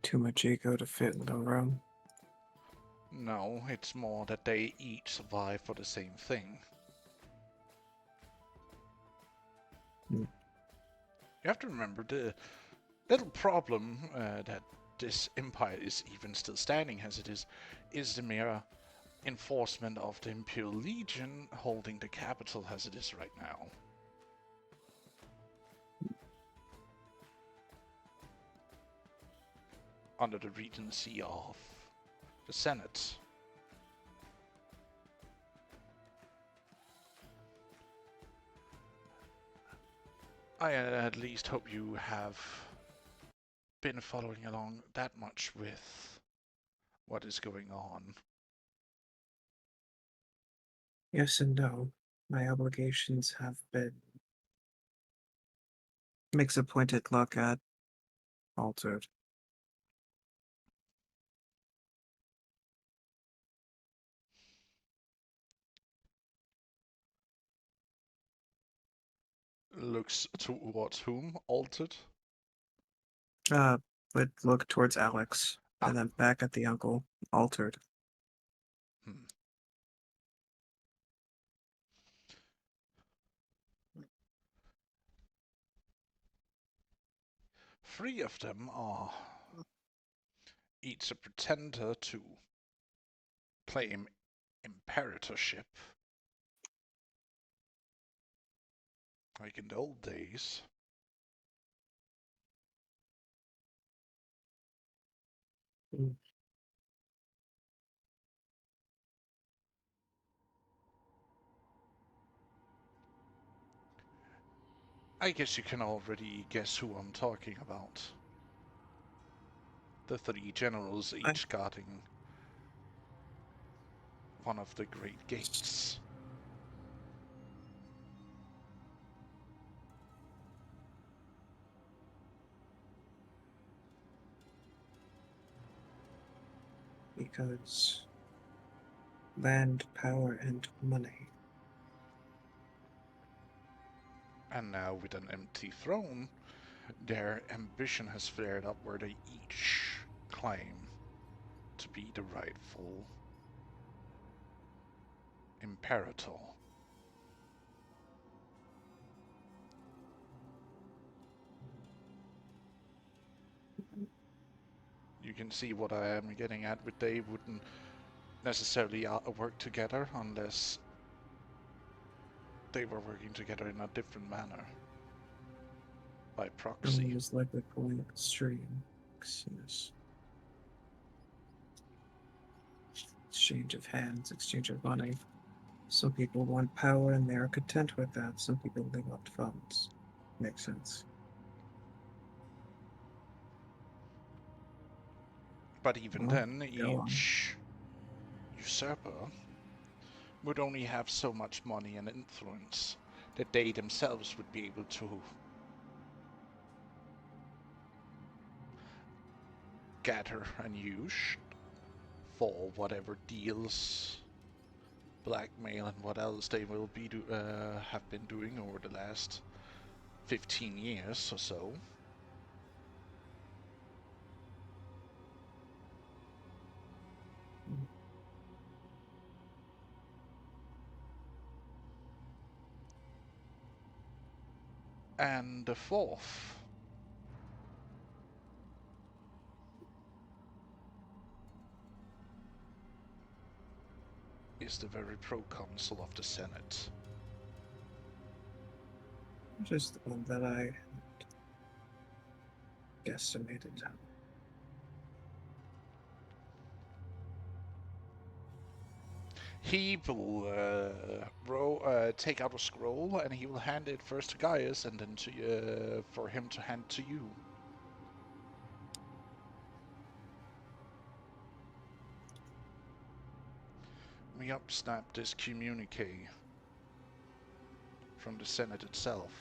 Too much ego to fit in the room. No, it's more that they each vie for the same thing. Hmm. You have to remember the little problem that this empire is even still standing as it is the mere enforcement of the Imperial Legion holding the capital as it is right now. under the regency of the Senate. I at least hope you have been following along that much with what is going on. Yes and no. My obligations have been. Makes a pointed look at altered. Looks towards whom? Altered? Would look towards Alex Ah. and then back at the uncle. Altered. Hmm. Three of them are each a pretender to claim imperatorship, like in the old days. Mm. I guess you can already guess who I'm talking about. The three generals each guarding one of the great gates. Because land, power, and money. And now with an empty throne, their ambition has flared up where they each claim to be the rightful imperator. You can see what I am getting at, but they wouldn't necessarily work together unless they were working together in a different manner. By proxy. Someone is likely pulling at the stream. Yes. Exchange of hands, exchange of money. Some people want power and they are content with that. Some people they want funds. Makes sense. But even Well, then, go on. each usurper would only have so much money and influence that they themselves would be able to gather and use for whatever deals, blackmail, and what else they will be have been doing over the last 15 years or so. And the fourth is the very proconsul of the Senate. Just the one that I guesstimated. He will take out a scroll and he will hand it first to Gaius and then to for him to hand to you. We upsnapped this communique from the Senate itself.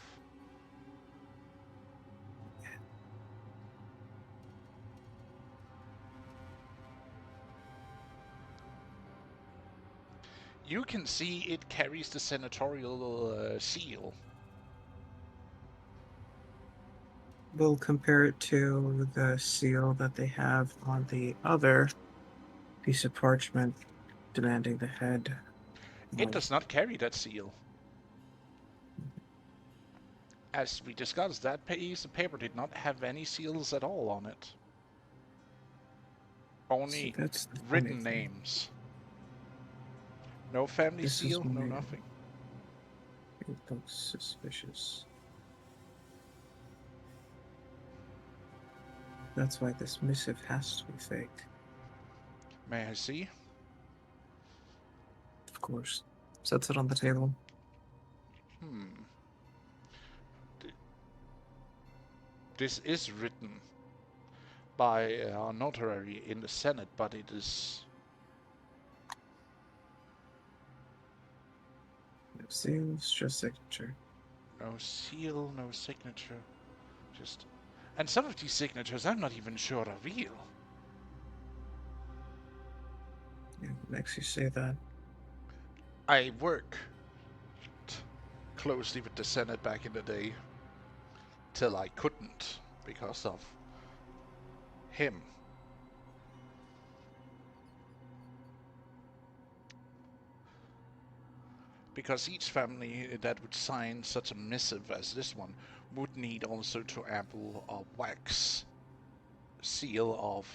You can see it carries the senatorial seal. We'll compare it to the seal that they have on the other piece of parchment demanding the head. It does not carry that seal. As we discussed, that piece of paper did not have any seals at all on it. Only That's the written funny thing. names. No family This is seal, no my- nothing. It looks suspicious. That's why this missive has to be fake. May I see? Of course. Sets it on the table. This is written by our notary in the Senate, but it is... No seals, just signature. No seal, no signature. Just... And some of these signatures I'm not even sure are real. Yeah, what makes you say that? I worked closely with the Senate back in the day, till I couldn't because of him. Because each family that would sign such a missive as this one would need also to ample a wax seal of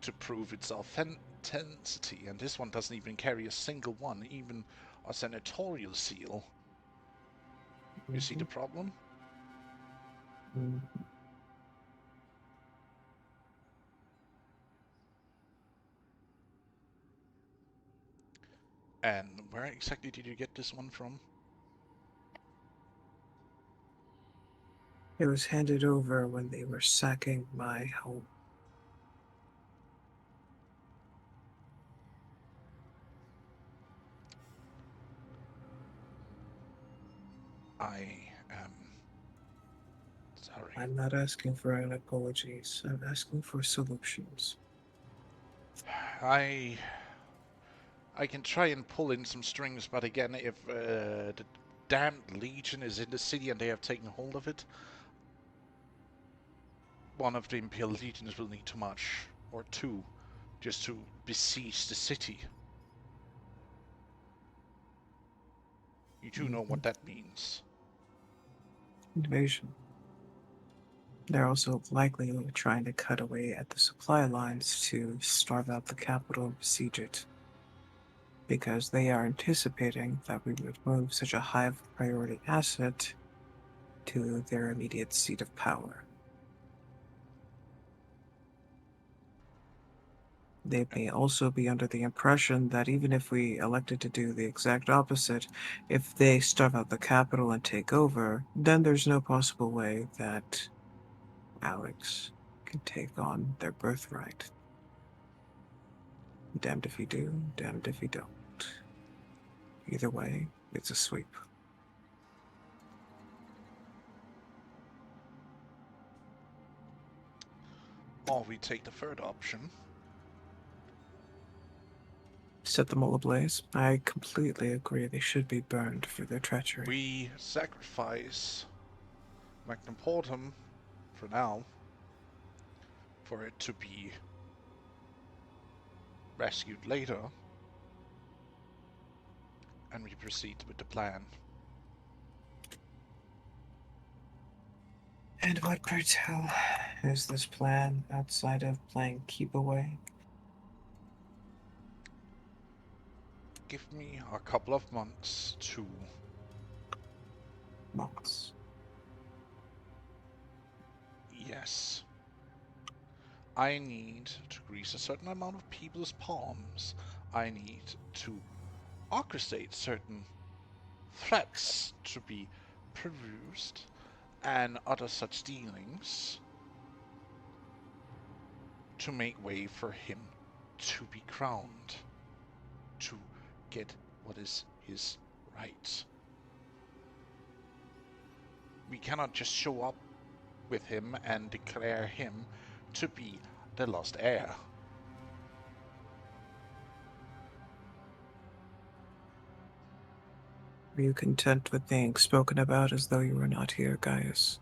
to prove its authenticity, and this one doesn't even carry a single one, even a senatorial seal. You see the problem? Mhm. And where exactly did you get this one from? It was handed over when they were sacking my home. I am sorry. I'm not asking for an apologies. I'm asking for solutions. I can try and pull in some strings, but again, if the damned Legion is in the city and they have taken hold of it, one of the Imperial Legions will need to march, or two, just to besiege the city. You do know what that means. Invasion. They're also likely trying to cut away at the supply lines to starve out the capital and besiege it, because they are anticipating that we would move such a high priority asset to their immediate seat of power. They may also be under the impression that even if we elected to do the exact opposite, if they starve out the capital and take over, then there's no possible way that Alex can take on their birthright. Damned if you do, damned if you don't. Either way, it's a sweep. Or we take the third option. Set them all ablaze. I completely agree they should be burned for their treachery. We sacrifice Magnum Portum for now, for it to be rescued later, and we proceed with the plan. And what, pray tell, is this plan outside of playing keep away? Give me a couple of months to... Months. Yes. I need to grease a certain amount of people's palms. I need to orchestrate certain threats to be perused and other such dealings to make way for him to be crowned, to get what is his right. We cannot just show up with him and declare him to be the lost heir. Are you content with being spoken about as though you were not here, Gaius?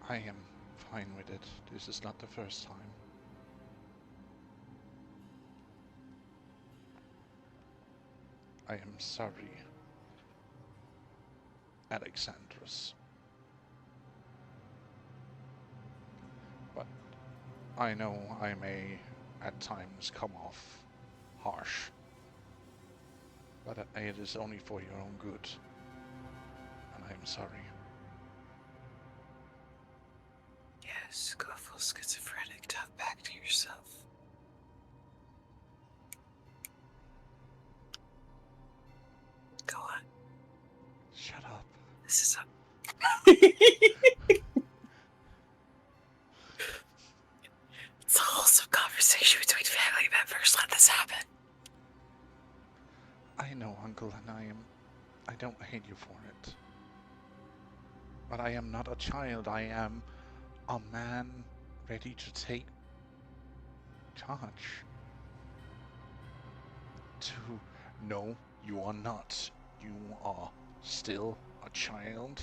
I am fine with it. This is not the first time. I am sorry, Alexandros. But I know I may at times come off harsh. But it is only for your own good. I'm sorry. Yes, go full schizophrenic. Talk back to yourself. Go on. Shut up. This is a. It's a wholesome conversation between family members. Let this happen. I know, Uncle, and I don't hate you for it. But I am not a child. I am a man ready to take charge. No, you are not. You are still a child.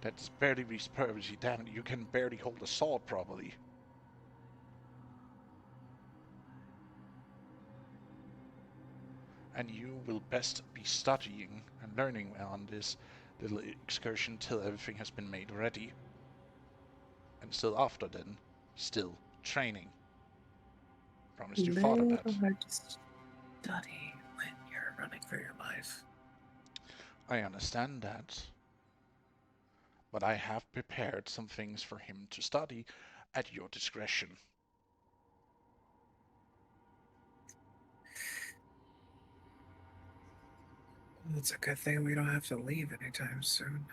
That's barely reached puberty. Damn it, you can barely hold a sword properly. And you will best be studying and learning on this little excursion till everything has been made ready. And still after then, still training. Promised your father that. Hard to study when you're running for your life. I understand that. But I have prepared some things for him to study at your discretion. It's a good thing we don't have to leave anytime soon.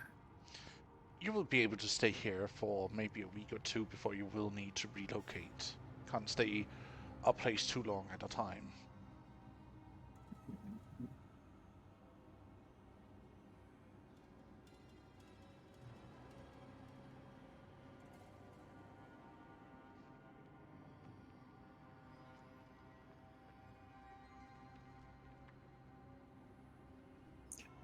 You will be able to stay here for maybe a week or two before you will need to relocate. Can't stay a place too long at a time.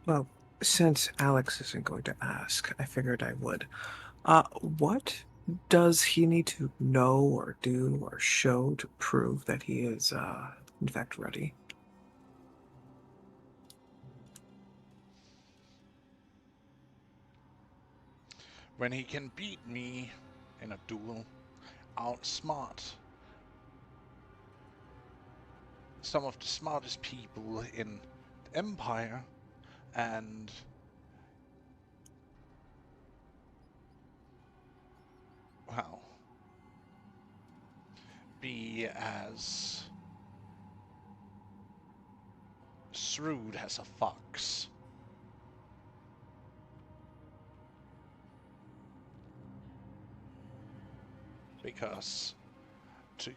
Well, since Alex isn't going to ask, I figured I would. What does he need to know or do or show to prove that he is, in fact, ready? When he can beat me in a duel, outsmart some of the smartest people in the Empire, and well, be as shrewd as a fox. Because to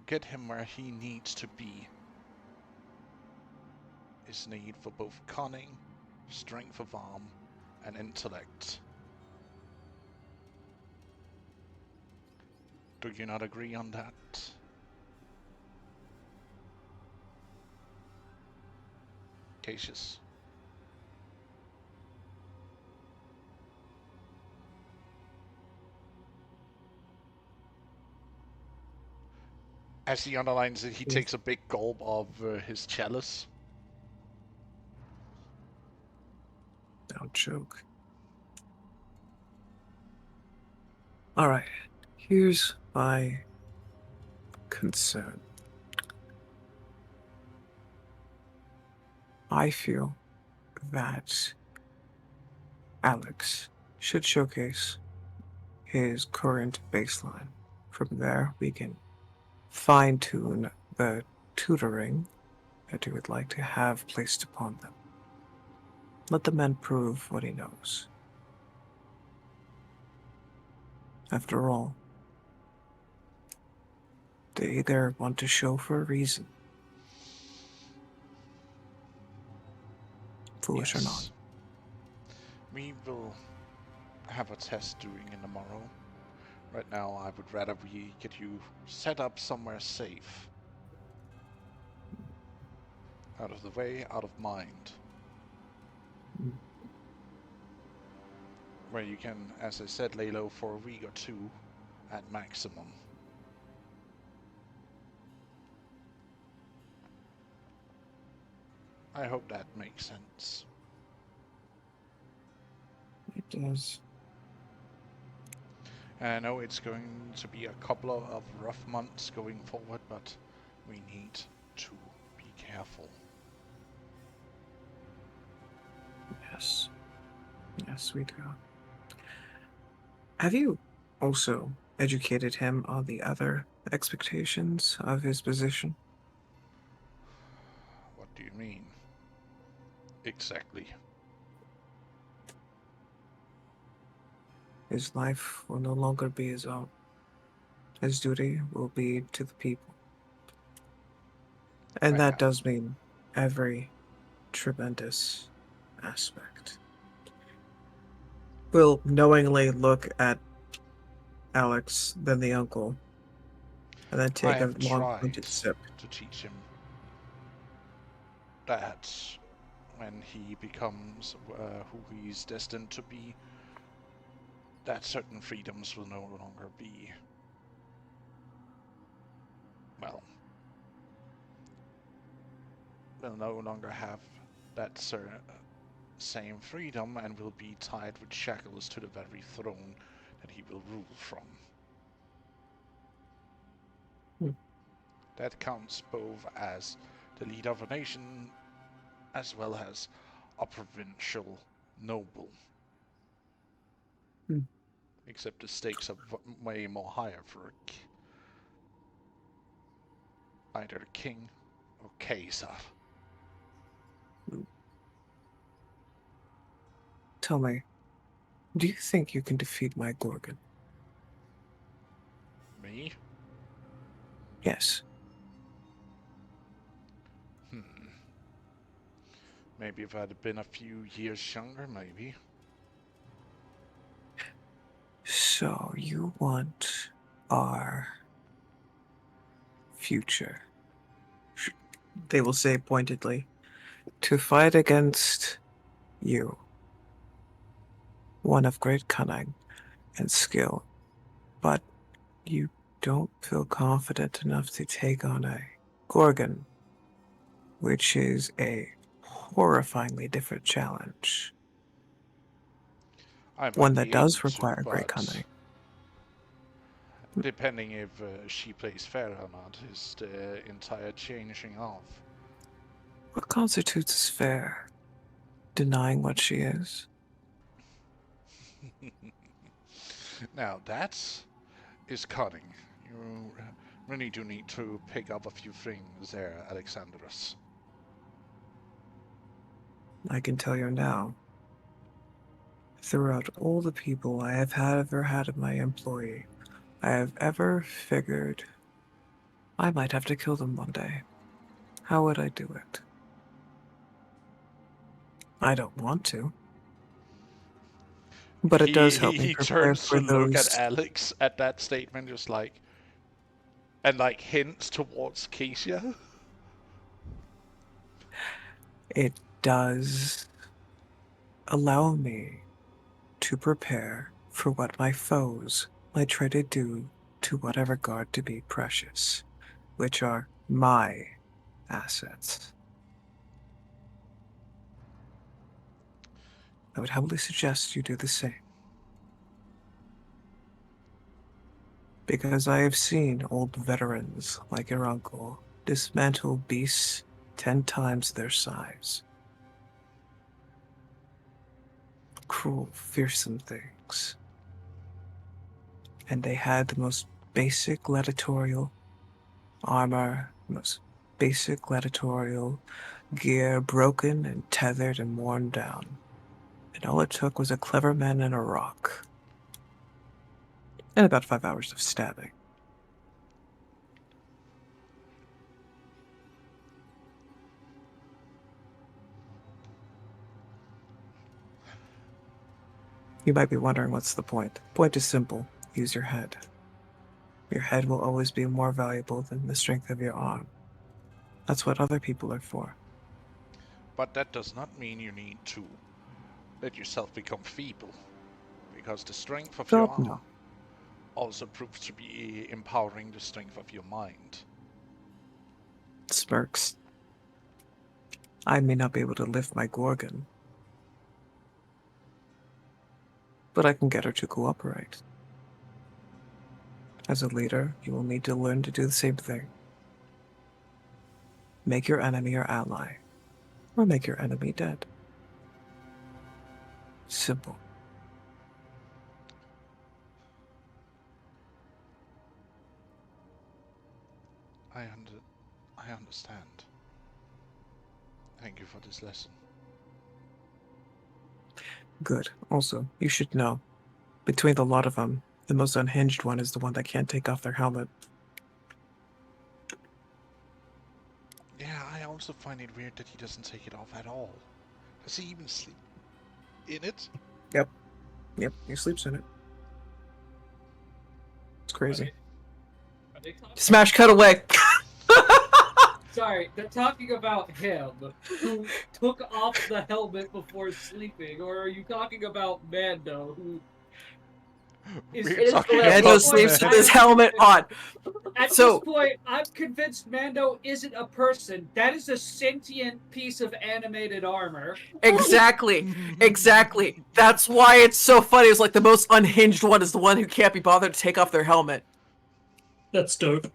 get him where he needs to be is need for both cunning, strength of arm, and intellect. Do you not agree on that? Cassius? As he underlines it, he takes a big gulp of his chalice. Don't choke. Alright, here's my concern. I feel that Alex should showcase his current baseline. From there, we can fine-tune the tutoring that he would like to have placed upon them. Let the man prove what he knows. After all, they either want to show for a reason, foolish or not. We will have a test doing in tomorrow. Right now, I would rather we get you set up somewhere safe. Out of the way, out of mind. Where you can, as I said, lay low for a week or two at maximum. I hope that makes sense. It does. I know it's going to be a couple of rough months going forward, but we need to be careful. Yes. Yes, we do. Have you also educated him on the other expectations of his position? What do you mean? Exactly. His life will no longer be his own. His duty will be to the people. And I that have. does mean every tremendous aspect. Will knowingly look at Alex, then the uncle, and then I take a have long tried pointed sip. to teach him that when he becomes who he's destined to be, that certain freedoms will no longer be, well, will no longer have that same freedom and will be tied with shackles to the very throne that he will rule from. Hmm. That counts both as the leader of a nation as well as a provincial noble. Hmm. Except the stakes are way more higher for either the king or Caesar. Tell me, do you think you can defeat my Gorgon? Me? Yes. Maybe if I'd been a few years younger, maybe. So you want our future, they will say pointedly, to fight against you, one of great cunning and skill, but you don't feel confident enough to take on a Gorgon, which is a horrifyingly different challenge. I One might that be able does to, require great but cunning. depending if she plays fair or not is the entire changing of. What constitutes as fair? Denying what she is? Now that is cunning. You really do need to pick up a few things there, Alexandros. I can tell you now. Throughout all the people I have ever had in my employ, I have ever figured I might have to kill them one day. How would I do it? I don't want to, but it does help me He prepare turns to for look at those. Alex at that statement, just like, and like hints towards Keisha. It does allow me to prepare for what my foes might try to do to what I regard to be precious, which are my assets. I would humbly suggest you do the same. Because I have seen old veterans like your uncle dismantle beasts 10 times their size. Cruel, fearsome things. And they had the most basic gladiatorial armor, most basic gladiatorial gear broken and tethered and worn down. And all it took was a clever man and a rock. And about 5 hours of stabbing. You might be wondering what's the point. The point is simple. Use your head. Your head will always be more valuable than the strength of your arm. That's what other people are for. But that does not mean you need to let yourself become feeble, because the strength of your God, arm no. also proves to be empowering the strength of your mind. Smirks. I may not be able to lift my Gorgon, but I can get her to cooperate. As a leader, you will need to learn to do the same thing. Make your enemy your ally, or make your enemy dead. Simple. I understand. Thank you for this lesson. Good. Also, you should know, between the lot of them, the most unhinged one is the one that can't take off their helmet. Yeah, I also find it weird that he doesn't take it off at all. Does he even sleep in it? Yep, he sleeps in it. It's crazy. Are they talking? Smash cut away! Sorry, they're talking about him who took off the helmet before sleeping, or are you talking about Mando who is We're It is talking the- about Mando sleeps men. with his helmet on. At So- this point, I'm convinced Mando isn't a person. That is a sentient piece of animated armor. Exactly. That's why it's so funny. It's like the most unhinged one is the one who can't be bothered to take off their helmet. That's dope.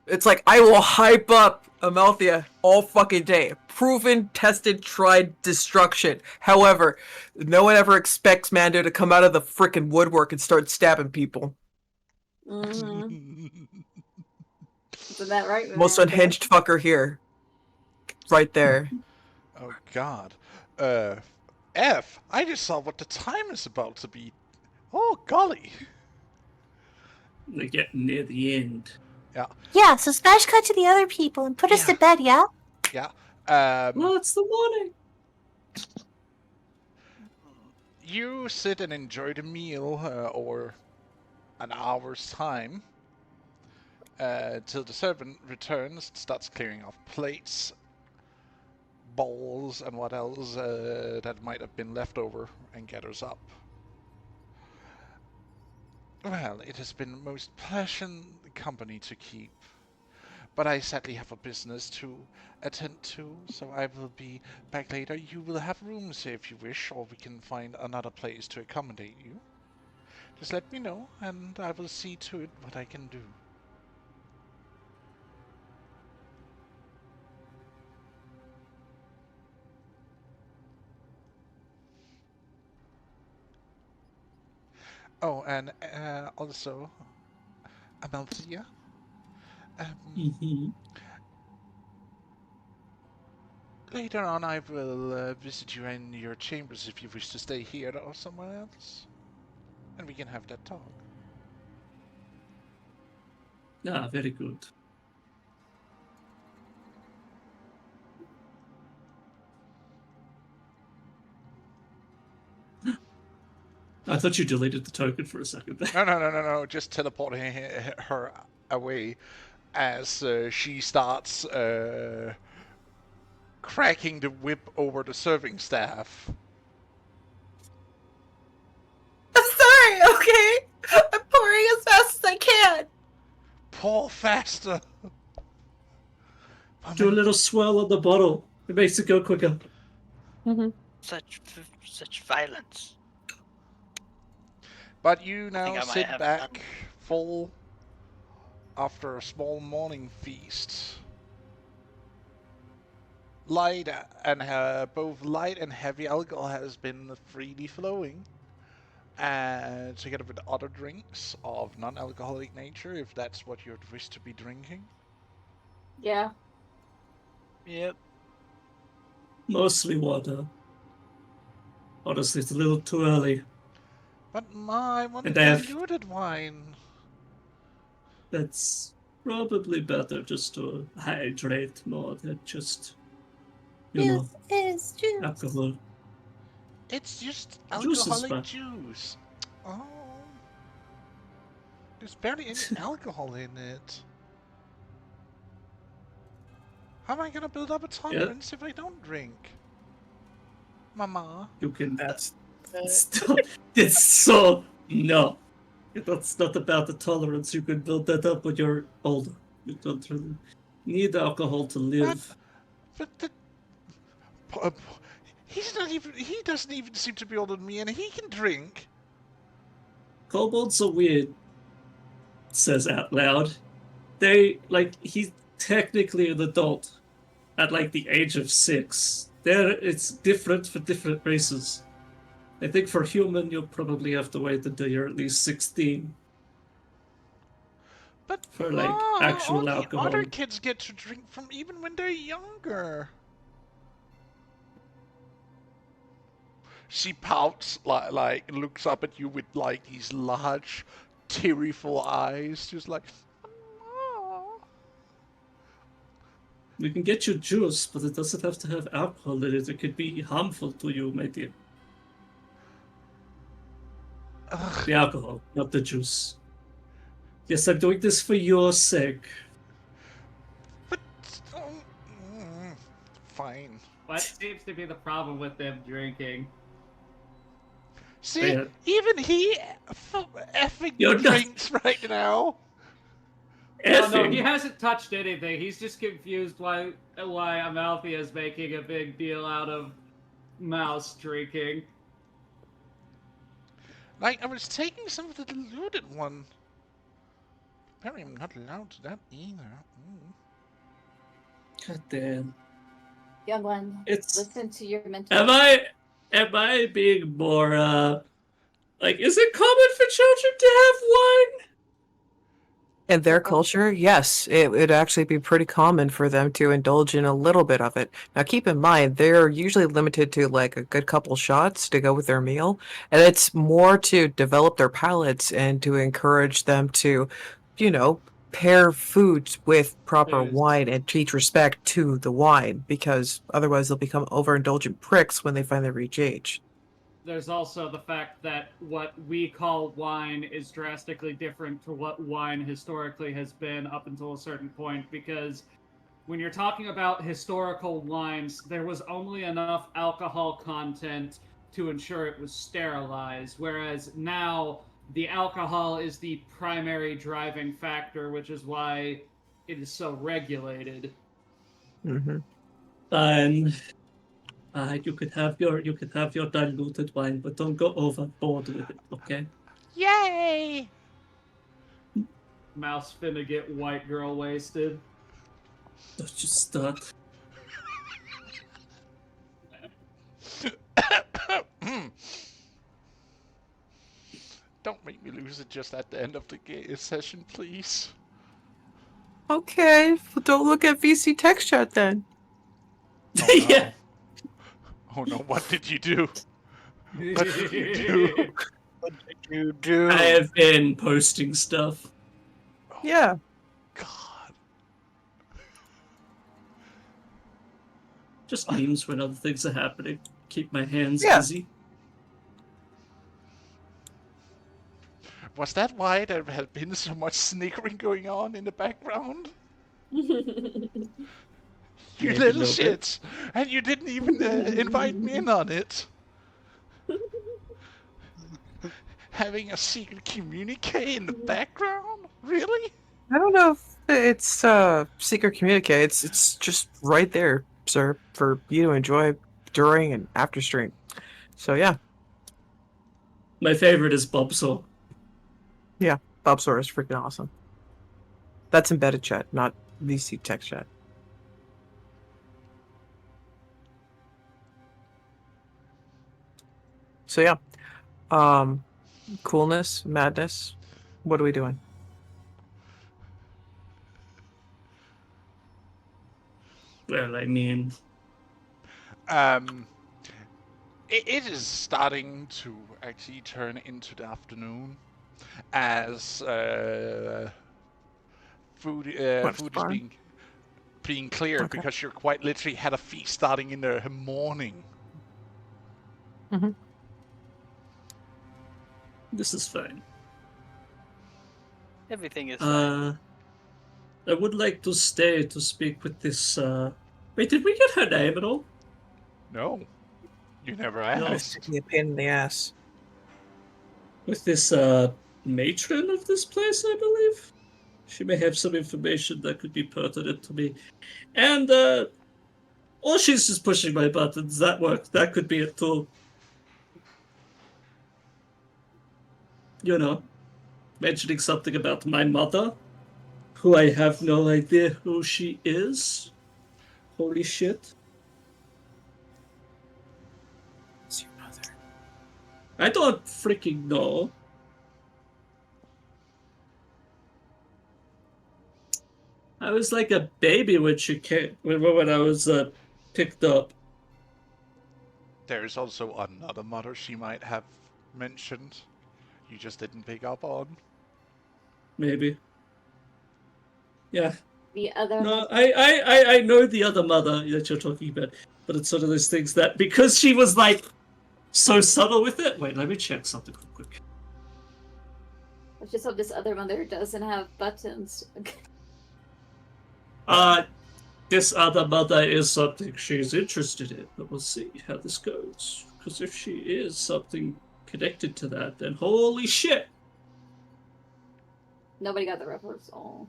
It's like, I will hype up Amalthea all fucking day. Proven, tested, tried destruction. However, no one ever expects Mando to come out of the frickin' woodwork and start stabbing people. Mm-hmm. Isn't that right? Most Miranda? unhinged fucker here. Right there. Oh God. F. I just saw what the time is about to be. Oh golly. They're getting near the end. Yeah, so smash cut to the other people and put us to bed, yeah? Yeah. Well, it's the morning. You sit and enjoy the meal, or an hour's time, till the servant returns, starts clearing off plates, bowls, and what else that might have been left over, and gathers up. Well, it has been most pleasant company to keep, but I sadly have a business to attend to, so I will be back later. You will have rooms here if you wish, or we can find another place to accommodate you. Just let me know, and I will see to it what I can do. Oh, and also, Amalthea. Mm-hmm. Later on, I will visit you in your chambers if you wish to stay here or somewhere else, and we can have that talk. Ah, very good. I thought you deleted the token for a second there. No. Just teleporting her away as she starts cracking the whip over the serving staff. I'm sorry, okay? I'm pouring as fast as I can. Pour faster. Do a little swirl on the bottle. It makes it go quicker. Such violence. But you I now might sit have back, done. full, after a small morning feast. Light and both light and heavy alcohol has been freely flowing, and together with other drinks of non-alcoholic nature, if that's what you'd wish to be drinking. Yeah. Yep. Mostly water. Honestly, it's a little too early. But I want And diluted wine. That's probably better just to hydrate more than just, you know, Is juice. alcohol. It's just Juice is alcoholic fine. juice. Oh. There's barely any alcohol in it. How am I gonna build up a tolerance if I don't drink? Mama. You can. That's Stop. It's so. No. That's not about the tolerance. You can build that up when you're older. You don't really need alcohol to live. But he's not even. He doesn't even seem to be older than me, and he can drink. Kobolds are weird, says out loud. They, like, he's technically an adult at, like, the age of 6. It's different for different races. I think for human, you'll probably have to wait until you're at least 16 But for like all actual the alcohol. other kids get to drink from even when they're younger. She pouts, like looks up at you with like these large, tearful eyes, just like. "Oh." We can get you juice, but it doesn't have to have alcohol in it. It could be harmful to you, my dear. Ugh. The alcohol, not the juice. Yes, I'm doing this for your sake. But fine. What seems to be the problem with them drinking? See, Yeah. even he effing You're not- drinks right now. Oh, no, Effing. he hasn't touched anything. He's just confused why Amalthea is making a big deal out of Mouse drinking. Like, I was taking some of the diluted one. Apparently I'm not allowed to that either. God damn. Young one, It's. listen to your mentor. Am I being more like, is it common for children to have wine? In their culture, yes, it would actually be pretty common for them to indulge in a little bit of it. Now, keep in mind, they're usually limited to like a good couple shots to go with their meal, and it's more to develop their palates and to encourage them to, you know, pair foods with proper Yes. wine and teach respect to the wine, because otherwise they'll become overindulgent pricks when they finally reach age. There's also the fact that what we call wine is drastically different to what wine historically has been up until a certain point, because when you're talking about historical wines, there was only enough alcohol content to ensure it was sterilized, whereas now the alcohol is the primary driving factor, which is why it is so regulated. Mm-hmm. Fine. You could have your diluted wine, but don't go overboard with it, okay? Yay! Mouse finna get white girl wasted. Don't you start. Don't make me lose it just at the end of the session, please. Okay, well, don't look at VC text chat then. Oh, no. Yeah. Oh no, what did you do? What did you do? What did you do? I have been posting stuff. Yeah. God. Just memes when other things are happening. Keep my hands Yeah. busy. Was that why there had been so much snickering going on in the background? You Maybe a little little bit. shits! And you didn't even invite me in on it! Having a secret communique in the background? Really? I don't know if it's secret communique. It's just right there, sir, for you to enjoy during and after stream. So yeah, My favorite is Bobso. Bobsaur is freaking awesome. That's embedded chat, not VC text chat. So yeah, coolness, madness. What are we doing? Well, I mean, It is starting to actually turn into the afternoon as food What's food is fine? being cleared Okay. because you're quite literally had a feast starting in the morning. this is fine. Everything is fine. I would like to stay to speak with this. Wait, did we get her name at all? No, you never No. asked. It's a pain in the ass. With this matron of this place, I believe. She may have some information that could be pertinent to me. And or she's just pushing my buttons. That works. That could be it too. You know, mentioning something about my mother, who I have no idea who she is. Holy shit. It's your mother. I don't freaking know. I was like a baby when she came, when I was picked up. There is also another mother she might have mentioned. You just didn't pick up on. Maybe. Yeah. The other No, mother. I know the other mother that you're talking about, but it's one of those things that because she was like so subtle with it. Wait, let me check something real quick. Let's just hope this other mother doesn't have buttons. This other mother is something she's interested in, but we'll see how this goes. Because if she is something connected to that, then holy shit! Nobody got the reference. Oh.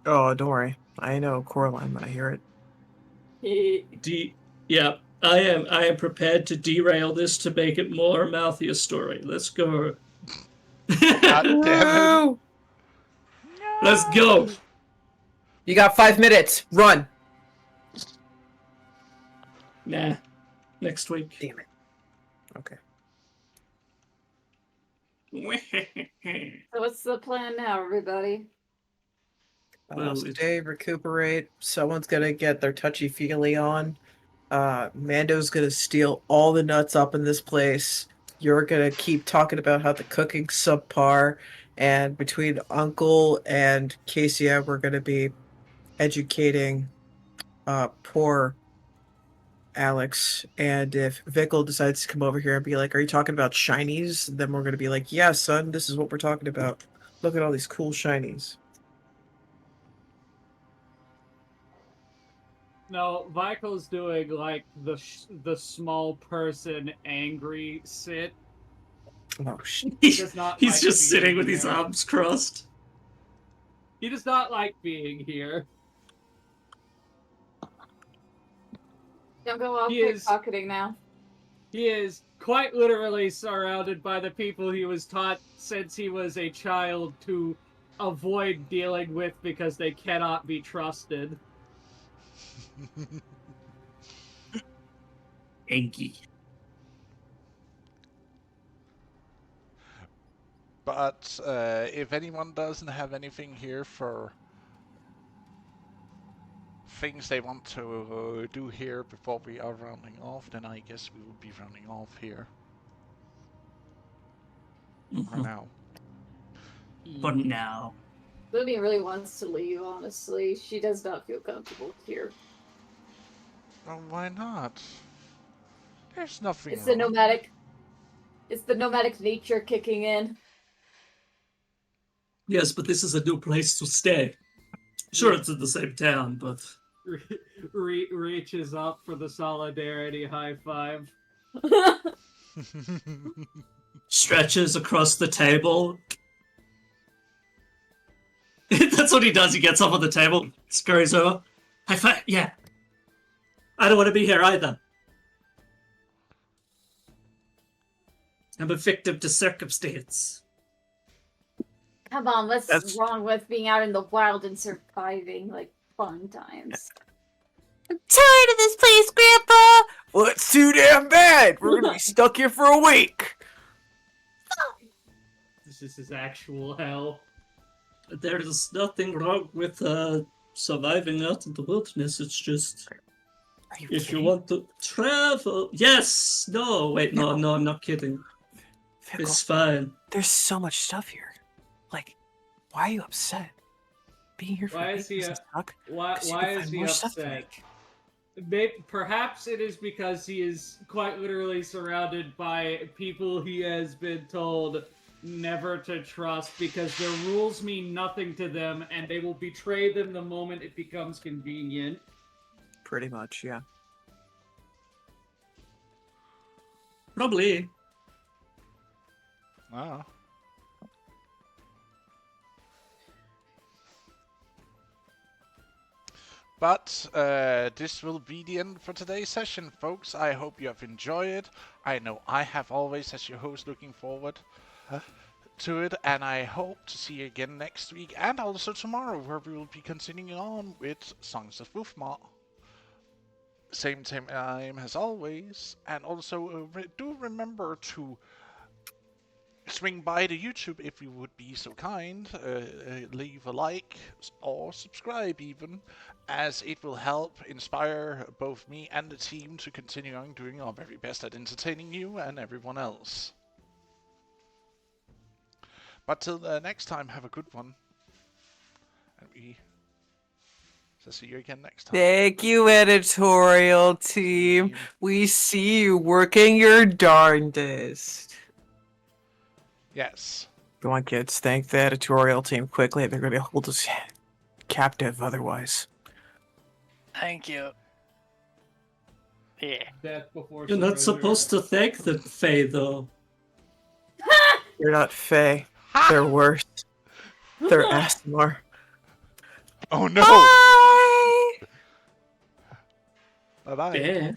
Oh, don't worry. I know Coraline when I hear it. Yeah, I am prepared to derail this to make it more mouthy a story. Let's go. God damn it. Let's go. You got 5 minutes. Run. Nah. Next week. Damn it. Okay. So what's the plan now, everybody? Well, Stay, recuperate. Someone's gonna get their touchy-feely on. Mando's gonna steal all the nuts up in this place. You're gonna keep talking about how the cooking's subpar. And between Uncle and Casey, we're gonna be educating poor Alex. And if Vickle decides to come over here and be like, "Are you talking about shinies?" Then we're gonna be like, "Yeah, son, this is what we're talking about. Look at all these cool shinies." No, Vikel's doing like the small person angry sit. Oh shit. Does not He's like just being sitting with his here. arms crossed. He does not like being here. Don't go off He is- pickpocketing now. He is quite literally surrounded by the people he was taught since he was a child to avoid dealing with because they cannot be trusted. Enki. But if anyone doesn't have anything here for things they want to do here before we are rounding off, then I guess we will be rounding off here for now. For now. Lumi really wants to leave, honestly. She does not feel comfortable here. Well, why not? There's nothing It's wrong. the nomadic nature kicking in. Yes, but this is a new place to stay. Sure, it's in the same town, but Reaches up for the solidarity high five. stretches across the table. That's what he does. He gets up on the table, scurries over. High five. Yeah. I don't want to be here either. I'm a victim to circumstance. Come on, what's That's- wrong with being out in the wild and surviving, like, fun times? I'm tired of this place, Grandpa! What's too damn bad? We're gonna be stuck here for a week. This is actual hell. There is nothing wrong with surviving out in the wilderness. It's just Are you if you kidding? want to travel. Yes. No. Wait. No. No. I'm not kidding. Fickle, It's fine. there's so much stuff here. Like, why are you upset? Being here for Why a is week he doesn't suck. Why 'Cause you why can is find he more stuff to upset? make. Perhaps it is because he is quite literally surrounded by people he has been told never to trust because their rules mean nothing to them and they will betray them the moment it becomes convenient. Pretty much, yeah. Probably. Ah. But this will be the end for today's session, folks. I hope you have enjoyed it. I know I have always, as your host, looking forward to it. And I hope to see you again next week and also tomorrow, where we will be continuing on with Songs of Wolfmaw. Same time as always. And also do remember to swing by the YouTube if you would be so kind. Leave a like or subscribe even, as it will help inspire both me and the team to continue on doing our very best at entertaining you and everyone else. But till next time, have a good one. And we shall see you again next time. Thank you, editorial team. We see you working your darndest. Yes. Go on, kids. Thank the editorial team quickly. They're going to hold us captive otherwise. Thank you. Yeah. Death before You're not surrender. supposed to thank them, Faye, though. They're not Fae. They're worse. They're ASMR. Oh no! Bye! Bye bye. Yeah.